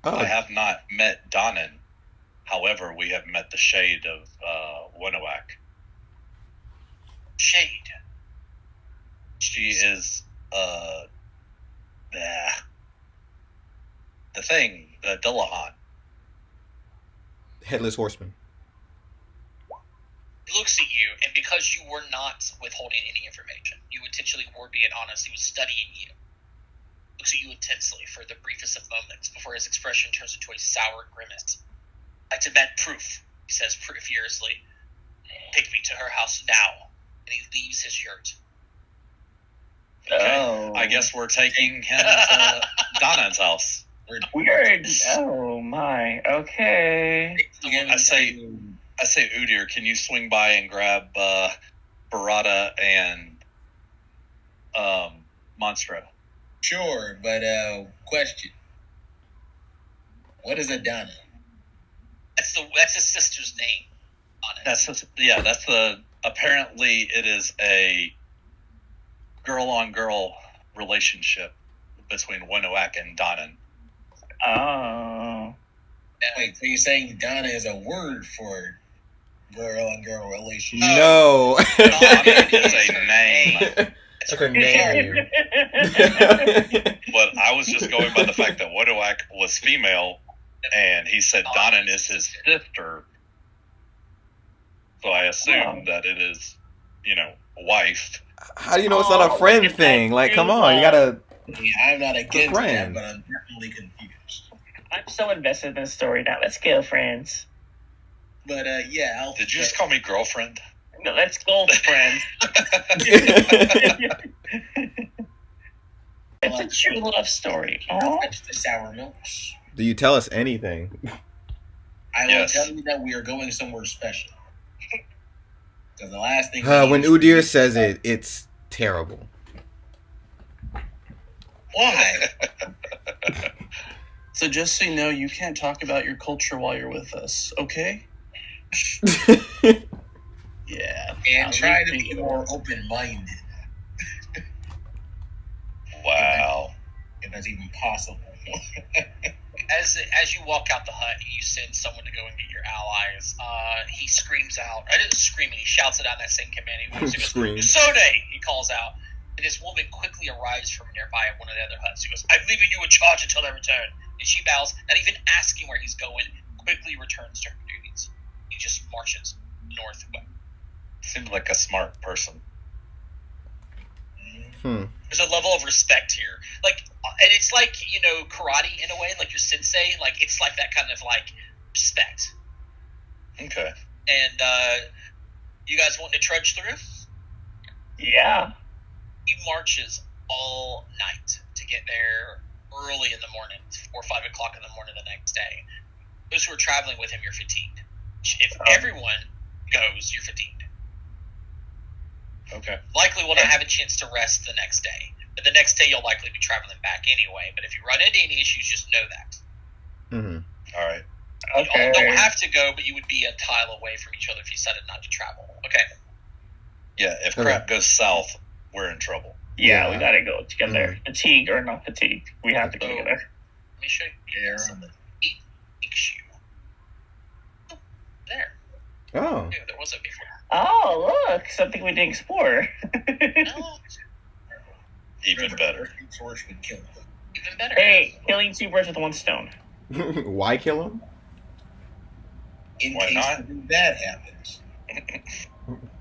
Oh, I have not met Donnan. However, we have met the shade of Winowak. Shade. She is the thing, the Dillahan. Headless Horseman. He looks at you, and because you were not withholding any information, you intentionally were being honest. He was studying you. Looks at you intensely for the briefest of moments before his expression turns into a sour grimace. I demand proof, he says furiously. Take me to her house now. And he leaves his yurt. Okay. Oh. I guess we're taking him to Donnan's house. Weird. Oh my. Okay. I say, Udir, can you swing by and grab Barada and Monstro? Sure, but question. What is a Donna? That's his sister's name on it. That's the. Apparently, it is a girl-on-girl relationship between Winowak and Donnan. Oh. Wait, so you're saying Donna is a word for girl-on-girl relationship? No. Donnan is a name. That's her name. But I was just going by the fact that Winowak was female, and he said Donnan is his sister. So I assume that it is, wife. How do you know it's not a friend thing? Like, come on, you gotta. Yeah, I'm not against that, friend. but I'm definitely confused. I'm so invested in this story now. Let's go, friends. But yeah, Did you just call me girlfriend? No, let's go, friends. It's a true love story. I'll Oh. fetch the sour milks. Do you tell us anything? I will Yes. tell you that we are going somewhere special. Because the last thing When Udir says it, it's terrible. why? So just so you know, you can't talk about your culture while you're with us, okay? Yeah. And try to be more open-minded, Wow. if that's even possible. As you walk out the hut, you send someone to go and get your allies. He screams out. I didn't scream it. He shouts it out in that same commanding voice. He goes, Scream. Sode! He calls out. And this woman quickly arrives from nearby at one of the other huts. He goes, I'm leaving you in charge until I return. And she bows, not even asking where he's going, quickly returns to her duties. He just marches northwest. Seems like a smart person. There's a level of respect here. And it's like, karate in a way, like your sensei. Like, it's like that kind of, respect. Okay. And, you guys want to trudge through? Yeah. He marches all night to get there early in the morning, 4 or 5 o'clock in the morning the next day. Those who are traveling with him, you're fatigued. If everyone goes, you're fatigued. Okay. Likely will not have a chance to rest the next day. But the next day, you'll likely be traveling back anyway. But if you run into any issues, just know that. Mm-hmm. All right. Okay. You all don't have to go, but you would be a tile away from each other if you decided not to travel. Okay. Yeah, if crap goes south, we're in trouble. Yeah, Yeah. we gotta go together. Fatigue or not fatigue, we have to go together. Let me show you Yeah. something. He takes you. There. Oh. Yeah, there was it before. Oh, look, something we didn't explore. No, Even better. Source would kill them. even better. Hey, killing two birds with one stone. Why kill him? In Why case not? something bad happens.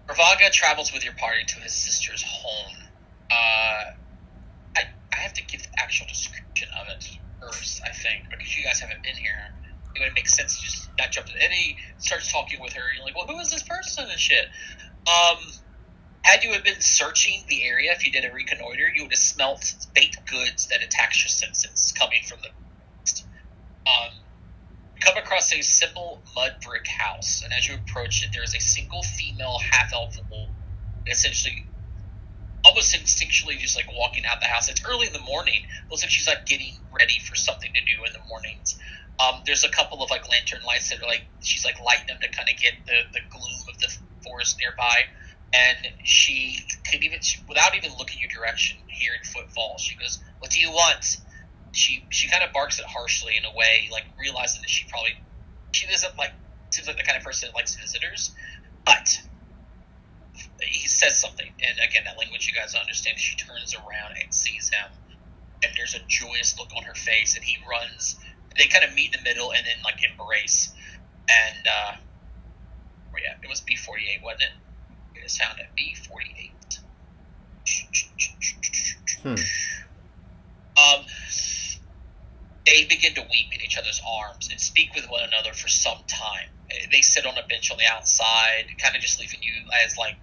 Ravaga travels with your party to his sister's home. I have to give the actual description of it first, I think, because you guys haven't been here. It would make sense to just not jump in. And he starts talking with her. You're like, well, who is this person and shit? Had you have been searching the area, if you did a reconnoiter, you would have smelt baked goods that attacks your senses coming from the east. You come across a simple mud brick house, and as you approach it, there is a single female half-elf woman, essentially, almost instinctually, just walking out the house. It's early in the morning. Looks like she's getting ready for something to do in the mornings. There's a couple of lantern lights that are she's lighting them to kind of get the gloom of the forest nearby. And she could without even looking your direction, hearing footfalls, she goes, "What do you want?" she kind of barks it harshly in a way, like realizing that she doesn't like, seems like the kind of person that likes visitors, but he says something, and again, that language you guys don't understand. She turns around and sees him, and there's a joyous look on her face, and he runs. They kind of meet in the middle and then like embrace, and it was B48, wasn't it? It is found at B48. They begin to weep in each other's arms and speak with one another for some time. They sit on a bench on the outside, kind of just leaving you as like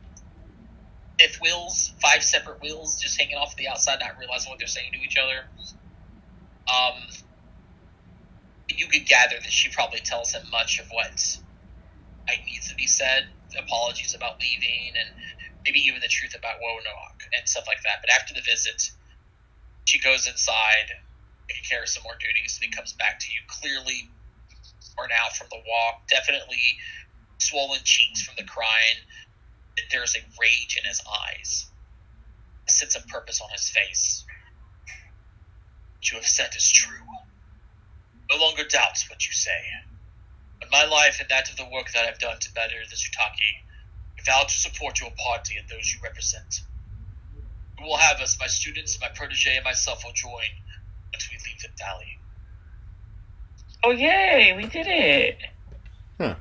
five separate wheels just hanging off the outside, not realizing what they're saying to each other. You could gather that she probably tells him much of what needs to be said, apologies about leaving, and maybe even the truth about Wonoak and stuff like that. But after the visit, she goes inside, taking care of some more duties, and he comes back to you clearly worn out from the walk, definitely swollen cheeks from the crying. There's a rage in his eyes, a sense of purpose on his face. What you have said is true. No longer doubts what you say. But my life and that of the work that I've done to better the Zutaki, I vow to support your party and those you represent. You will have us, my students, my protege, and myself will join once we leave the valley. Oh, yay, we did it. Huh.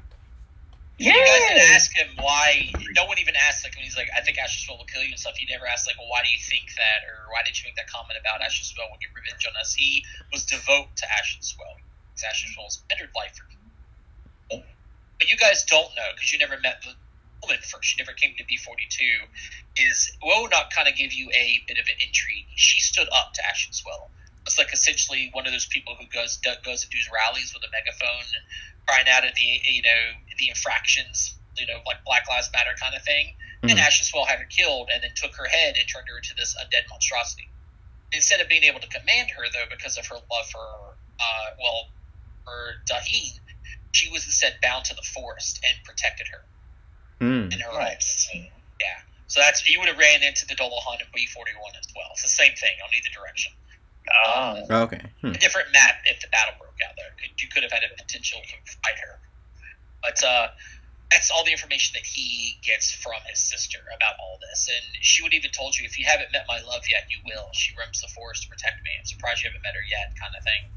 You guys didn't ask him why. No one even asked, like, when he's like, I think Asherspell will kill you and stuff. He never asked, like, well, why do you think that? Or why did you make that comment about Asherspell will get revenge on us? He was devout to Asherspell. Because Asherspell's entered lifer. But you guys don't know, because you never met the woman first. She never came to B42. Is Wonock kind of gave you a bit of an intrigue. She stood up to Asherspell. It's like essentially one of those people who goes and does rallies with a megaphone and crying out at the infractions, like Black Lives Matter kind of thing. And Asherspell had her killed and then took her head and turned her into this undead monstrosity. Instead of being able to command her, though, because of her love for Daheen, she was instead bound to the forest and protected her in her life. Yeah. So you would have ran into the Dolahan in B41 as well. It's the same thing on either direction. Okay. A different map if the battle broke out there. You could have had a potential to fight her. But that's all the information that he gets from his sister about all this. And she would even told you, if you haven't met my love yet, you will. She roams the forest to protect me. I'm surprised you haven't met her yet, kind of thing.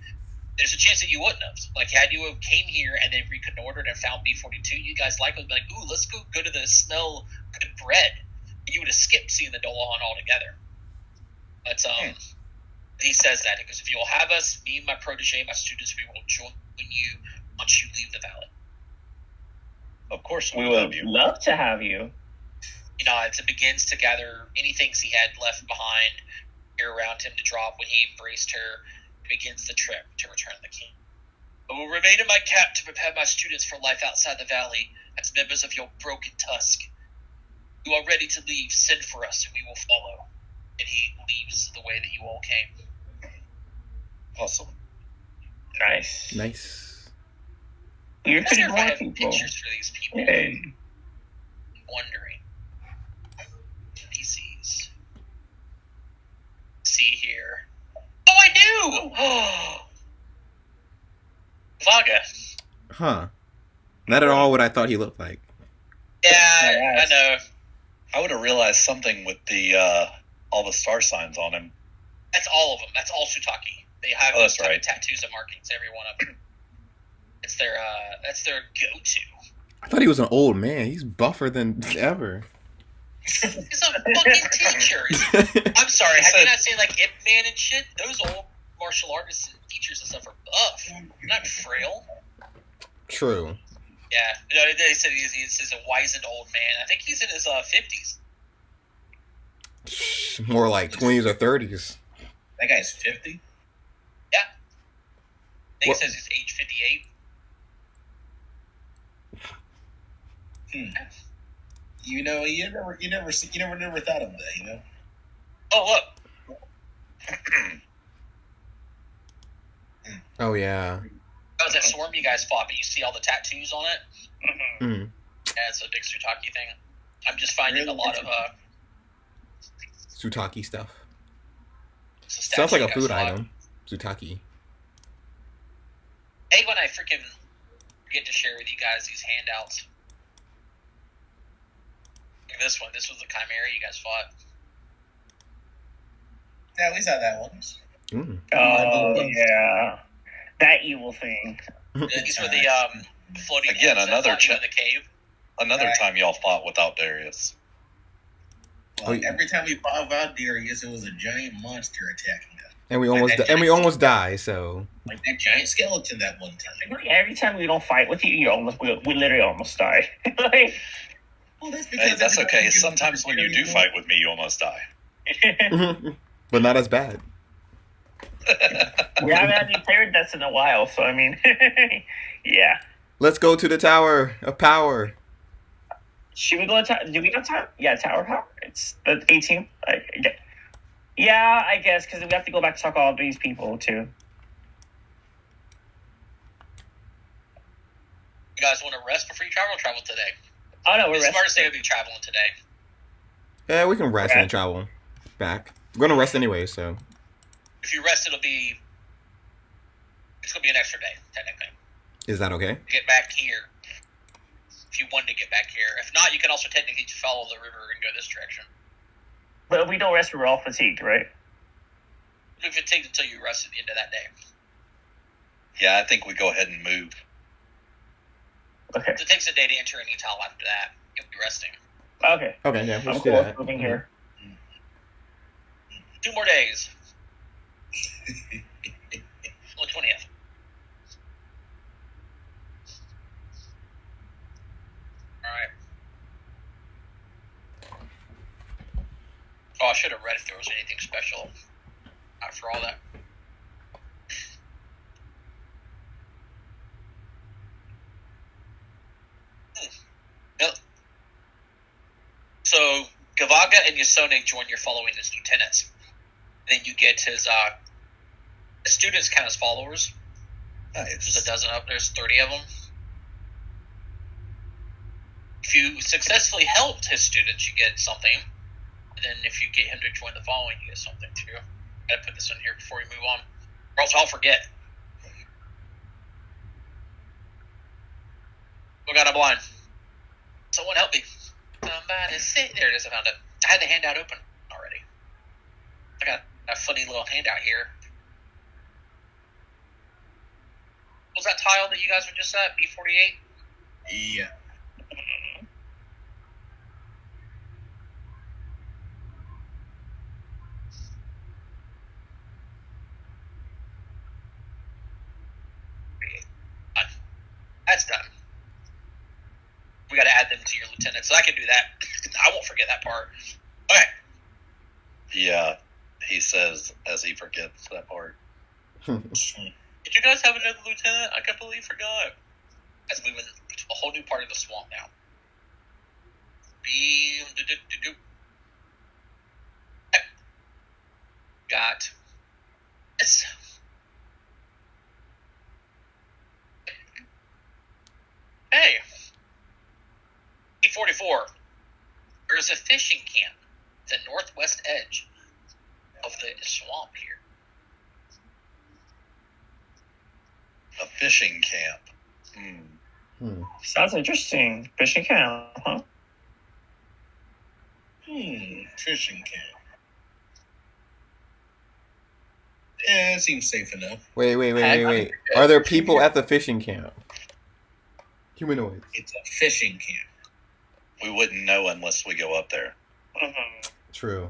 There's a chance that you wouldn't have. Like, had you have came here and then reconnoitered and found B42, you guys likely would be like, ooh, let's go to the smell good bread. You would have skipped seeing the Dolahan altogether. But he says that. He goes, if you'll have us, me and my protege, my students, we will join you once you leave the valley. Of course, We would love to have you. He nods and begins to gather any things he had left behind here around him to drop when he embraced her. Begins the trip to return the king. I will remain in my camp to prepare my students for life outside the valley as members of your broken tusk. You are ready to leave, send for us and we will follow. And he leaves the way that you all came. Awesome. Nice. I You're wonder pretty if I more have people. pictures for these people. Hey. Wondering. PCs. See here. Oh, I do! Vaga. Huh. Not at all what I thought he looked like. Yeah, I know. I would have realized something with the all the star signs on him. That's all of them. That's all Sutaki. They have Oh, that's those type right. of tattoos and markings, every one of them. It's their go-to. I thought he was an old man. He's buffer than ever. He's a fucking teacher. I'm sorry, have you not seen like Ip Man and shit? Those old martial artists and teachers and stuff are buff. They're not frail. True. Yeah, they said he's a wizened old man. I think he's in his 50s. More like 20s or 30s. That guy's 50. I think What- it says he's age 58. You never thought of that, Oh, look. Oh, yeah. That was that swarm you guys fought, but you see all the tattoos on it? Mm. Yeah, it's a big Sutaki thing. I'm just finding a lot of Sutaki stuff. statue Sounds like you a guys food fought. item. Sutaki. I hate when I freaking forget to share with you guys these handouts. Like this one. This was the Chimera you guys fought. Yeah, we saw that one. Mm. Oh yeah, that evil thing. These were the floating Again, heads that another fought you in the cave. Another Right. time y'all fought without Darius. Well, every time we fought out Darius, it was a giant monster attacking us. And we almost die. So Like that giant skeleton that one time. Like, every time we don't fight with you, we literally almost die. Like, Well, that's because Hey, that's every time okay. you do Sometimes when you do fight with me, you almost die. but not as bad. we haven't had any player deaths in a while, so I mean, yeah. Let's go to the tower of power. Should we go to do we go tower? Yeah, tower power. It's the 18th. Yeah, I guess because we have to go back to talk to all these people too. You guys want to rest before you travel? Or travel today. Oh no, we're The smartest thing resting. would be traveling today. Yeah, we can rest Okay. and travel back. We're gonna rest anyway, so If you rest, it's gonna be an extra day technically. is that okay? To get back here. If you wanted to get back here. If not, you can also technically follow the river and go this direction. But if we don't rest, we're all fatigued, right? If it takes until you rest at the end of that day. Yeah, I think we go ahead and move. Okay. So it takes a day to enter any tile after that. You'll be resting. Okay. Okay, yeah, I'm let's do cool with that. moving here. 2 more days. Well, 20th. Alright. Oh, I should have read if there was anything special after all that. Yep. So, Gavaga and Yasone join your following as lieutenants. Then you get his students count as followers. There's a dozen up. There's 30 of them. If you successfully helped his students, you get something. And then if you get him to join the following, you get something too. Gotta put this in here before we move on, or else I'll forget. We got a blind. Someone help me. Somebody say there it is. I found it. I had the handout open already. I got a funny little handout here. What was that tile that you guys were just at? B48? Yeah. Done. That's done. We got to add them to your lieutenant, so I can do that. I won't forget that part. Okay. Yeah, he says as he forgets that part. Did you guys have another lieutenant? I completely forgot. That's moving to a whole new part of the swamp now. Got this. Hey, E44. There's a fishing camp at the northwest edge of the swamp here. A fishing camp. Sounds interesting. Fishing camp, huh? Fishing camp. Yeah, it seems safe enough. Wait. Are there people at the fishing camp? Humanoids. It's a fishing camp. We wouldn't know unless we go up there. Mm-hmm. True.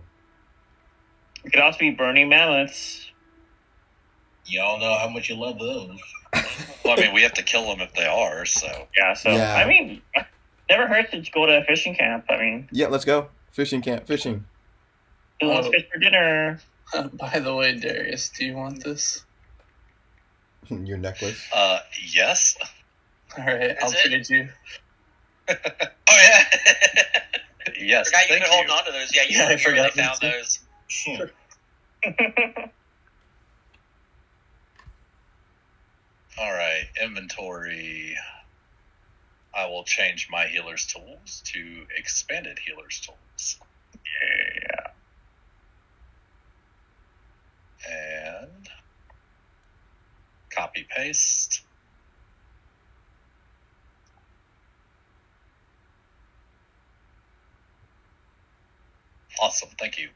It could also be burning mammoths. Y'all know how much you love those. Well, I mean, we have to kill them if they are, so. Yeah, so, Yeah. I mean, never hurts to go to a fishing camp. I mean, Yeah, let's go. Fishing camp, fishing. who wants fish for dinner? By the way, Darius, do you want this? Your necklace. Yes. All right, I'll That's it? trade you. Oh, yeah. Yes, Forgot you've thank been holding on to those. Yeah, you Yeah, I were here when forgot they found me too. those. All right, inventory. I will change my healer's tools to expanded healer's tools. Yeah. And Copy paste. Awesome, thank you.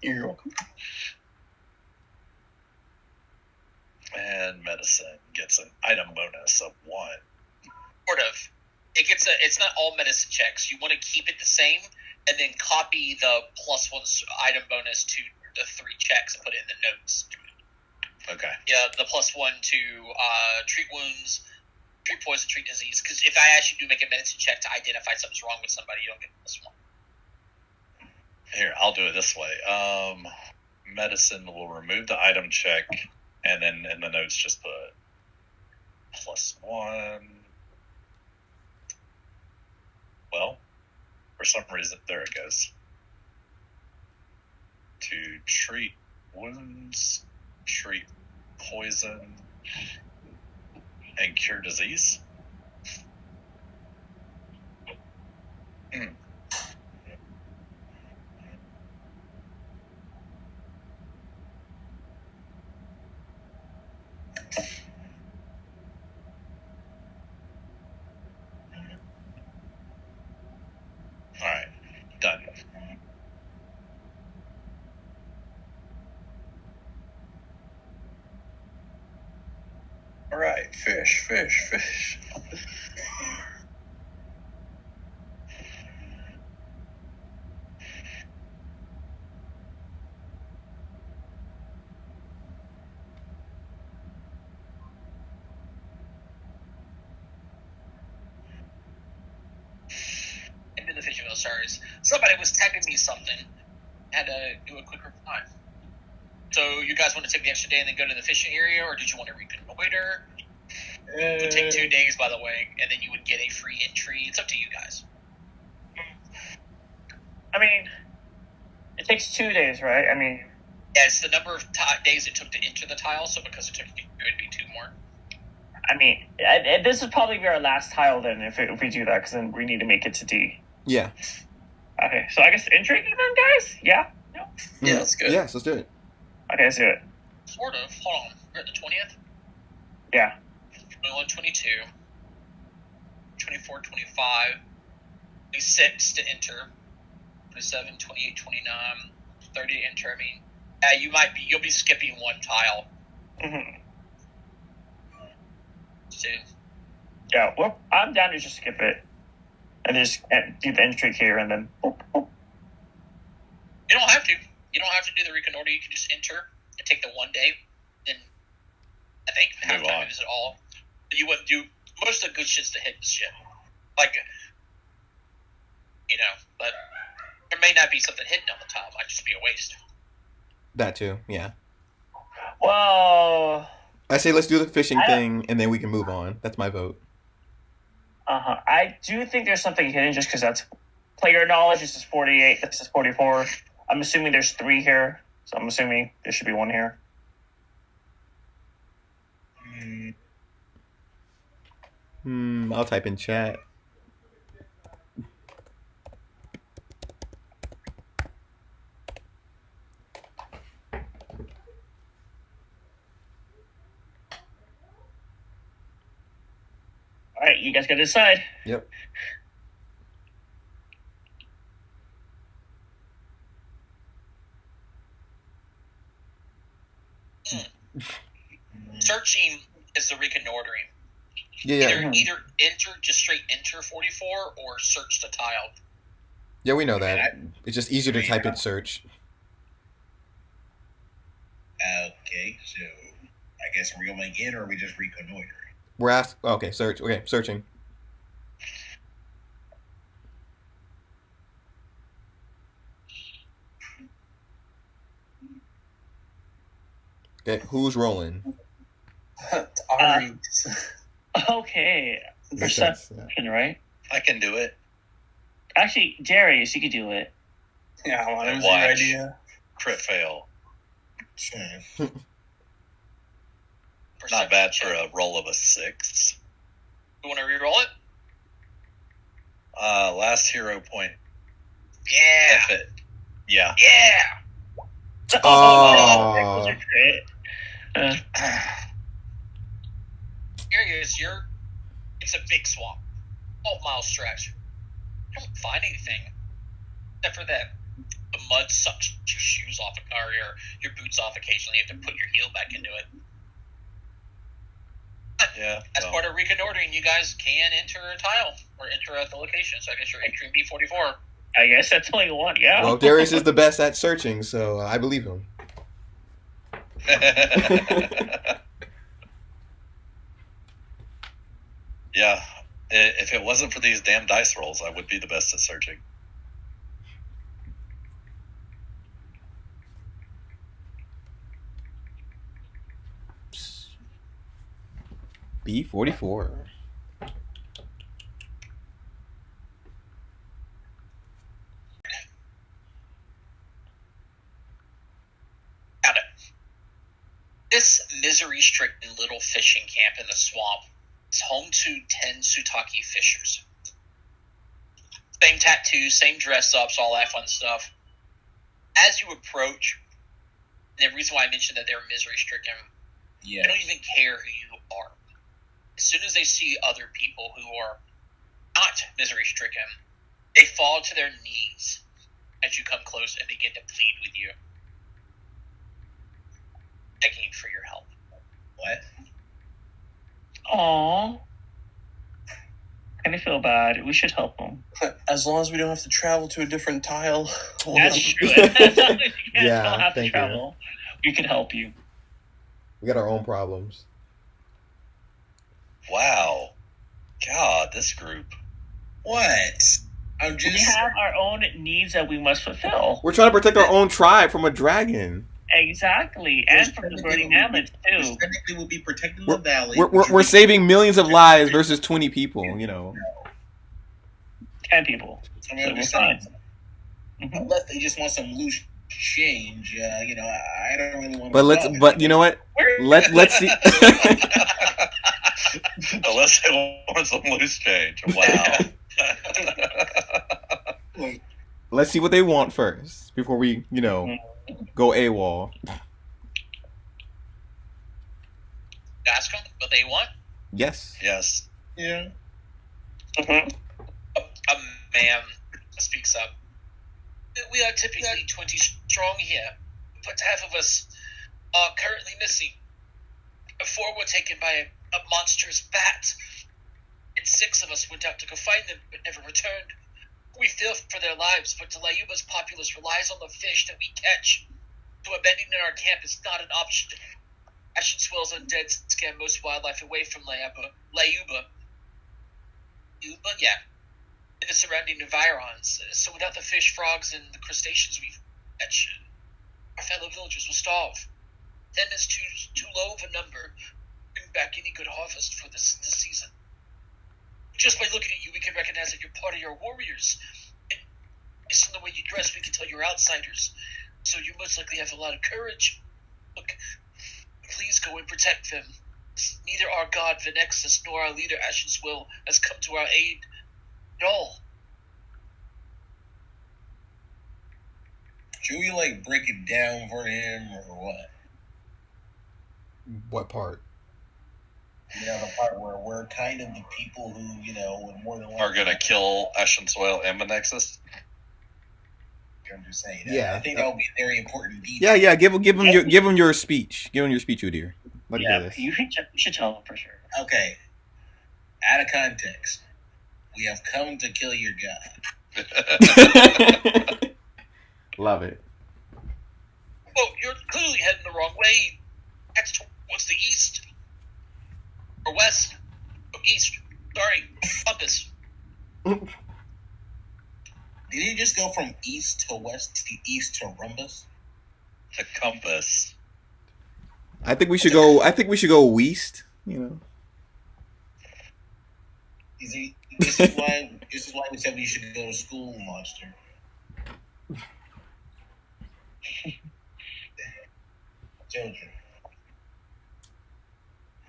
You're welcome. And medicine gets an item bonus of 1. Sort of. It's not all medicine checks. You want to keep it the same, and then copy the +1 item bonus to the 3 checks and put it in the notes. Okay. Yeah, the +1 to treat wounds, treat poison, treat disease. Because if I actually do make a medicine check to identify something's wrong with somebody, you don't get +1. Here, I'll do it this way. Medicine will remove the item check, and then in the notes just put +1. Well, for some reason, there it goes. To treat wounds, treat poison, and cure disease. Alright, done. Alright, fish. Into the fishing wheel, sorry. Somebody was typing me something. Had to do a quick reply. So you guys want to take the extra day and then go to the fishing area, or did you want to reconnoiter? It would take 2 days, by the way, and then you would get a free entry. It's up to you guys. I mean, it takes 2 days, right? I mean, Yeah, it's the number of days it took to enter the tile, so because it took you, it would be 2 more. I mean, this would probably be our last tile then if we do that, because then we need to make it to D. Yeah. Okay, so I guess intrigue then, guys? Yeah? No? Yeah, that's good. Yes, let's do it. Okay, let's do it. Sort of. Hold on. We're at the 20th? Yeah. 21, 22, 24, 25, 26 to enter, 27, 28, 29, 30 to enter. I mean, you'll be skipping 1 tile. Mm-hmm. So, Yeah, well, I'm down to just skip it. And just do the intrigue here and then... boop, boop. you don't have to. You don't have to do the reconnoiter. You can just enter and take the 1 day. Then I think half Move time on. is it all. You wouldn't do most of the good shit's the hidden shit. Like, but there may not be something hidden on the tile. It might just be a waste. That too, yeah. Well... I say let's do the fishing thing, and then we can move on. That's my vote. I do think there's something hidden just because that's player knowledge. This is 48. This is 44. I'm assuming there's 3 here. So I'm assuming there should be 1 here. I'll type in chat. All right, you guys got to decide. Yep. Searching is the reconnoitering. Yeah. Either enter, just straight enter 44, or search the tile. Yeah, we know that. It's just easier to type in search. Okay, so I guess we're going in, or are we just reconnoitering? We're asked. Okay, search. Okay, searching. Okay, who's rolling? Ari. Okay. Makes sense, Perception, right? I can do it. Actually, Darius, you could do it. Yeah, well, that was Watch. your idea. Crit fail. Hmm. Not bad for a roll of a 6. You want to reroll it? Last hero point. Yeah. F it. Yeah. Yeah. Oh. That was a crit. area is it's a big swamp, 12-mile stretch. You don't find anything except for that the mud sucks your shoes off, or your boots off occasionally. You have to put your heel back into it. Yeah. As part of reconnoitering, you guys can enter a tile or enter at the location. So I guess you're entering B44. I guess that's all you want, yeah. Well, Darius is the best at searching, so I believe him. Yeah. If it wasn't for these damn dice rolls, I would be the best at searching. B44. Got it. This misery-stricken little fishing camp in the swamp is home to 10 Sutaki fishers. Same tattoos, same dress-ups, all that fun stuff. As you approach, and the reason why I mentioned that they're misery-stricken, Yeah. they don't even care who you are. As soon as they see other people who are not misery-stricken, they fall to their knees as you come close and begin to plead with you, begging for your help. What? Aww. Kind of feel bad. We should help them. As long as we don't have to travel to a different tile. That's true. As long as you guys Yeah, don't have to thank you. travel, we can help you. We got our own problems. Wow. God, this group. What? I'm We just. have our own needs that we must fulfill. We're trying to protect our own tribe from a dragon. Exactly. And from the burning mammoths, too. Technically, we'll be protecting the valley. We're saving millions of lives versus 20 people, you know. 10 people. I mean, So I'm we're just fine. saying, unless they just want some loose change, I don't really want. But you know what? Let's see. Unless they want some loose change. Wow. Let's see what they want first before we, go AWOL. Ask them what they want. Yes. Yes. Yeah. Mhm. A man speaks up. We are typically 20 strong here, but half of us are currently missing. 4 were taken by a monstrous bat, and 6 of us went out to go find them, but never returned. We fear for their lives, but Layuba's populace relies on the fish that we catch. So abandoning our camp is not an option. Ashen swells undead scare most wildlife away from Layuba. Yeah. And the surrounding environs. So without the fish, frogs, and the crustaceans we catch, our fellow villagers will starve. 10 is too low of a number to bring back any good harvest for this season. Just by looking at you, we can recognize that you're part of your warriors. And based on the way you dress, we can tell you're outsiders. So you most likely have a lot of courage. Look, please go and protect them. Neither our god Venexus nor our leader Ashen's will has come to our aid at all. Should we break it down for him or what? What part? The part where we're kind of the people who, would more than Are going to kill Ashen Soil and Menexus? I'm just saying. Yeah. I think that would be a very important detail. Yeah. Give him your speech. Give him your speech, Udir. Let me hear this. You should tell them for sure. Okay. Out of context, we have come to kill your god. Love it. Oh, you're clearly heading the wrong way. That's towards the east. Or west. Oh, east. Sorry. Compass. Did he just go from east to west to east to Rumbus? The compass. I think we should go west, This is why we said we should go to school, monster. Children.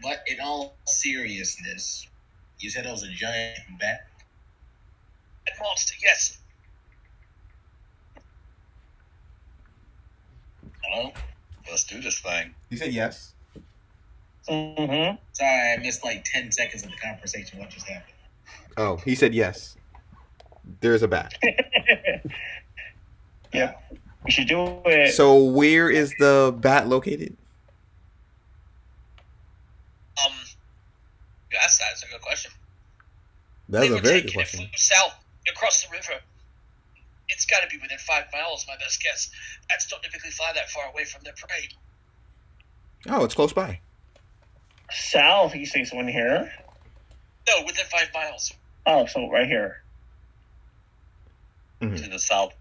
But in all seriousness, you said it was a giant bat? And monster, yes. Hello? Let's do this thing. You said yes. Mm-hmm. Sorry, I missed like 10 seconds of the conversation. What just happened? Oh, he said yes. There's a bat. Yep. You should do it. So where is the bat located? You asked that. It's a good question. That's They a were very good taking it question. flew south across the river. It's got to be within 5 miles, my best guess. Bats don't typically fly that far away from their prey. Oh, it's close by. South, you say someone here? No, within 5 miles. Oh, so right here. Mhm. To the south.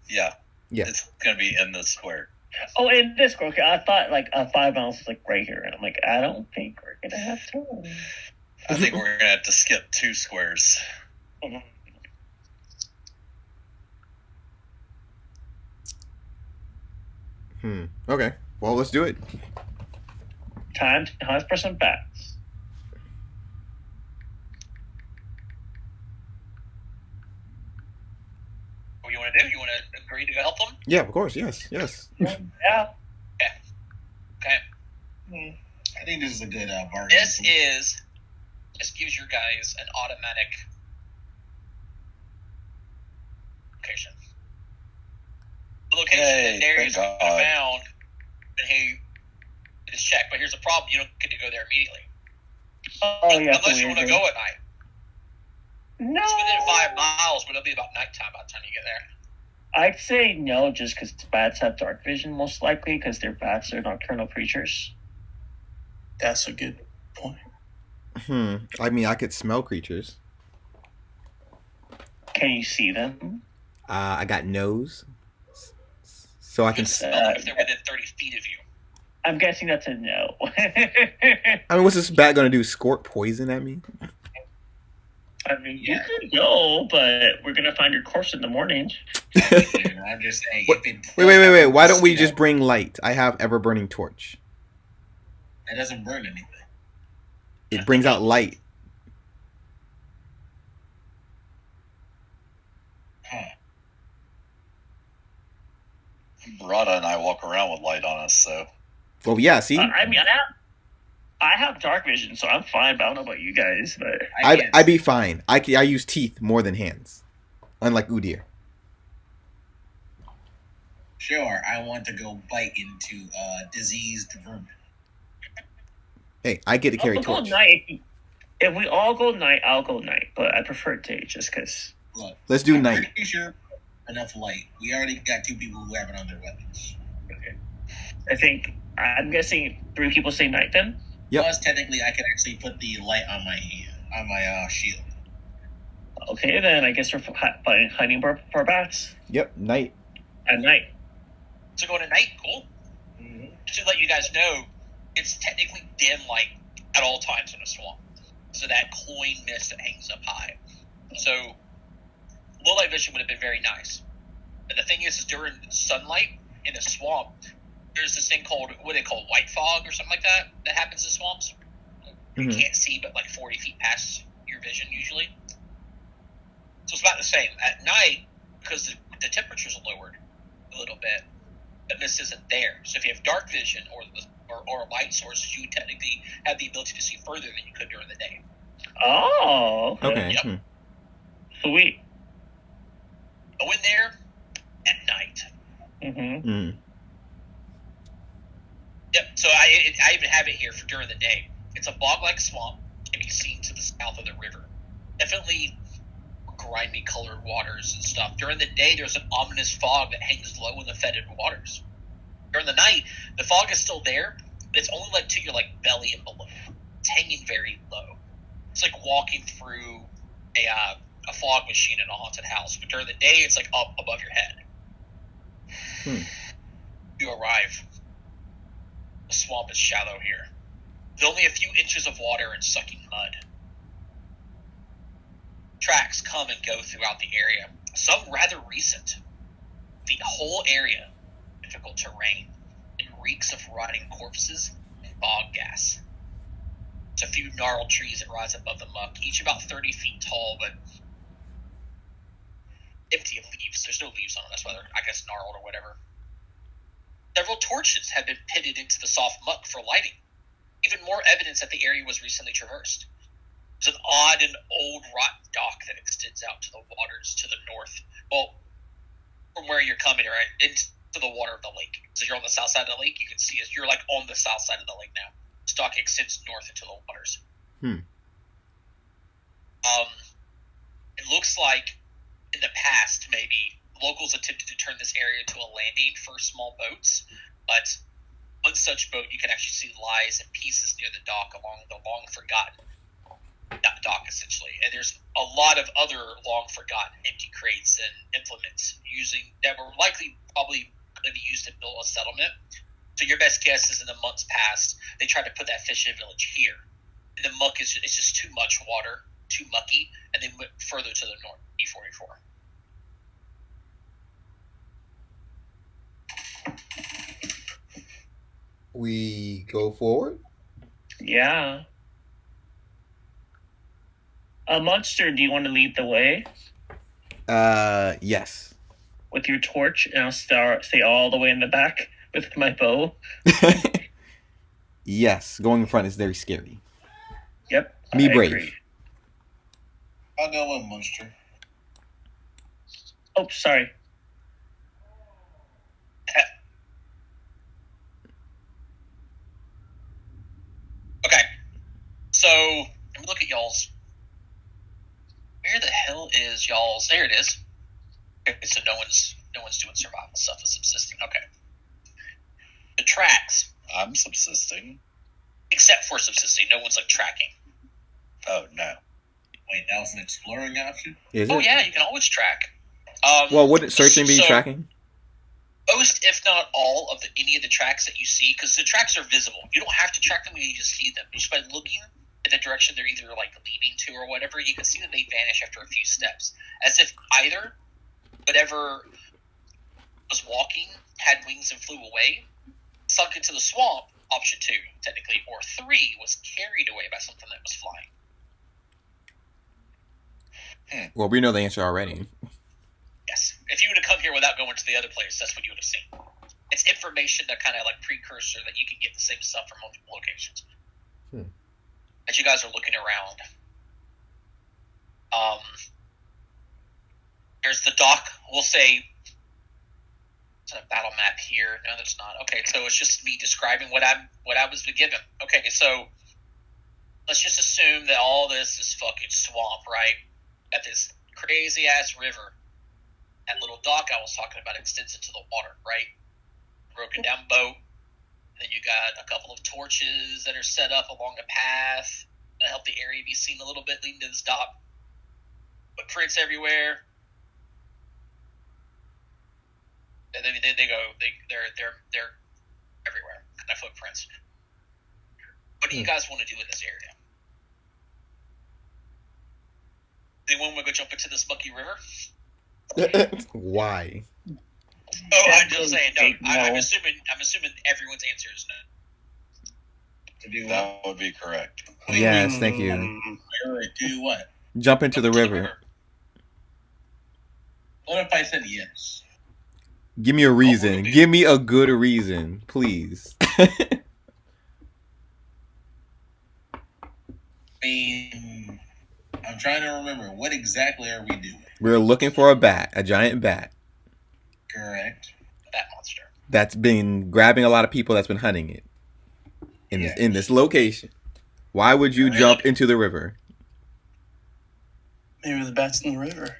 Yeah. Yeah. It's going to be in the square. Oh, in this okay. I thought like 5 miles is like right here, and I'm like, I don't think we're gonna have to. I think we're going to have to skip 2 squares. Okay. Well, let's do it. Time to hunt for some bats. What do you want to do? You want to agree to go help them? Yeah, of course. Yes. Yes. Yeah. Okay. I think this is a good bargain. This gives your guys an automatic location. The location Yay, that Darius thank would have God. found, and he just checked. But here's the problem: you don't get to go there immediately, Oh yeah. unless you want to go at night. No. It's within 5 miles, but it'll be about nighttime by the time you get there. I'd say no, just because bats have dark vision, most likely, because they're bats are nocturnal creatures. That's a good point. I mean, I could smell creatures. Can you see them? I got nose, so I You can. can smell them if they're within 30 feet of you. I'm guessing that's a no. I mean, what's this bat gonna do? Squirt poison at me? I mean, you could go, but we're gonna find your corpse in the morning. I'm just saying. What- If it Wait. Why don't we just bring light? I have ever burning torch. That doesn't burn anything. It brings out light. Huh. Rada and I walk around with light on us, so. Well, yeah. See, I mean, I have dark vision, so I'm fine. But I don't know about you guys, but I'd be fine. I use teeth more than hands, unlike Udir. Sure, I want to go bite into diseased vermin. Hey, I get to carry I'll go torch. night. If we all go night, I'll go night. But I prefer day, just because. Look, Let's do I'm night. pretty sure enough light. We already got 2 people who have it on their weapons. I think I'm guessing 3 people say night then. Yep. Plus, technically, I can actually put the light on my hand, on my shield. Okay, then I guess we're hunting for bats Yep, night. at night. So going to night, cool. Just to let you guys know, it's technically dim light at all times in a swamp. So that cloying mist that hangs up high. So low light vision would have been very nice. And the thing is during sunlight in a swamp, there's this thing called, what they call white fog or something like that happens in swamps. You Mhm. can't see but like 40 feet past your vision usually. So it's about the same. At night, because the temperature's lowered a little bit, the mist isn't there. So if you have dark vision or light sources, you technically have the ability to see further than you could during the day. Oh, Okay. Yep. Sweet. Go in there at night. Mm-hmm. Yep. So I even have it here for during the day. It's a bog-like swamp. Can be seen to the south of the river. Definitely grimy colored waters and stuff. During the day, there's an ominous fog that hangs low in the fetid waters. During the night, the fog is still there, but it's only like to your like belly and below. It's hanging very low. It's like walking through a fog machine in a haunted house. But during the day, it's like up above your head. You arrive. The swamp is shallow here. There's only a few inches of water and sucking mud. Tracks come and go throughout the area, some rather recent. The whole area, difficult terrain, and reeks of rotting corpses and bog gas. There's a few gnarled trees that rise above the muck, each about 30 feet tall, but empty of leaves. There's no leaves on them, that's why they're, I guess, gnarled or whatever. Several torches have been pitted into the soft muck for lighting. even more evidence that the area was recently traversed. There's an odd and old rotten dock that extends out to the waters to the north. Well, from where you're coming, right, into the water of the lake. So you're on the south side of the lake. You can see you're like on the south side of the lake now. This dock extends north into the waters. It looks like in the past, maybe locals attempted to turn this area into a landing for small boats, but one such boat you can actually see lies in pieces near the dock along the long forgotten dock, essentially. And there's a lot of other long forgotten empty crates and implements that were likely probably going to be used to build a settlement. So your best guess is in the months past, they tried to put that fishing village here. And the muck is just too much water, too mucky, and they went further to the north, E44. We go forward. Yeah. Monster, do you want to lead the way Yes. with your torch, and I'll stay all the way in the back with my bow? Yes, going in front is very scary. Yep. Me I brave. agree. I'll go with Monster. Oh, sorry. Okay. So, let me look at y'all's. Where the hell is y'all's? There it is. Okay, so no one's doing survival stuff with subsisting. Okay. The tracks, I'm subsisting. except for subsisting, no one's like tracking. Oh, no. Wait, that was an exploring option? Is Oh it? yeah, you can always track. Well, wouldn't searching be so tracking? Most, if not all, of any of the tracks that you see, because the tracks are visible. You don't have to track them; you just see them. Just by looking at the direction they're either like leading to or whatever, you can see that they vanish after a few steps, as if either whatever was walking had wings and flew away, sunk into the swamp. Option 2, technically, or 3 was carried away by something that was flying. Well, we know the answer already. Yes. If you would have come here without going to the other place, that's what you would have seen. It's information that kind of like precursor that you can get the same stuff from multiple locations. As you guys are looking around, there's the dock. We'll say it's a battle map here. No, there's not. Okay, so it's just me describing what I was given. Okay, so let's just assume that all this is fucking swamp, right? Got this crazy ass river. That little dock I was talking about extends into the water, right? Broken down boat. And then you got a couple of torches that are set up along a path that help the area be seen a little bit leading to this dock. Footprints everywhere. And then they're everywhere. Kind of footprints. What do you guys want to do in this area? Anyone want to go jump into this mucky river? Why? Oh, I'm just saying. No, I'm assuming everyone's answer is no. To do what? That would be correct. Yes, thank you. Do what? Jump into the river. What if I said yes? Give me a reason. Give me a good reason, please. I mean, I'm trying to remember. What exactly are we doing? We're looking for a bat, a giant bat. Correct. That monster. That's been grabbing a lot of people that's been hunting it in this location. Why would you jump into the river? Maybe the bat's in the river.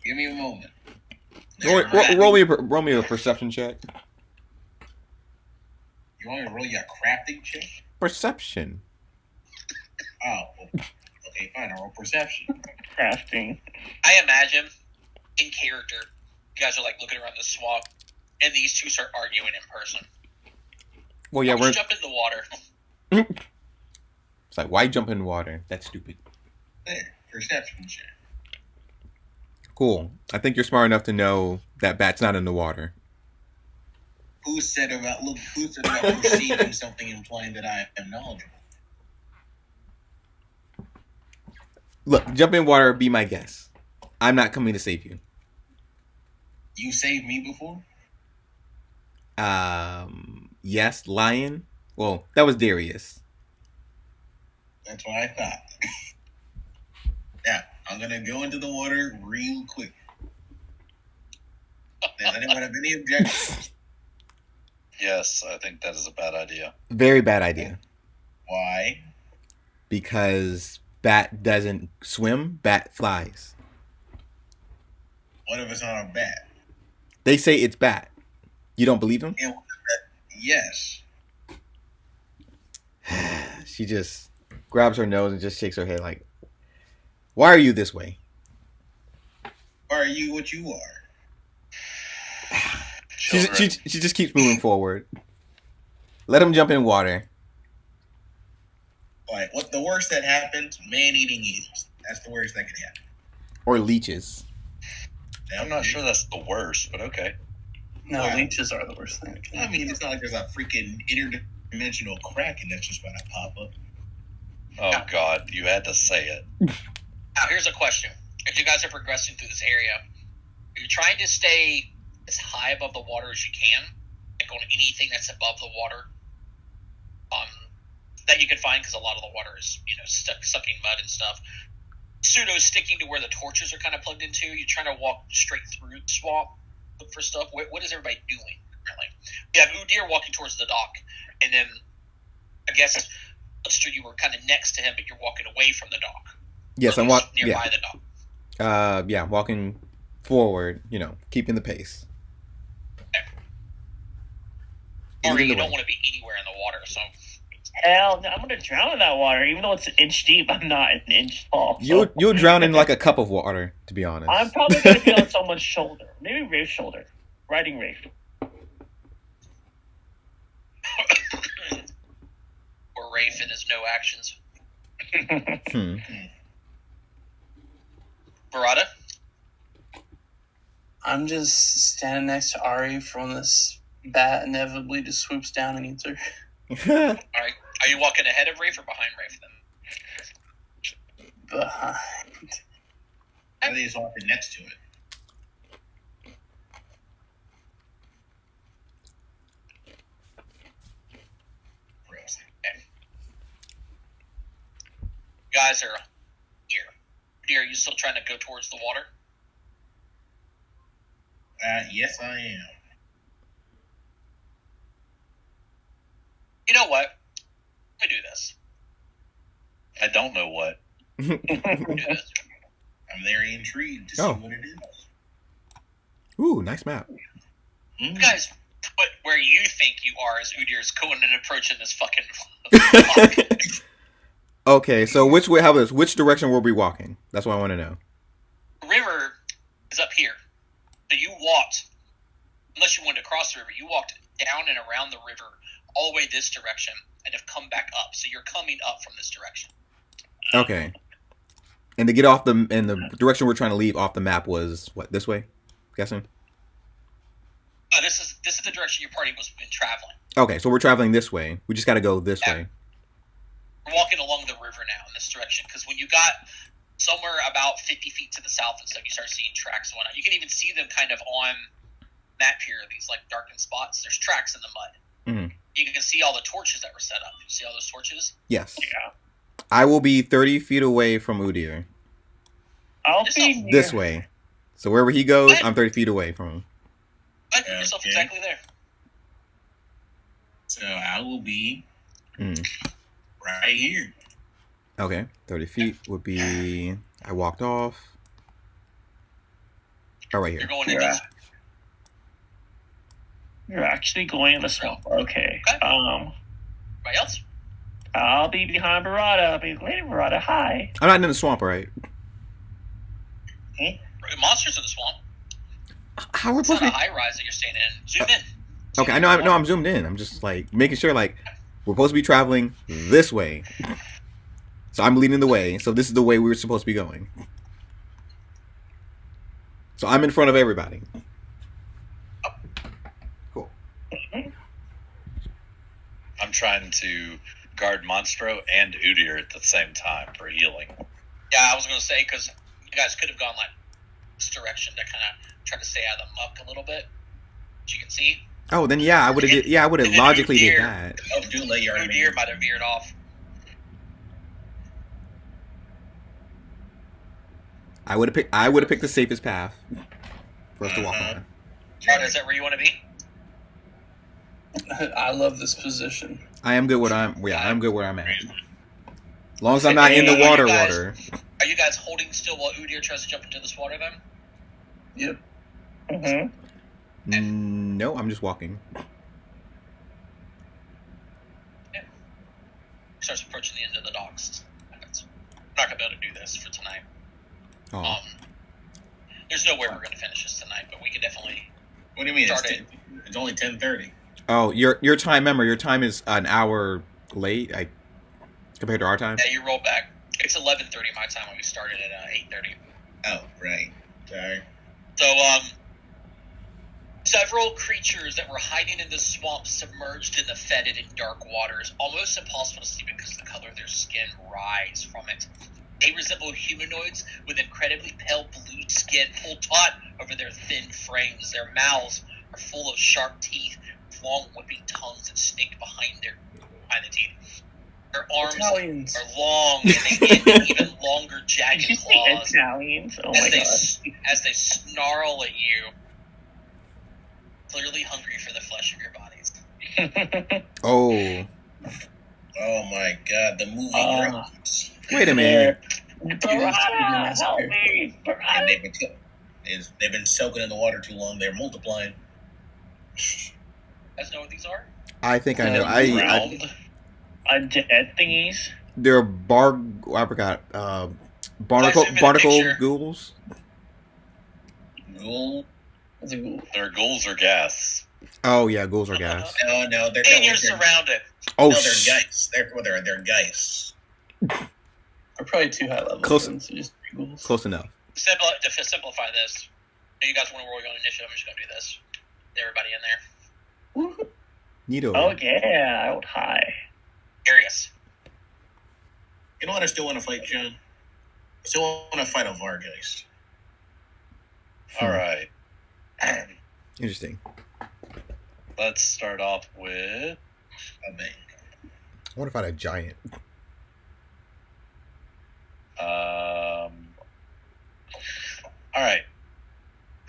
Give me a moment. Roll me a perception check. You want me to roll your crafting check? Perception. Oh, okay, fine. I'll roll perception. Crafting. I imagine, in character, you guys are like looking around the swamp, and these two start arguing in person. Well, yeah, Let's jump in the water. It's like, why jump in water? That's stupid. There, perception check. Cool. I think you're smart enough to know that bat's not in the water. Who said about perceiving something implying that I am knowledgeable? Look, jump in water, be my guest. I'm not coming to save you. You saved me before? Yes, Lion. Well, that was Darius. That's what I thought. Now, I'm going to go into the water real quick. Does anyone have any objections? Yes, I think that is a bad idea. Very bad idea. Why? Because bat doesn't swim, bat flies. What if it's on a bat? They say it's bat. You don't believe them? Yeah, yes. She just grabs her nose and just shakes her head like, why are you this way? Or are you what you are? She just keeps moving forward. Let him jump in water. Like, what the worst that happens? Man-eating eels. That's the worst that could happen. Or leeches. I'm not sure that's the worst, but okay. No, Wow. leeches are the worst thing. I mean, it's not like there's a freaking interdimensional kraken that's just going to pop up. Oh, God, you had to say it. Now, here's a question. As you guys are progressing through this area, are you trying to stay as high above the water as you can? Like on anything that's above the water? That you can find, because a lot of the water is, sucking mud and stuff. Pseudo sticking to where the torches are kind of plugged into. You're trying to walk straight through the swamp, look for stuff. What is everybody doing currently? You have Udir walking towards the dock, and then I guess Munster, you were kind of next to him, but you're walking away from the dock. Yes, Or I'm at least walking. nearby the dock. Yeah, walking forward. Keeping the pace. Or Either you way. don't want to be anywhere in the water, so Hell no, I'm gonna drown in that water. Even though it's an inch deep, I'm not an inch tall. So You'll drown in like a cup of water, to be honest. I'm probably gonna be on someone's shoulder. Maybe Rafe's shoulder. Riding Rafe. or Rafe and his no actions. Barada? I'm just standing next to Ari from this bat inevitably just swoops down and eats her. Alright. Are you walking ahead of Rafe or behind Rafe then? Behind. I think he's walking next to it. Gross. You guys are here. Dear, are you still trying to go towards the water? Yes, I am. You know what? Let me do this. I don't know what. Let me do this. I'm very intrigued to see Oh. what it is. Ooh, nice map. You guys put where you think you are as Udir's going and approaching this fucking Okay, so which way? How about this? Which direction were we walking? That's what I want to know. river is up here. So you walked, unless you wanted to cross the river, you walked down and around the river all the way this direction and have come back up. So you're coming up from this direction. Okay. And to get off the direction we're trying to leave off the map was what, this way? Guessing. This is the direction your party was been traveling. Okay, so we're traveling this way. We just got to go this Yeah. way. We're walking along the river now in this direction because when you got somewhere about 50 feet to the south and stuff, you start seeing tracks and whatnot. You can even see them kind of on map here, these like darkened spots. There's tracks in the mud. Mhm. You can see all the torches that were set up. You see all those torches? Yes. Yeah. I will be 30 feet away from Udir. I'll Just be off near. This way. So wherever he goes, I'm 30 feet away from him. I'd put yourself Okay. exactly there. So I will be Mm. right here. Okay. 30 feet would be... I walked off. Oh, right You're here. going in Yeah. this. You're actually going in the swamp. Okay. Okay. Um, Anybody else? I'll be behind Barada. I'll be waiting Barada. Hi. I'm not in the swamp, right? Monsters in the swamp. How we're It's not supposed a to be... high rise that you're staying in. Zoom in. Okay, I know I'm zoomed in. I'm just like making sure like we're supposed to be traveling this way. So I'm leading the way. So this is the way we were supposed to be going. So I'm in front of everybody. Cool. I'm trying to guard Monstro and Udir at the same time for healing. Yeah, I was going to say, because you guys could have gone like this direction to kind of try to stay out of the muck a little bit. As you can see. Oh, then yeah, I would have. Yeah, I would have And then logically did Udir. that. Oh, do let your Deer might have veered off. I would have picked the safest path for us to walk on. John, is that where you want to be? I love this position. I am good where I'm good where I'm at. As long as I'm not in the Are you water. Are you guys holding still while Udir tries to jump into this water then? Yep. Mm-hmm. No, I'm just walking. Starts approaching the end of the docks. I'm not gonna be able to do this for tonight. Oh. There's no way we're gonna finish this tonight, but we could definitely. What do you mean? Start It's only 10:30. Oh, your time. Remember, your time is an hour late, compared to our time. Yeah, you roll back. It's 11:30 my time when we started at 8:30. Oh, right. Sorry. So, several creatures that were hiding in the swamp submerged in the fetid and dark waters, almost impossible to see because of the color of their skin rise from it. They resemble humanoids with incredibly pale blue skin pulled taut over their thin frames. Their mouths are full of sharp teeth, with long whipping tongues that snake behind the teeth. Their arms Italians. are long and they end in even longer jagged Did you say claws Italians? Oh my god. as they snarl at you, clearly hungry for the flesh of your bodies. Oh, Oh my god, the movie Ghouls. wait a minute. Piranha, help me! And Piranha! they've been soaking in the water too long. They're multiplying. You guys know what these are? I think I know. Round. Undead thingies? They're I forgot. Barnacle zoom in the picture. ghouls. Ghoul? That's a ghoul. Their ghouls are gas. Oh yeah, ghouls are gas. No, they're And you're they're surrounded. Oh, no, they're geists. They're geists. They're probably too high level. Close. For them, so just ghouls. close enough. To simplify this, you guys want to roll your own initiative? I'm just going to do this. Everybody in there. Neato. Oh yeah, I would high. Arius. You know what I still want to fight, John? I still want to fight a Vargeist. All right. Interesting. Let's start off with A bang. I want to fight a giant. All right.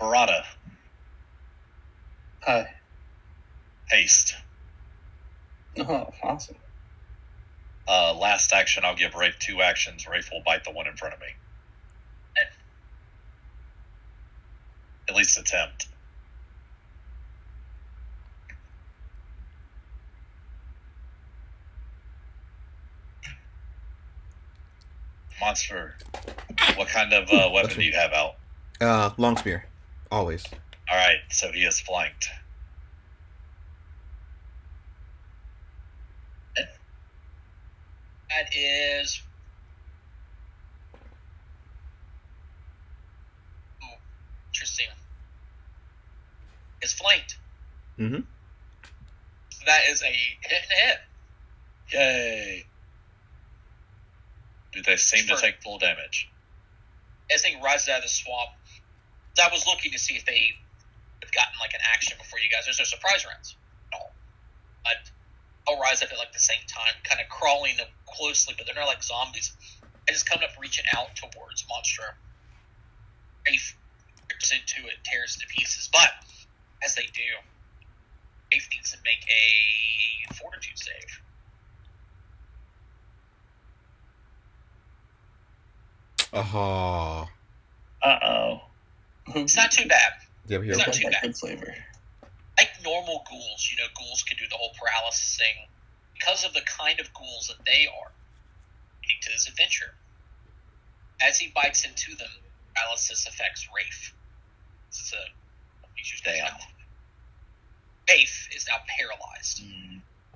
Barada. Hi. Haste. Oh, awesome. Last action, I'll give Rafe 2 actions. Rafe will bite the one in front of me. At least attempt. Monster, what kind of weapon do you have out? Long spear, always. All right, so he is flanked. That is. Ooh, interesting. Is flanked. Mhm. That is a hit and a hit. Yay! Do they seem to Sure. take full damage? As they rise out of the swamp, I was looking to see if they have gotten like an action before you guys. There's no surprise rounds. No. But I'll rise up at like the same time, kind of crawling up closely, but they're not like zombies. They just come up reaching out towards Monstro. Afe rips into it, tears it to pieces. But as they do, Afe needs to make a fortitude save. Oh. Uh-oh. It's not too bad. Do you have a hero? It's not too bad. Good flavor. Like normal ghouls, ghouls can do the whole paralysis thing. Because of the kind of ghouls that they are, unique to this adventure. As he bites into them, paralysis affects Rafe. This is Damn. Rafe is now paralyzed.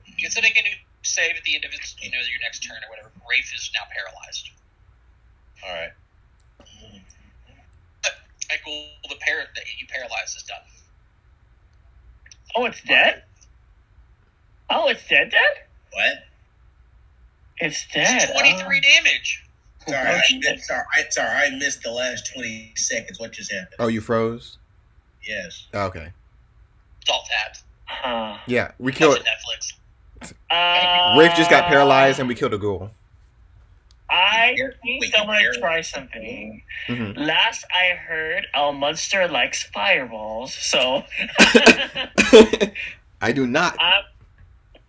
He gets to make a new save at the end of his, your next turn or whatever. Rafe is now paralyzed. All right. That ghoul, the parrot that you paralyzed, is done. Oh, it's dead? Oh, it's dead? What? It's dead. 23 damage. Sorry, I missed the last 20 seconds. What just happened? Oh, you froze? Yes. Oh, okay. It's all tabbed. Huh. Yeah, we Watch killed. Netflix. Rafe just got paralyzed and we killed a ghoul. I Wait, think I'm gonna where- try something. Mhm. Last I heard, El Munster likes fireballs, so I do not.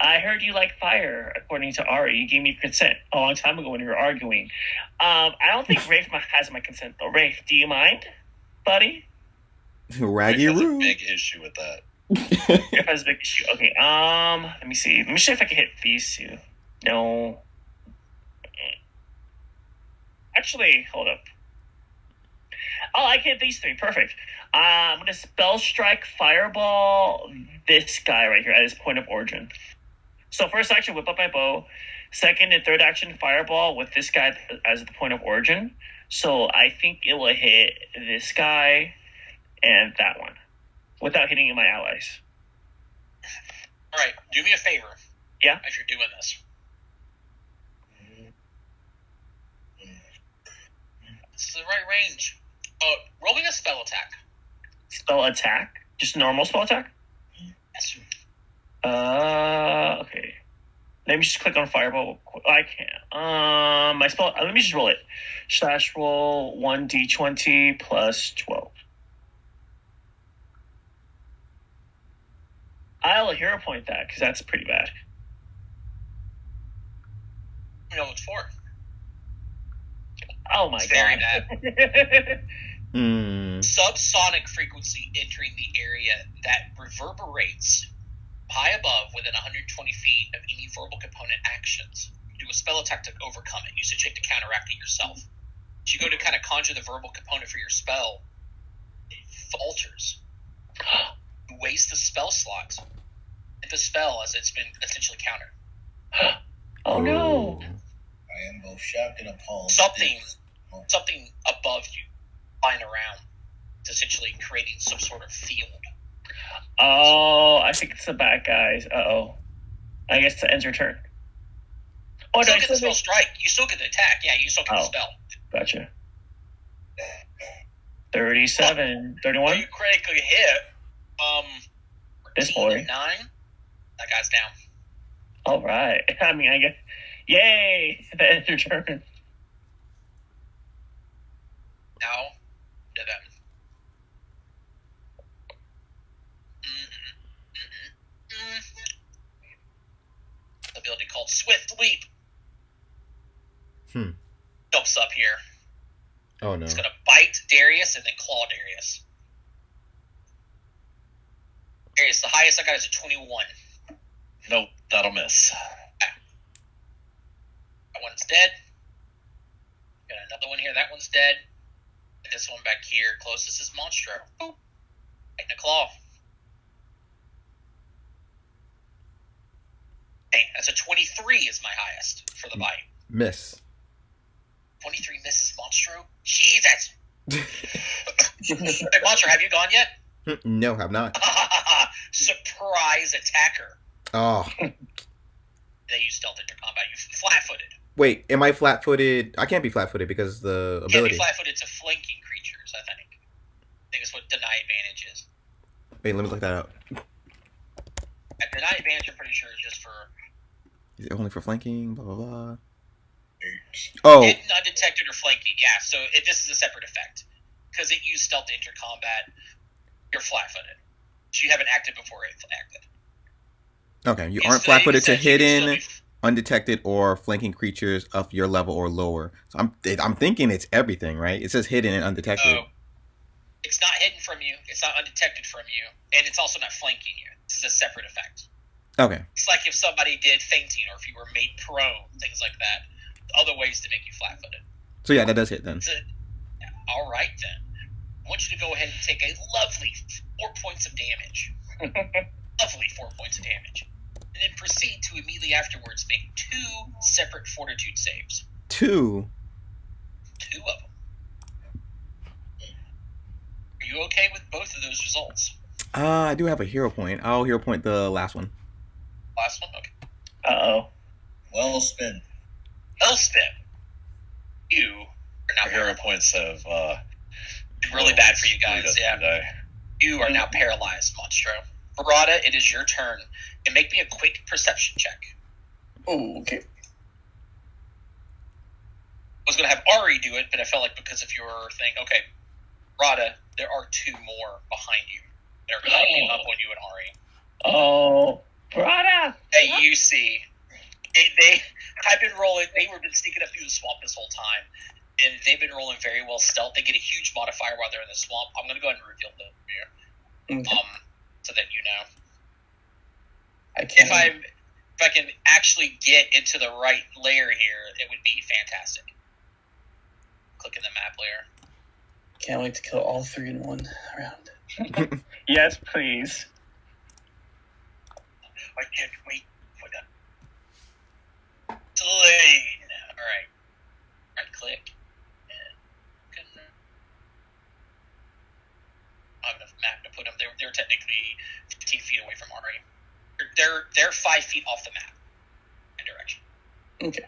I heard you like fire, according to Ari. You gave me consent a long time ago when we were arguing. I don't think Rafe has my consent though. Rafe, do you mind, buddy? Raggy Rick has a Roo. big issue with that. Rafe has a big issue. Okay. Let me see. Let me see if I can hit these two. No. Actually, hold up. Oh, I can hit these three. Perfect. I'm gonna spell strike fireball this guy right here at his point of origin. So first action, whip up my bow. Second and third action, fireball with this guy as the point of origin. So I think it will hit this guy and that one without hitting my allies. All right, do me a favor. Yeah? If you're doing this. This is the right range. Roll me a spell attack. Spell attack? Just normal spell attack? Yes. Okay. Let me just click on fireball. I can't. My spell. Let me just roll it. Slash roll 1d20 plus 12. I'll hero point that because that's pretty bad. You know what it's for. Oh my It's very god. bad. Subsonic frequency entering the area that reverberates high above within 120 feet of any verbal component actions. Do a spell attack to overcome it. Use a check to counteract it yourself. As you go to kind of conjure the verbal component for your spell, it falters. You waste the spell slot. Hit the spell as it's been essentially countered. Oh no. I am both shocked and appalled. Something above you, flying around. It's essentially creating some sort of field. Oh, I think it's the bad guys. Uh-oh. I guess it ends your turn. Oh, You still get the spell strike. You still get the attack. Yeah, you still get the spell. Gotcha. 37. 31? You critically hit. This boy. 9. That guy's down. All right. I mean, I guess. Yay! That ends your turn. Now, to them. Ability called Swift Leap. Jumps up here. Oh no. It's gonna bite Darius and then claw Darius. Darius, the highest I got is a 21. Nope, that'll miss. That one's dead. Got another one here. That one's dead. And this one back here, closest is Monstro. Boop. Right in the claw. Hey, that's a 23 is my highest for the bite. Miss. 23 misses Monstro? Jesus! Hey, Monstro, have you gone yet? No, have not. Surprise attacker. Oh. They use stealth into combat. You flat-footed. Wait, am I flat-footed? I can't be flat-footed because the You can't ability. be flat-footed to flanking creatures, I think. I think it's what deny advantage is. Wait, let me look that up. Deny advantage, I'm pretty sure, is just for Is it only for flanking? Blah blah blah. Oh, hidden, undetected, or flanking. Yeah, so this is a separate effect. Because it used stealth to enter combat, you're flat-footed. So you haven't acted before it acted. okay. You It's aren't the- flat-footed it to says you can still hidden, be- undetected, or flanking creatures of your level or lower. So I'm thinking it's everything, right? It says hidden and undetected. Oh. It's not hidden from you, it's not undetected from you, and it's also not flanking you. This is a separate effect. Okay. It's like if somebody did fainting, or if you were made prone, things like that. Other ways to make you flat-footed. So yeah, that does hit then. All right, then. I want you to go ahead and take a lovely 4 points of damage. Lovely 4 points of damage. And then proceed to immediately afterwards make 2 separate fortitude saves. 2. 2 of them. Are you okay with both of those results? I do have a hero point. I'll hero point the last one. Last one? Okay. Uh-oh. Well spent. Elspeth, you are now Our hero points have really bad for you guys, screwed us yeah. today. You are now paralyzed, Monstro. Verada, it is your turn. And make me a quick perception check. Oh, okay. was going to have Ari do it, but I felt like because of your thing, okay, Rada, there are 2 more behind you. They're coming up on you and Ari. Oh, Brada! Hey, you see, I've been rolling. They were been sneaking up through the swamp this whole time, and they've been rolling very well stealth. They get a huge modifier while they're in the swamp. I'm going to go ahead and reveal them here, Okay. so that you know. I can't. If I can actually get into the right layer here, it would be fantastic. Click in the map layer. Can't wait to kill all 3 in one round. Yes, please. I can't wait for the Slain. Alright. Right click. And I have enough map to put them. They're technically 15 feet away from Ari. They're 5 feet off the map in direction. Okay.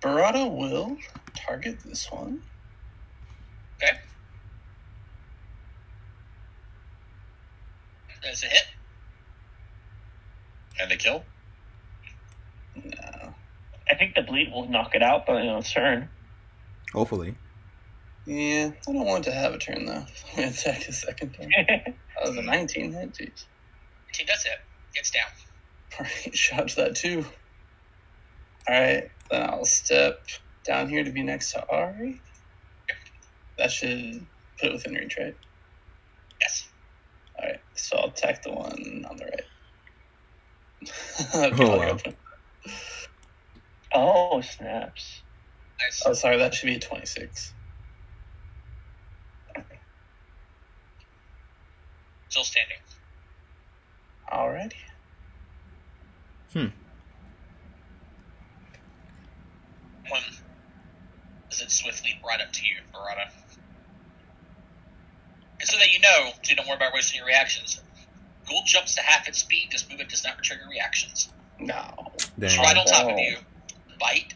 Barada will target this one. Okay. That's a hit. And a kill? No. I think the bleed will knock it out, but its turn. Hopefully. Yeah, I don't want it to have a turn, though. I'm going to attack a second time. That was a 19 hit, jeez. Team does it. Gets down. Alright, shout to that, too. Alright, then I'll step down here to be next to Ari. That should put it within reach, right? Yes. Alright, so I'll attack the one on the right. Oh, wow. Oh, snaps. Nice. Oh, sorry, that should be a 26. Still standing. Alrighty. One does it swiftly right up to you, Barada. And so that you know, so you don't worry about wasting your reactions. Ghoul jumps to half its speed. This movement does not trigger reactions. No. It's Damn. right on top of you, bite,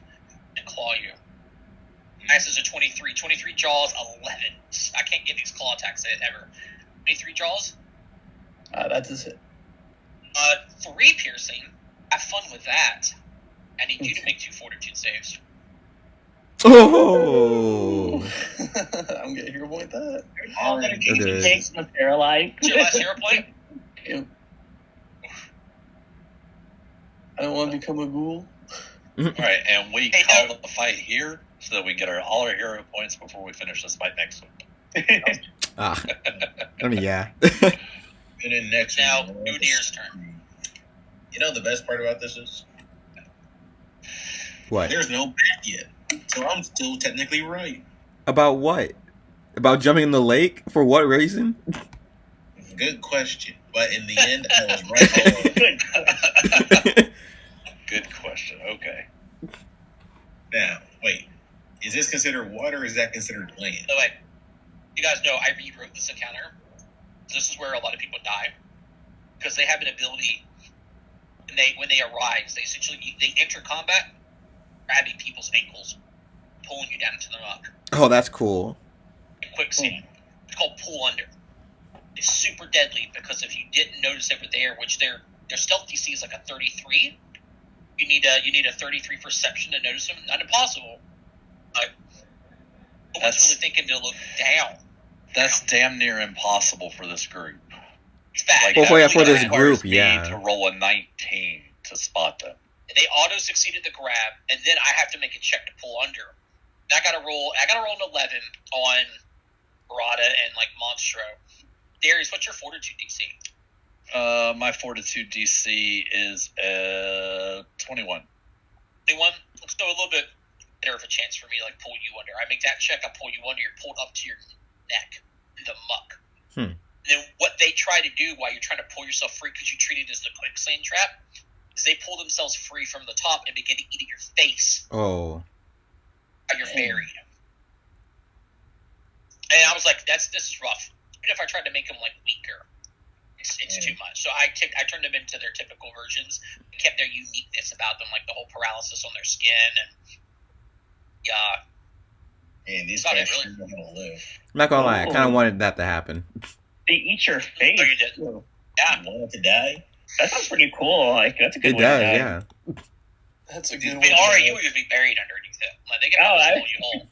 and claw you. Max is a 23. 23 jaws, 11. I can't get these claw attacks ever. 23 jaws, That is it. 3 piercing. Have fun with that. I need you to make 2 fortitude saves. Oh! I'm going to hero point that. All that It is. takes the paralyzed. It's your last hero point. Yep. I don't want to become a ghoul. Alright, and we Hey, call no. the fight here so that we get all our hero points before we finish this fight next week. Ah. I mean, yeah. And then next Now, week, Udir's turn. You know the best part about this is What? there's no bat yet, so I'm still technically right. About what? About jumping in the lake? For what reason? Good question, but in the end, I was right. Good. Good question. Okay. Now, wait, is this considered water or is that considered land? By the way, you guys know I rewrote this encounter. This is where a lot of people die because they have an ability, and when they arise, they enter combat, grabbing people's ankles, pulling you down into the muck. Oh, that's cool. In quicksand. It's called pull under. It's super deadly because if you didn't notice they were there, which their stealth DC is like a 33, you need a 33 perception to notice them. Not impossible. I was That's- really thinking to look down. That's damn near impossible for this group. It's bad. Well, that for this requires group, me yeah. to roll a 19 to spot them. They auto succeeded the grab, and then I have to make a check to pull under. And I gotta roll an 11 on Barada and like Monstro. Darius, what's your fortitude DC? My fortitude DC is 21. 21? Let's go a little bit better of a chance for me to like pull you under. I make that check, I pull you under, you're pulled up to your neck in the muck. Hmm. And then what they try to do while you're trying to pull yourself free because you treat it as the quicksand trap is they pull themselves free from the top and begin to eat at your face Oh. while you're buried. And I was like, this is rough. Even if I tried to make them like weaker, it's too much. So I turned them into their typical versions, kept their uniqueness about them, like the whole paralysis on their skin, and yeah, Man, these Not guys really. sure know how to live. I'm not gonna lie, I kind of Oh. wanted that to happen. They eat your face. Oh, you did? Yeah. You want it to die? That sounds pretty cool. Like that's a good It way to does, die. yeah. That's a I good mean, one. Ari, you would just be buried underneath Like, they can roll you all.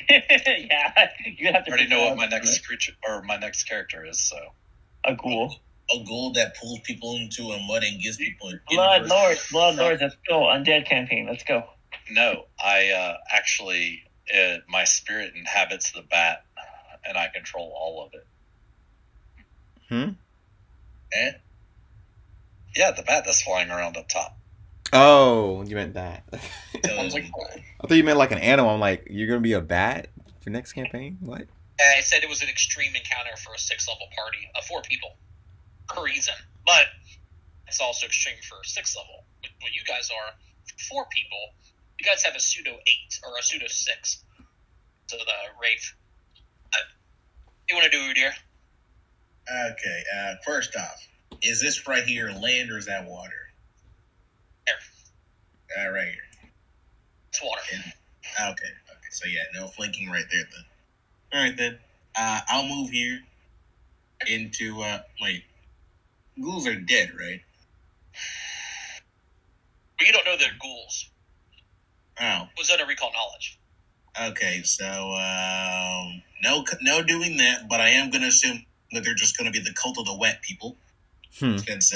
Yeah, you have I to already know what my figure next creature or my next character is. So out a ghoul. A ghoul that pulls people into a mud and gives people an Blood inverse- Lords, let's go. Undead campaign, let's go. no, I actually my spirit inhabits the bat, and I control all of it. Eh? Yeah, the bat that's flying around up top. Oh, you meant that. Sounds like I thought you meant like an animal. I'm like, you're gonna be a bat for next campaign? What? I said it was an extreme encounter for a 6th level party of 4 people per reason, but it's also extreme for 6th level. What you guys are, 4 people. You guys have a pseudo 8 or a pseudo 6. So the Wraith. You want to do, dear? Okay, first off, is this right here land or is that water? Here. Right here. It's water. Okay, so yeah, no flanking right there then. Alright then. I'll move here into, wait. Ghouls are dead, right? But you don't know they're ghouls. Oh. It was under recall knowledge. Okay, so, no doing that, but I am gonna assume that they're just gonna be the cult of the wet people. Since,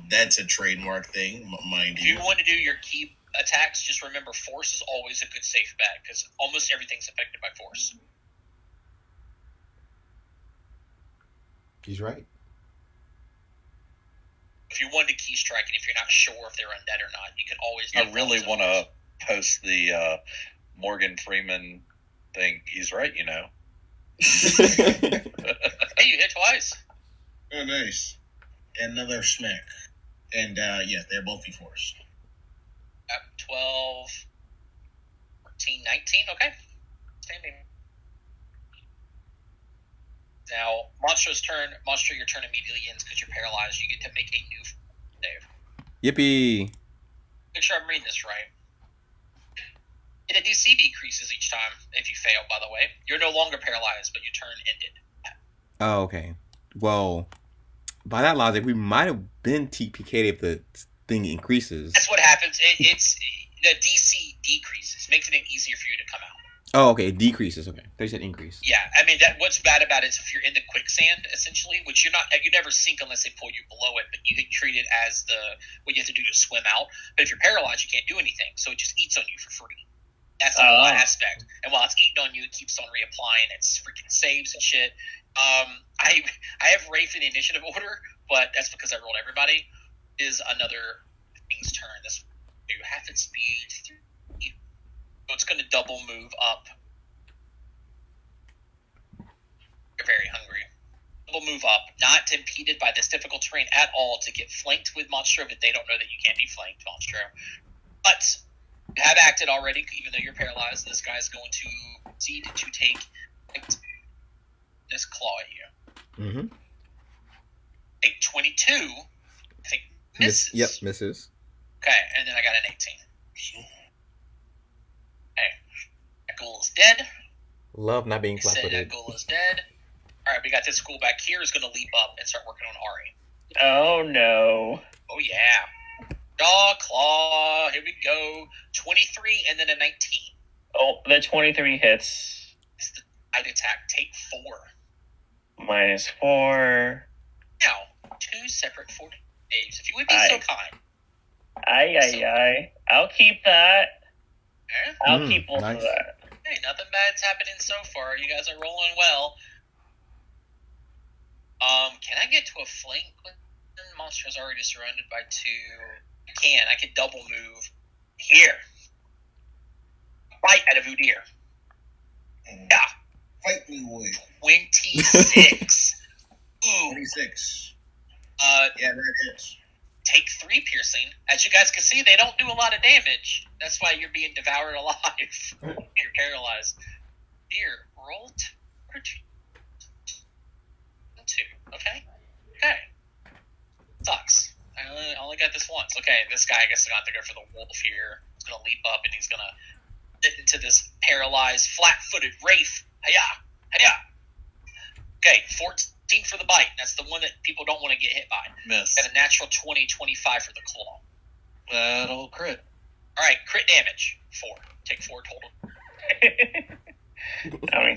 that's a trademark thing, mind If you. you want to do your key attacks, just remember force is always a good safe bet, because almost everything's affected by force. He's right. If you want to key strike, and if you're not sure if they're undead or not, you can always do I really force. want to post the Morgan Freeman thing. He's right, you know. Hey, you hit twice. Oh, nice. Another smack. And, yeah, they're both B4s. 12, 14, 19, okay. Standing. Now, Monstro's turn. Monstro, your turn immediately ends because you're paralyzed. You get to make a new save. Yippee! Make sure I'm reading this right. And the DC decreases each time if you fail, by the way. You're no longer paralyzed, but your turn ended. Oh, okay. Well, by that logic, we might have been TPK'd if the thing increases. That's what happens. It's the DC decreases, making it easier for you to come out. Oh, okay. It decreases. Okay. They said increase. Yeah, I mean, what's bad about it is if you're in the quicksand, essentially, which you never sink unless they pull you below it, but you get treated as what you have to do to swim out. But if you're paralyzed, you can't do anything, so it just eats on you for free. That's the whole aspect. And while it's eating on you, it keeps on reapplying. It's freaking saves and shit. I have Wraith in the initiative order, but that's because I rolled everybody. Is another thing's turn. This do half its speed. So it's going to double move up. You're very hungry. Double move up, not impeded by this difficult terrain at all, to get flanked with Monstro, but they don't know that you can't be flanked, Monstro. But you have acted already, even though you're paralyzed. This guy's going to proceed to take this claw at you. Mm-hmm. Take 22. I think misses. Yep, misses. Okay, and then I got an 18. Okay. That ghoul is dead. Love not being Said that flat-footed. ghoul is dead. Alright, we got this ghoul back here is going to leap up and start working on Ari. Oh no. Oh, yeah. Jaw, claw, here we go. 23 and then a 19. Oh, the 23 hits. It's the side attack. Take 4. -4. Now, 2 separate 4 saves. If you would be so kind. Aye. I'll keep that. Okay? I'll keep both nice. of that. Hey, nothing bad's happening so far. You guys are rolling well. Can I get to a flank? Monster's already surrounded by 2. I can double move here. Bite at a Vudir. Yeah. Fight me with 26. Ooh. 26. Yeah, that is. Take 3 piercing. As you guys can see, they don't do a lot of damage. That's why you're being devoured alive. You're paralyzed. Here, roll 2. Okay. Sucks. I only got this once. Okay, this guy, I guess, is going to have to go for the wolf here. He's going to leap up and he's going to get into this paralyzed, flat-footed Wraith. Hiya! Okay, 14 for the bite. That's the one that people don't want to get hit by. Miss. Got a natural 20, 25 for the claw. That'll crit. All right, crit damage. 4. Take 4 total.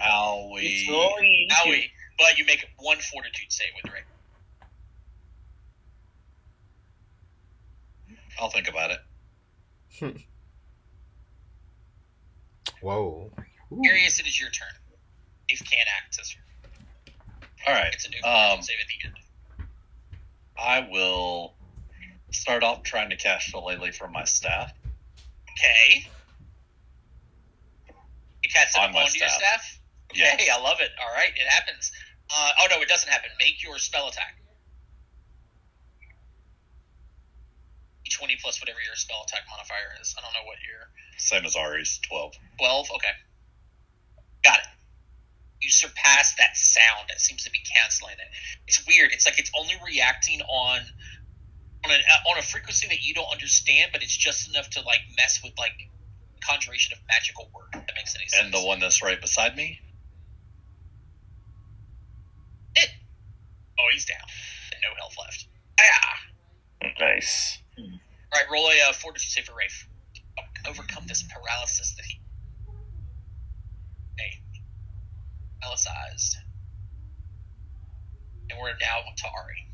Owie. Slowly. Owie. But you make 1 fortitude save with Ray. I'll think about it. Whoa. Ooh. Darius, it is your turn. Dave can't access. All right. It's a new fortitude save at the end. I will start off trying to cast Shillelagh from my staff. Okay. You cast it On up my onto your staff? Yeah. Okay, I love it. All right, it happens. Oh, no, it doesn't happen. Make your spell attack. D20 plus whatever your spell attack modifier is. I don't know what your... Same as Ari's, 12. 12? Okay. Got it. You surpass that sound that seems to be canceling it. It's weird. It's like it's only reacting on a frequency that you don't understand, but it's just enough to like mess with like conjuration of magical word. If that makes any sense. And the one that's right beside me? Oh, he's down. No health left. Ah! Nice. Alright, roll a fortitude save for Rafe. Overcome this paralysis that he... Hey. Paralyzed. And we're now to Ari.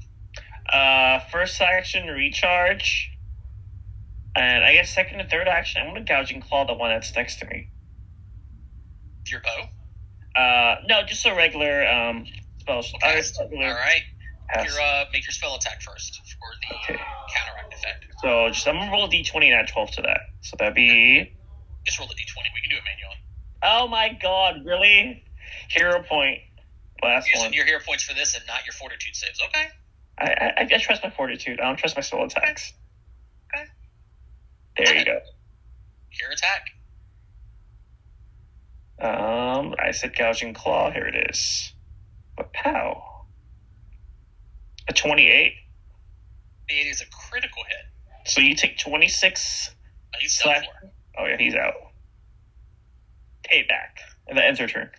First action, recharge. And I guess second and third action, I'm going to gouging claw the one that's next to me. With your bow? No, just a regular spell. Okay. Regular Alright. pass. Make your spell attack first for the counteract effect. So just I'm gonna roll a d20 and add 12 to that. So that'd be. Just roll the d20. We can do it manually. Oh my god! Really? Hero point. Last Using one. your hero points for this and not your fortitude saves. Okay. I trust my fortitude. I don't trust my spell attacks. Okay. There you go. Your attack. I said gouging claw. Here it is. But pow. A 28. 28 is a critical hit. So you take 26. He's done Slash- for. Oh yeah, he's out. Payback. And that ends her turn.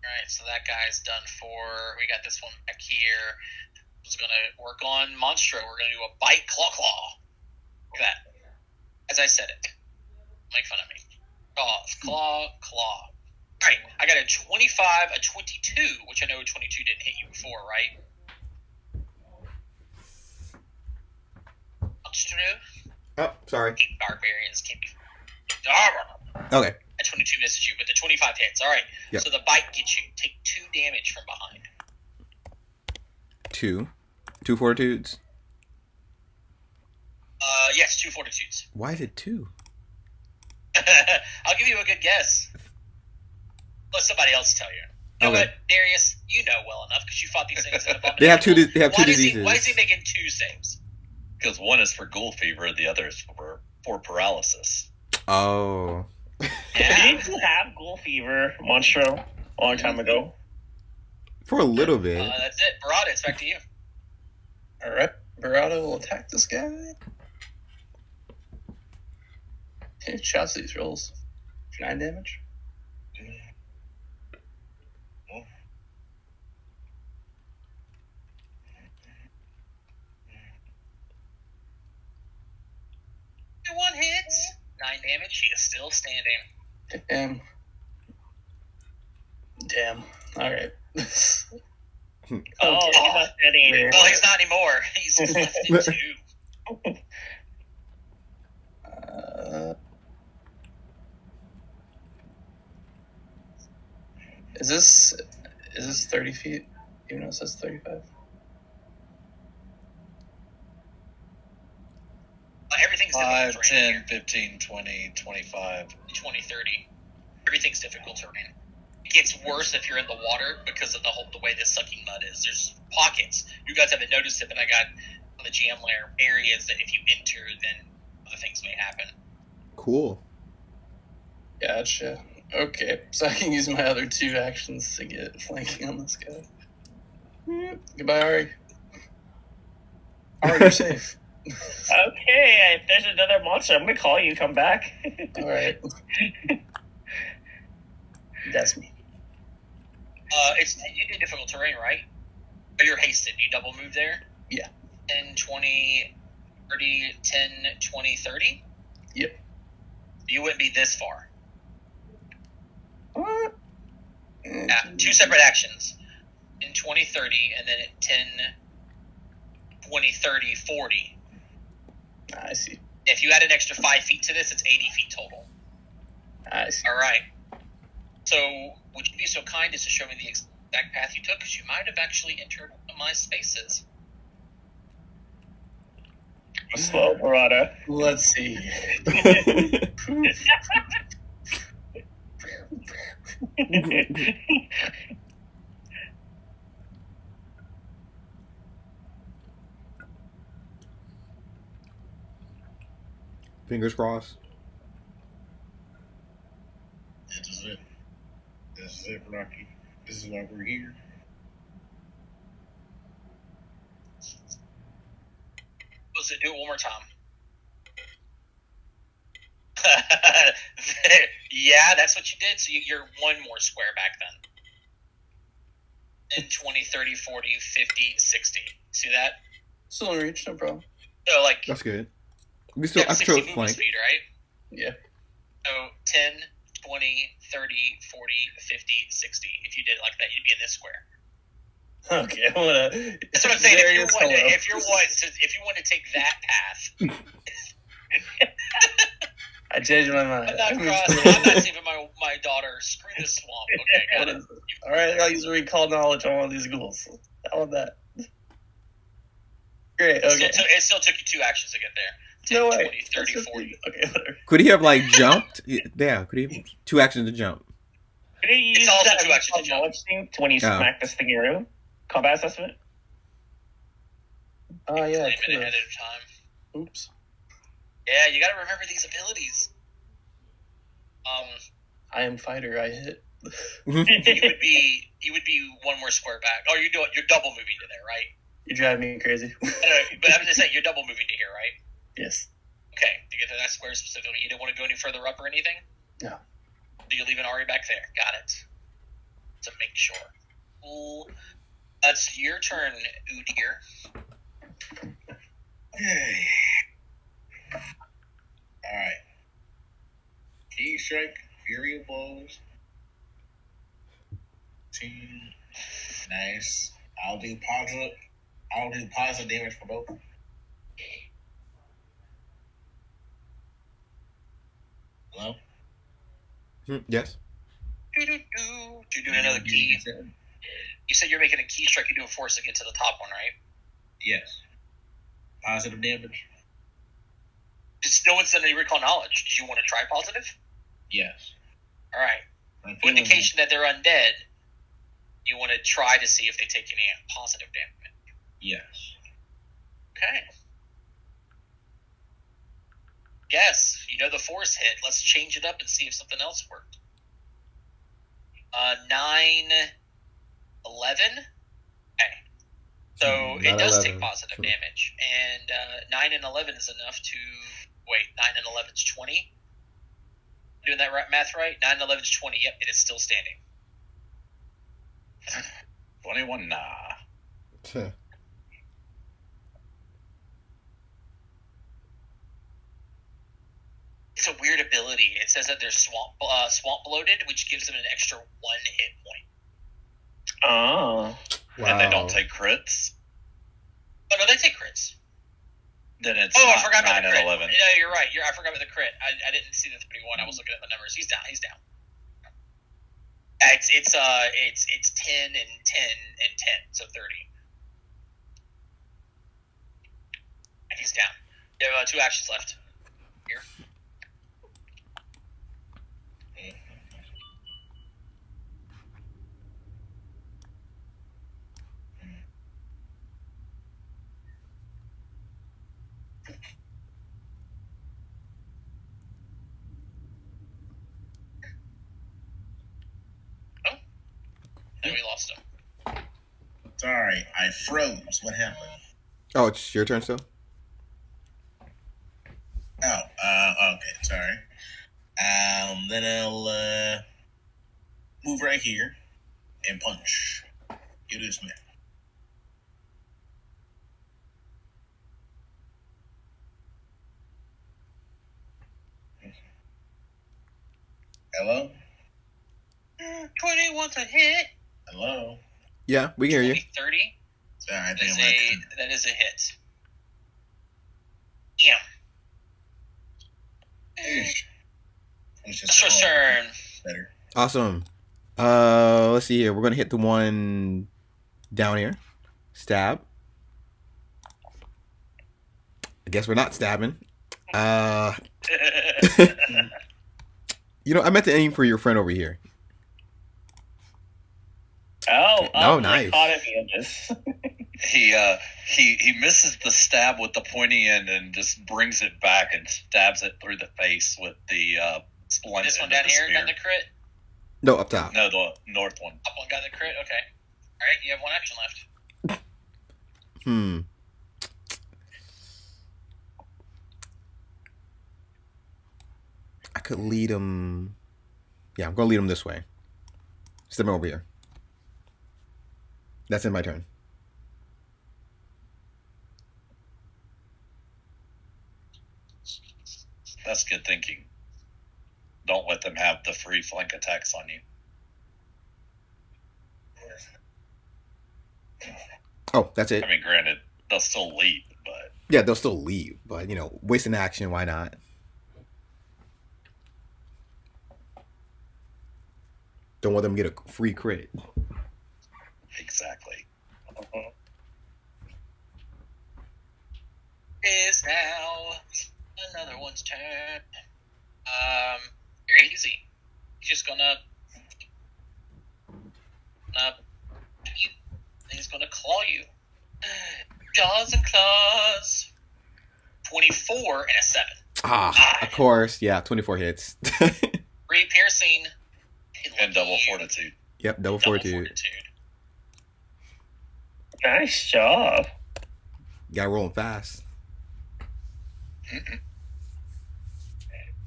Alright, so that guy's done for. We got this one back here. Who's going to work on Monstro. We're going to do a bite claw. Look at that. As I said it. Make fun of me. Claw. Alright, I got a 25, a 22, which I know a 22 didn't hit you before, right? Monstro. Oh, sorry. Barbarians can't be. Okay. That 22 misses you, but the 25 hits. Alright, Yep. so the bite gets you. Take 2 damage from behind. 2 fortitudes. Yes, 2 fortitudes. Why is it 2? I'll give you a good guess. Let somebody else tell you. You know Okay. what, Darius? You know well enough because you fought these things in They have two. They have two Why diseases. is he making 2 saves? Because one is for ghoul fever, the other is for paralysis. Oh. Yeah. Didn't you have ghoul fever, Monstro, a long time ago? For a little bit. That's it. Barada, it's back to you. Alright, Barada will attack this guy. Okay, shouts these rolls. 9 damage. One hits. 9 damage. She is still standing. Damn. Alright. Oh, he's not standing anymore. Well, he's not anymore. He's left in 2. Is this 30 feet? Even though it says 35? Everything's 5, difficult terrain 10, 15, 20, 25. 20, 30. Everything's difficult terrain. It gets worse if you're in the water because of the way this sucking mud is. There's pockets. You guys haven't noticed it, but I got on the GM layer areas that if you enter, then other things may happen. Cool. Gotcha. Okay, so I can use my other 2 actions to get flanking on this guy. Goodbye, Ari. Ari, you're safe. Okay, if there's another monster, I'm gonna call you. Come back. Alright. That's me. You did difficult terrain, right? Or you're hasted. You double move there? Yeah. 10, 20, 30, 10, 20, 30? Yep. You wouldn't be this far. 2 separate actions. In 20, 30, and then at 10, 20, 30, 40. I see. If you add an extra 5 feet to this, it's 80 feet total. I see. All right. So, would you be so kind as to show me the exact path you took? Because you might have actually entered one of my spaces. Slow, Murata. Let's see. Fingers crossed. This is it. This is it, Rocky. This is why we're here. Let's do it one more time. Yeah, that's what you did. So you're one more square back then. In 20, 30, 40, 50, 60. See that? Still in reach, no problem. So, like, That's good. We you still have I 60 still movement flank. speed, right? Yeah. So 10, 20, 30, 40, 50, 60. If you did it like that, you'd be in this square. Okay, what a. That's what I'm saying. Darius, hello. If you want to take that path, I changed my mind. I'm not saving my daughter. Screw this swamp. Okay, got it. All right, I'll use recall knowledge on one of these ghouls. How about that? Great. Okay. It still took you 2 actions to get there. 10, No way. 20, 30, 40. Okay, whatever. Could he have like jumped? Yeah, could he have 2 actions to jump? Could he use It's also that 2 actions to jump. knowledge thing to when you smack this thing through? Combat assessment? Oh yeah. Claim it could've. ahead of time. Oops. Yeah, you got to remember these abilities. I am fighter. I hit. You would be one more square back. Oh, you're double moving to there, right? You drive me crazy. But I'm just saying, you're double moving to here, right? Yes. Okay, to get to that square specifically, you don't want to go any further up or anything? No. So you're leaving Ari back there. Got it. To make sure. Cool. That's your turn, Udir. Okay. Alright. Key strike, Fury of Blows. Team. Nice. I'll do positive damage for both. Hello? Yes. You're doing another key. You said you're making a key strike. You're doing force to get to the top one, right? Yes. Positive damage? Just no one's done any recall knowledge. Did you want to try positive? Yes. All right. I'm feeling Indication that they're undead. You want to try to see if they take any positive damage. Yes. Okay. Yes, you know the force hit. Let's change it up and see if something else worked. 9, 11. Okay. So it does take positive damage. And 9 and 11 is enough to... Wait, 9 and 11 is 20? Doing that math right? 9 and 11 is 20. Yep, it is still standing. 21, nah. It's a weird ability. It says that they're swamp bloated, which gives them an extra 1 hit point. Oh. Wow. And they don't take crits. Oh, no, they take crits. Then it's I not forgot 9 about the and crit. 11. No, you're right. I forgot about the crit. I didn't see the 31. I was looking at the numbers. He's down. It's 10 and 10 and 10, so 30. And he's down. You have 2 actions left. Here. Oh. And we lost him. Sorry, I froze. What happened? Oh, it's your turn still? Oh, okay, sorry. Then I'll move right here and punch. You do Smith. Hello? 21 to hit. Hello. Yeah, we hear you. 30. Sorry, I That think is, I'm that is a hit. Yeah. It's That's your turn. better. Awesome. Let's see here. We're gonna hit the one down here. Stab. I guess we're not stabbing. You know, I meant to aim for your friend over here. Oh, nice. dichotomy of this. He misses the stab with the pointy end and just brings it back and stabs it through the face with the splint. This one end of down the here spear. got the crit. No, up top. No, the north one. Up one got the crit. Okay. All right, you have one action left. I could lead him. Yeah, I'm gonna lead him this way. Step him over here. That's in my turn. That's good thinking. Don't let them have the free flank attacks on you. Oh, that's it. I mean, granted, they'll still leave, but Yeah, they'll still leave, but you know, waste an action. Why not? Don't want them to get a free crit. exactly. Is now another one's turn. Very easy. He's just gonna he's gonna claw you. Jaws and claws. 24 and a 7. Of course. Yeah, 24 hits. 3 piercing. And double fortitude. Yep, double fortitude. Nice job. Gotta roll 'em fast.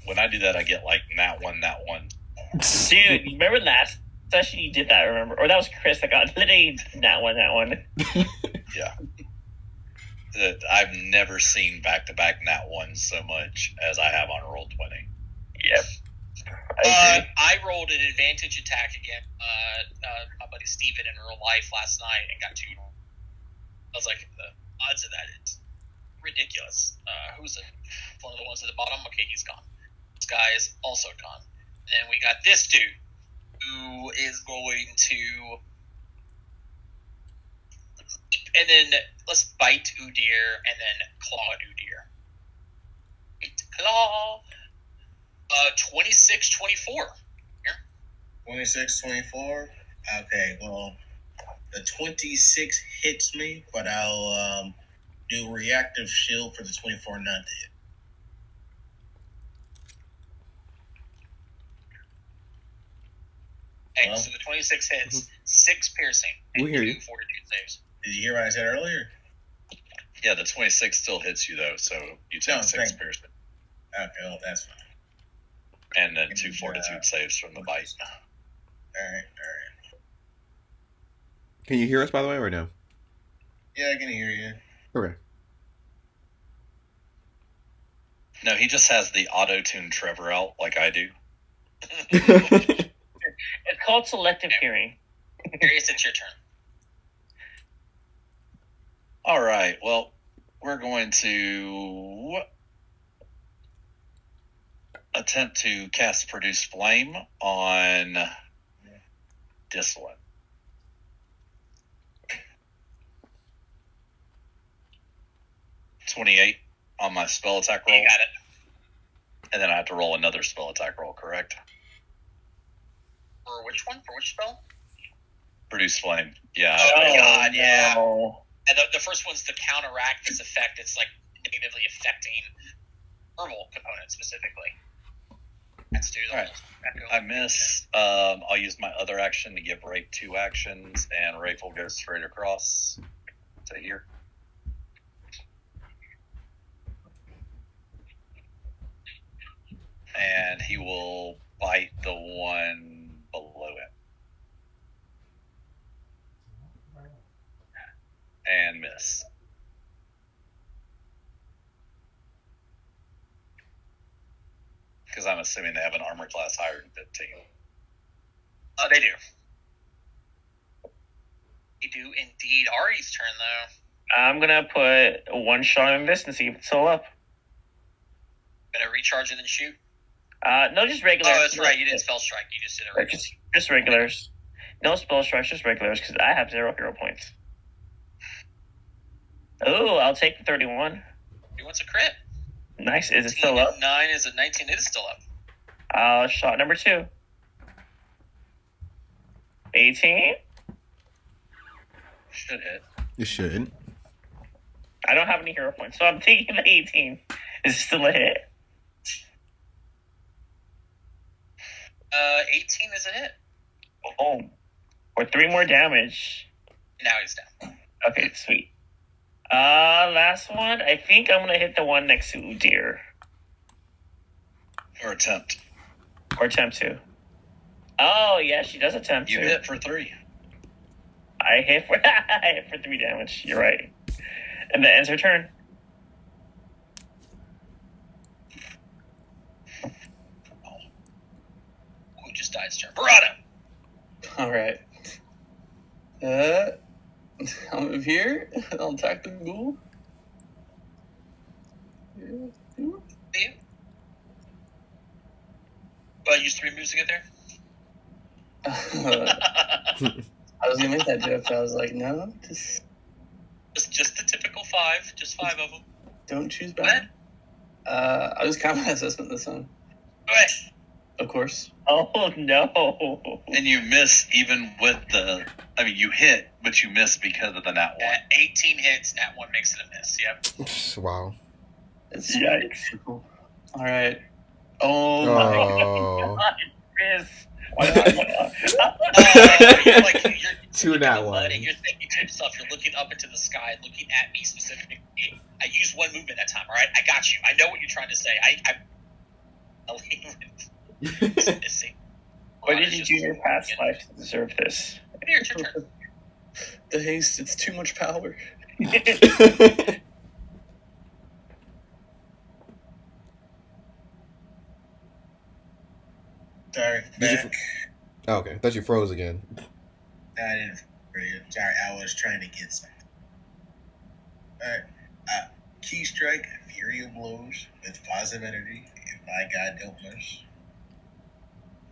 When I do that, I get like that one. Dude, remember last session you did that, remember? Or that was Chris that got literally that one. Yeah. I've never seen back-to-back nat ones so much as I have on Roll 20. Yep. I rolled an advantage attack again. My buddy Steven in real life last night and got 2. I was like, the odds of that is ridiculous. Who's one of the ones at the bottom? Okay, he's gone. This guy is also gone. And then we got this dude who is going to. And then let's bite Udir and then claw Udir. Claw. 26, 24. 26, 24. Okay, well, the 26 hits me, but I'll do reactive shield for the 24 not to hit. Okay, so the 26 hits, 6 piercing, and We hear 2 you. fortitude saves. Did you hear what I said earlier? Yeah, the 26 still hits you, though, so you take No, 6 thank you. piercing. Okay, well, that's fine. And then 2 fortitude saves from the bite. All right. Can you hear us, by the way, or no? Yeah, I can hear you. Okay. No, he just has the auto-tune Trevor out like I do. It's called selective hearing. Darius, it's your turn. All right, well, we're going to attempt to cast Produce Flame on this one. $28 on my spell attack roll. You got it. And then I have to roll another spell attack roll, correct? For which one? For which spell? Produce Flame. Yeah. Oh my god, yeah. No. And the first one's to counteract this effect. It's like negatively affecting herbal components specifically. Let's do the All right. I miss. I'll use my other action to give Rafe 2 actions, and Rafe will go straight across to here. And he will bite the one below it. And miss. Because I'm assuming they have an armor class higher than 15. They do. They do indeed. Ari's turn, though. I'm gonna put one shot in this and see if it's still up. Gonna recharge and then shoot. No, just regular. Oh, that's right. You didn't spell strike. You just did it regular. Just regulars. No spell strikes, just regulars, because I have 0 hero points. Oh, I'll take the 31. He wants a crit. Nice. Is it still up? 9 is a 19. It is still up. Shot number 2. 18. Should hit. You should. I don't have any hero points, so I'm taking the 18. Is it still a hit? 18 is a hit. Oh. Or 3 more damage. Now he's down. Okay, sweet. Last one. I think I'm gonna hit the one next to Udir. Or attempt. Or attempt to. Oh, yeah, she does attempt You to. hit for 3. I hit for 3 damage. You're right. And that ends her turn. Who just died? Turn. Barada. All right. I'll move here. I'll attack the ghoul. Use 3 moves to get there. I was gonna make that joke, but I was like, no, Just the typical 5. Just 5 of them. don't choose Go ahead. bad. I'll just combat assessment this time, Go ahead. of course. Oh, no. And you miss even with the. I mean, you hit, but you miss because of the nat 1. Yeah, 18 hits. Nat 1 makes it a miss. Yep. Wow. It's Yikes. cool. All right. Oh my Oh. Chris. You're 2 in nat the mud one. and you're thinking to yourself, you're looking up into the sky, looking at me specifically. I used 1 movement that time, all right? I got you. I know what you're trying to say. I'm missing. What did you do in your past life to deserve this? Here, it's your turn. The haste, it's too much power. Sorry, Did you back. Oh, okay. I thought you froze again. I didn't. Sorry, I was trying to get something. Alright. Key strike, Fury of Blows with positive energy. If my god don't miss.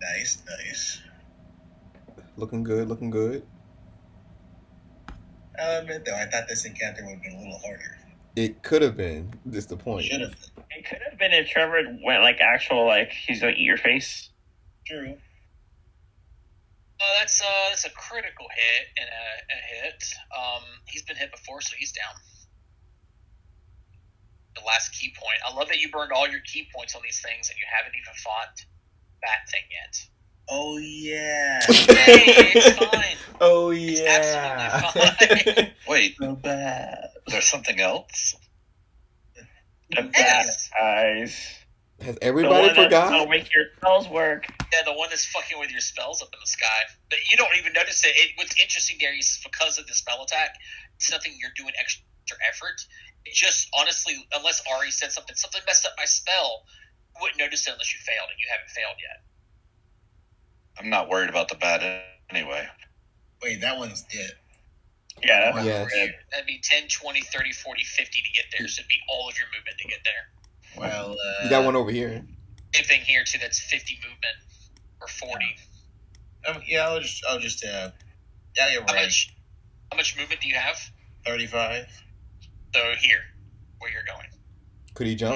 Nice, nice. Looking good, looking good. I'll admit though, I thought this encounter would have been a little harder. It could have been. That's the point. Should have. It could have been if Trevor went actual, he's gonna eat your face. True. That's a critical hit and a hit. He's been hit before, so he's down. The last key point. I love that you burned all your key points on these things and you haven't even fought that thing yet. Oh yeah. Hey, it's fine. Oh It's yeah. absolutely fine. Wait, So bad. there's something else? The bad Yes. eyes. Has The everybody one that's forgot? gonna make your spells work. Yeah, the one that's fucking with your spells up in the sky. But you don't even notice it. What's interesting, Darius, is because of the spell attack, it's nothing you're doing extra effort. It just, honestly, unless Ari said something messed up my spell, you wouldn't notice it unless you failed, and you haven't failed yet. I'm not worried about the bad anyway. Wait, that one's dead. Yeah, that's Yes. red. That'd be 10, 20, 30, 40, 50 to get there, so it'd be all of your movement to get there. Well, You got one over here. Same thing here, too, that's 50 movement, or 40. yeah, I'll just yeah, you're How right. much movement do you have? 35. So here, where you're going. Could he jump?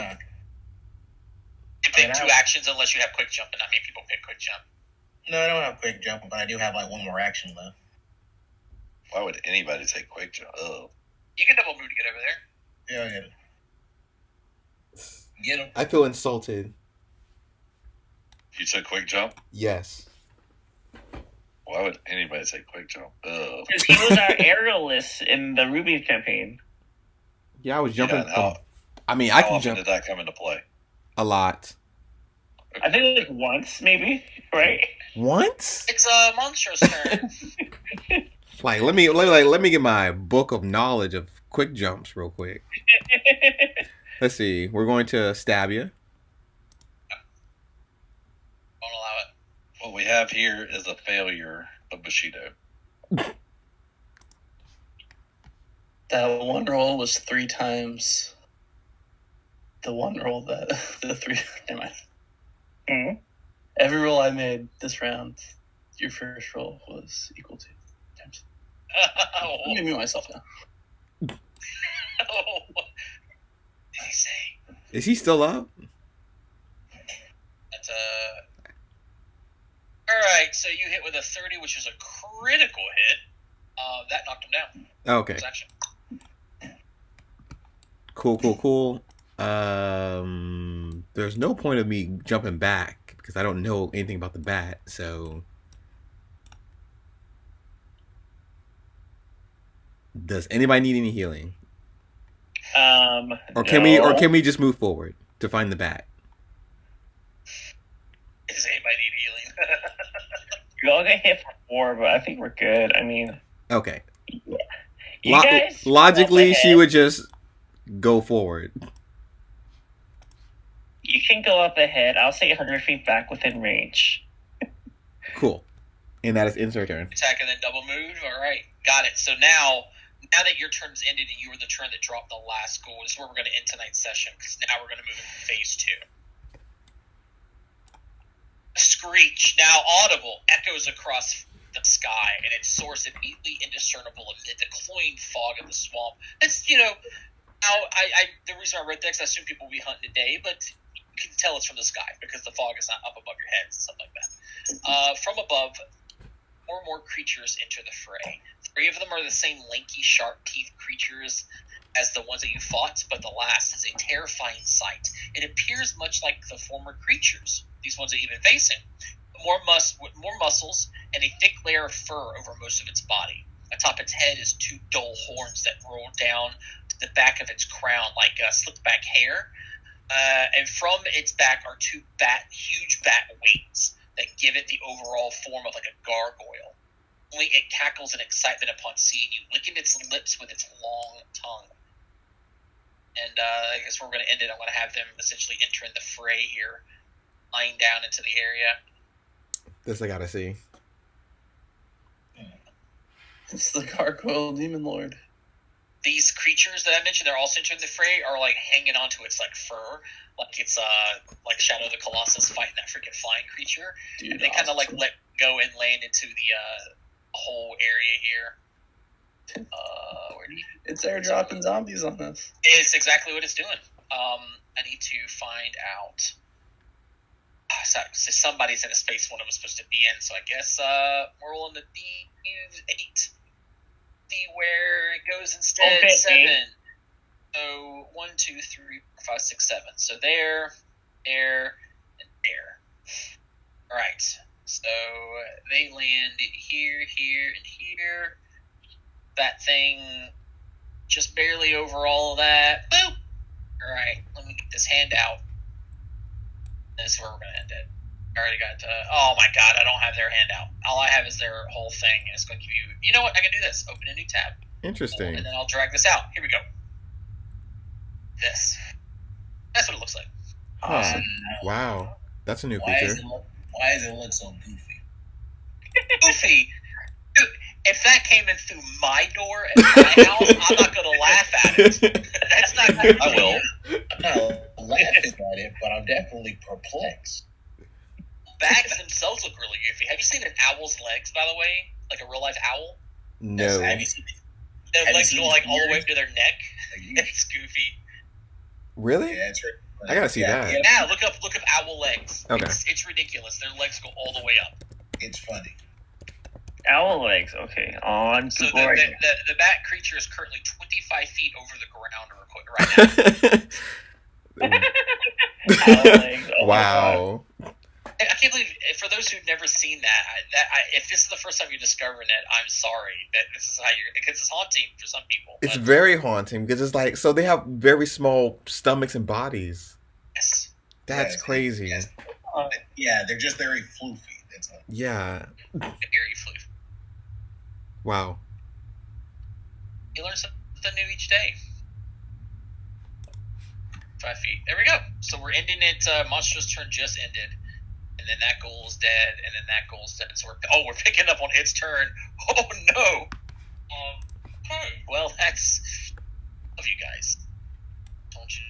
You pick I 2 mean, actions unless you have quick jump, and not many people pick quick jump. No, I don't have quick jump, but I do have one more action left. Why would anybody take quick jump? Oh. You can double move to get over there. Yeah, I get it. Get him. I feel insulted. You took quick jump? Yes. Why would anybody take quick jump? Ugh. Because he was our aerialist in the Ruby campaign. Yeah, I was jumping. Yeah, how- I mean, I How can often jump did that come into play? a lot. I think once, maybe, right? Once? It's Monstro's turn. Let me get my book of knowledge of quick jumps real quick. Let's see. We're going to stab you. Don't allow it. What we have here is a failure of Bushido. That one roll was 3 times the one roll that the 3. Never mind. Mhm. Every roll I made this round, your first roll was equal to times. Let me mute myself now. What did he say? Is he still up? That's Alright, so you hit with a 30, which is a critical hit. That knocked him down. Okay. His action. Cool. There's no point of me jumping back because I don't know anything about the bat. So, does anybody need any healing, or can we just move forward to find the bat? Does anybody need healing? We all get hit for 4, but I think we're good. I mean, Okay. you guys Logically, go up she ahead. would just go forward. You can go up ahead. I'll say 100 feet back within range. Cool. And that is ends her turn. Attack and then double move. Alright, got it. So now that your turn's ended and you were the turn that dropped the last goal, this is where we're going to end tonight's session, because now we're going to move into phase 2. Screech, now audible, echoes across the sky, and its source immediately indiscernible amid the cloying fog of the swamp. It's, now, the reason I read that is I assume people will be hunting today, but you can tell it's from the sky, because the fog is not up above your heads and stuff like that. From above, more and more creatures enter the fray. 3 of them are the same lanky, sharp-teethed creatures as the ones that you fought, but the last is a terrifying sight. It appears much like the former creatures, these ones that you've been facing, with more muscles and a thick layer of fur over most of its body. Atop its head is 2 dull horns that roll down to the back of its crown like slicked back hair, and from its back are 2 huge bat wings that give it the overall form of like a gargoyle. Only it cackles in excitement upon seeing you, licking its lips with its long tongue. And I guess we're going to end it. I'm going to have them essentially entering the fray here, lying down into the area. This I gotta see. It's the Gargoyle Demon Lord. These creatures that I mentioned, they're also entering the fray, are like hanging onto its like fur, like it's like Shadow of the Colossus fighting that freaking flying creature. Dude, And they kind of like let go and land into the whole area here. Where do you? It's airdropping zombies on us. It's exactly what it's doing. I need to find out. So somebody's in a space one of them was supposed to be in, so I guess we're rolling the D8. See where it goes instead. Okay. 7. So 1, 2, 3, 4, 5, 6, 7. So there, and there. Alright. So they land here, and here. That thing just barely over all of that. Boop! Alright, let me get this hand out. This is where we're going to end it. I already got oh my god, I don't have their handout. All I have is their whole thing, and it's going to give you... You know what? I can do this. Open a new tab. Interesting. And then I'll drag this out. Here we go. This. That's what it looks like. Huh. Wow. That's a new Why feature. does it look so goofy? Goofy. Dude, if that came in through my door at my house, I'm not going to laugh at it. That's not goofy. I will. I'm not laughing at it, but I'm definitely perplexed. Bats themselves look really goofy. Have you seen an owl's legs, by the way? Like a real-life owl? No. Have you seen it? Their Have you legs seen go the like all the way ears? up to their neck. Like, It's goofy. Really? yeah, it's right. I gotta see that. Yeah, Yeah, look up owl legs. Okay. It's ridiculous. Their legs go all the way up. it's funny. Owl legs. Okay, on So Google right now. the bat creature is currently 25 feet over the ground right now. Owl legs. Oh my God. Wow. I can't believe, for those who've never seen that, if this is the first time you're discovering it, I'm sorry that this is how because it's haunting for some people. It's but very haunting because it's like, so they have very small stomachs and bodies. yes. That's Yes, crazy. yes. Yeah, they're just very floofy. That's all. Yeah. Very fluid. Wow. You learn something new each day. 5 feet. There we go. So we're ending it. Monstrous turn just ended. And and then that ghoul's dead, and then that ghoul's dead. So we're picking up on its turn. Oh no. Well, that's love you guys. Don't you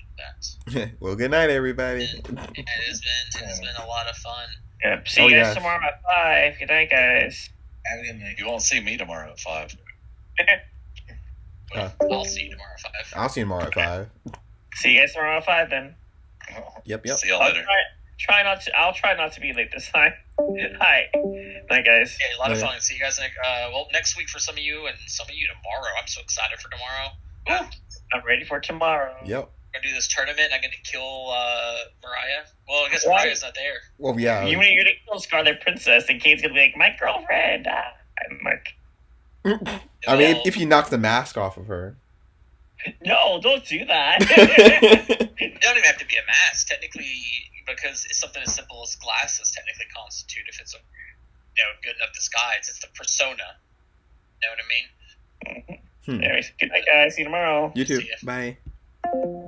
do that? Well, good night, everybody. It has been a lot of fun. Yep. See Oh, you guys yes. tomorrow at 5. Good night, guys. Have a good night. You won't see me tomorrow at 5. I'll see you tomorrow at 5. I'll see you tomorrow at 5. See you guys tomorrow at 5 then. Yep. See you I'll later. I'll try not to be late this time. Hi. Night, guys. Okay, a lot of Okay. fun. See you guys next week for some of you, and some of you tomorrow. I'm so excited for tomorrow. I'm ready for tomorrow. Yep. I'm gonna do this tournament. I'm gonna kill Mariah. Well, I guess Why? Mariah's not there. Well, yeah. You're gonna kill Scarlet Princess, and Kate's gonna be like, my girlfriend. I'm like, I mean, Well, if he knocks the mask off of her. no, don't do that. it don't even have to be a mask, technically, because it's something as simple as glasses technically constitute if it's a good enough disguise. It's the persona. You know what I mean? Anyways, good night, guys. See you tomorrow. You too. See ya. Bye.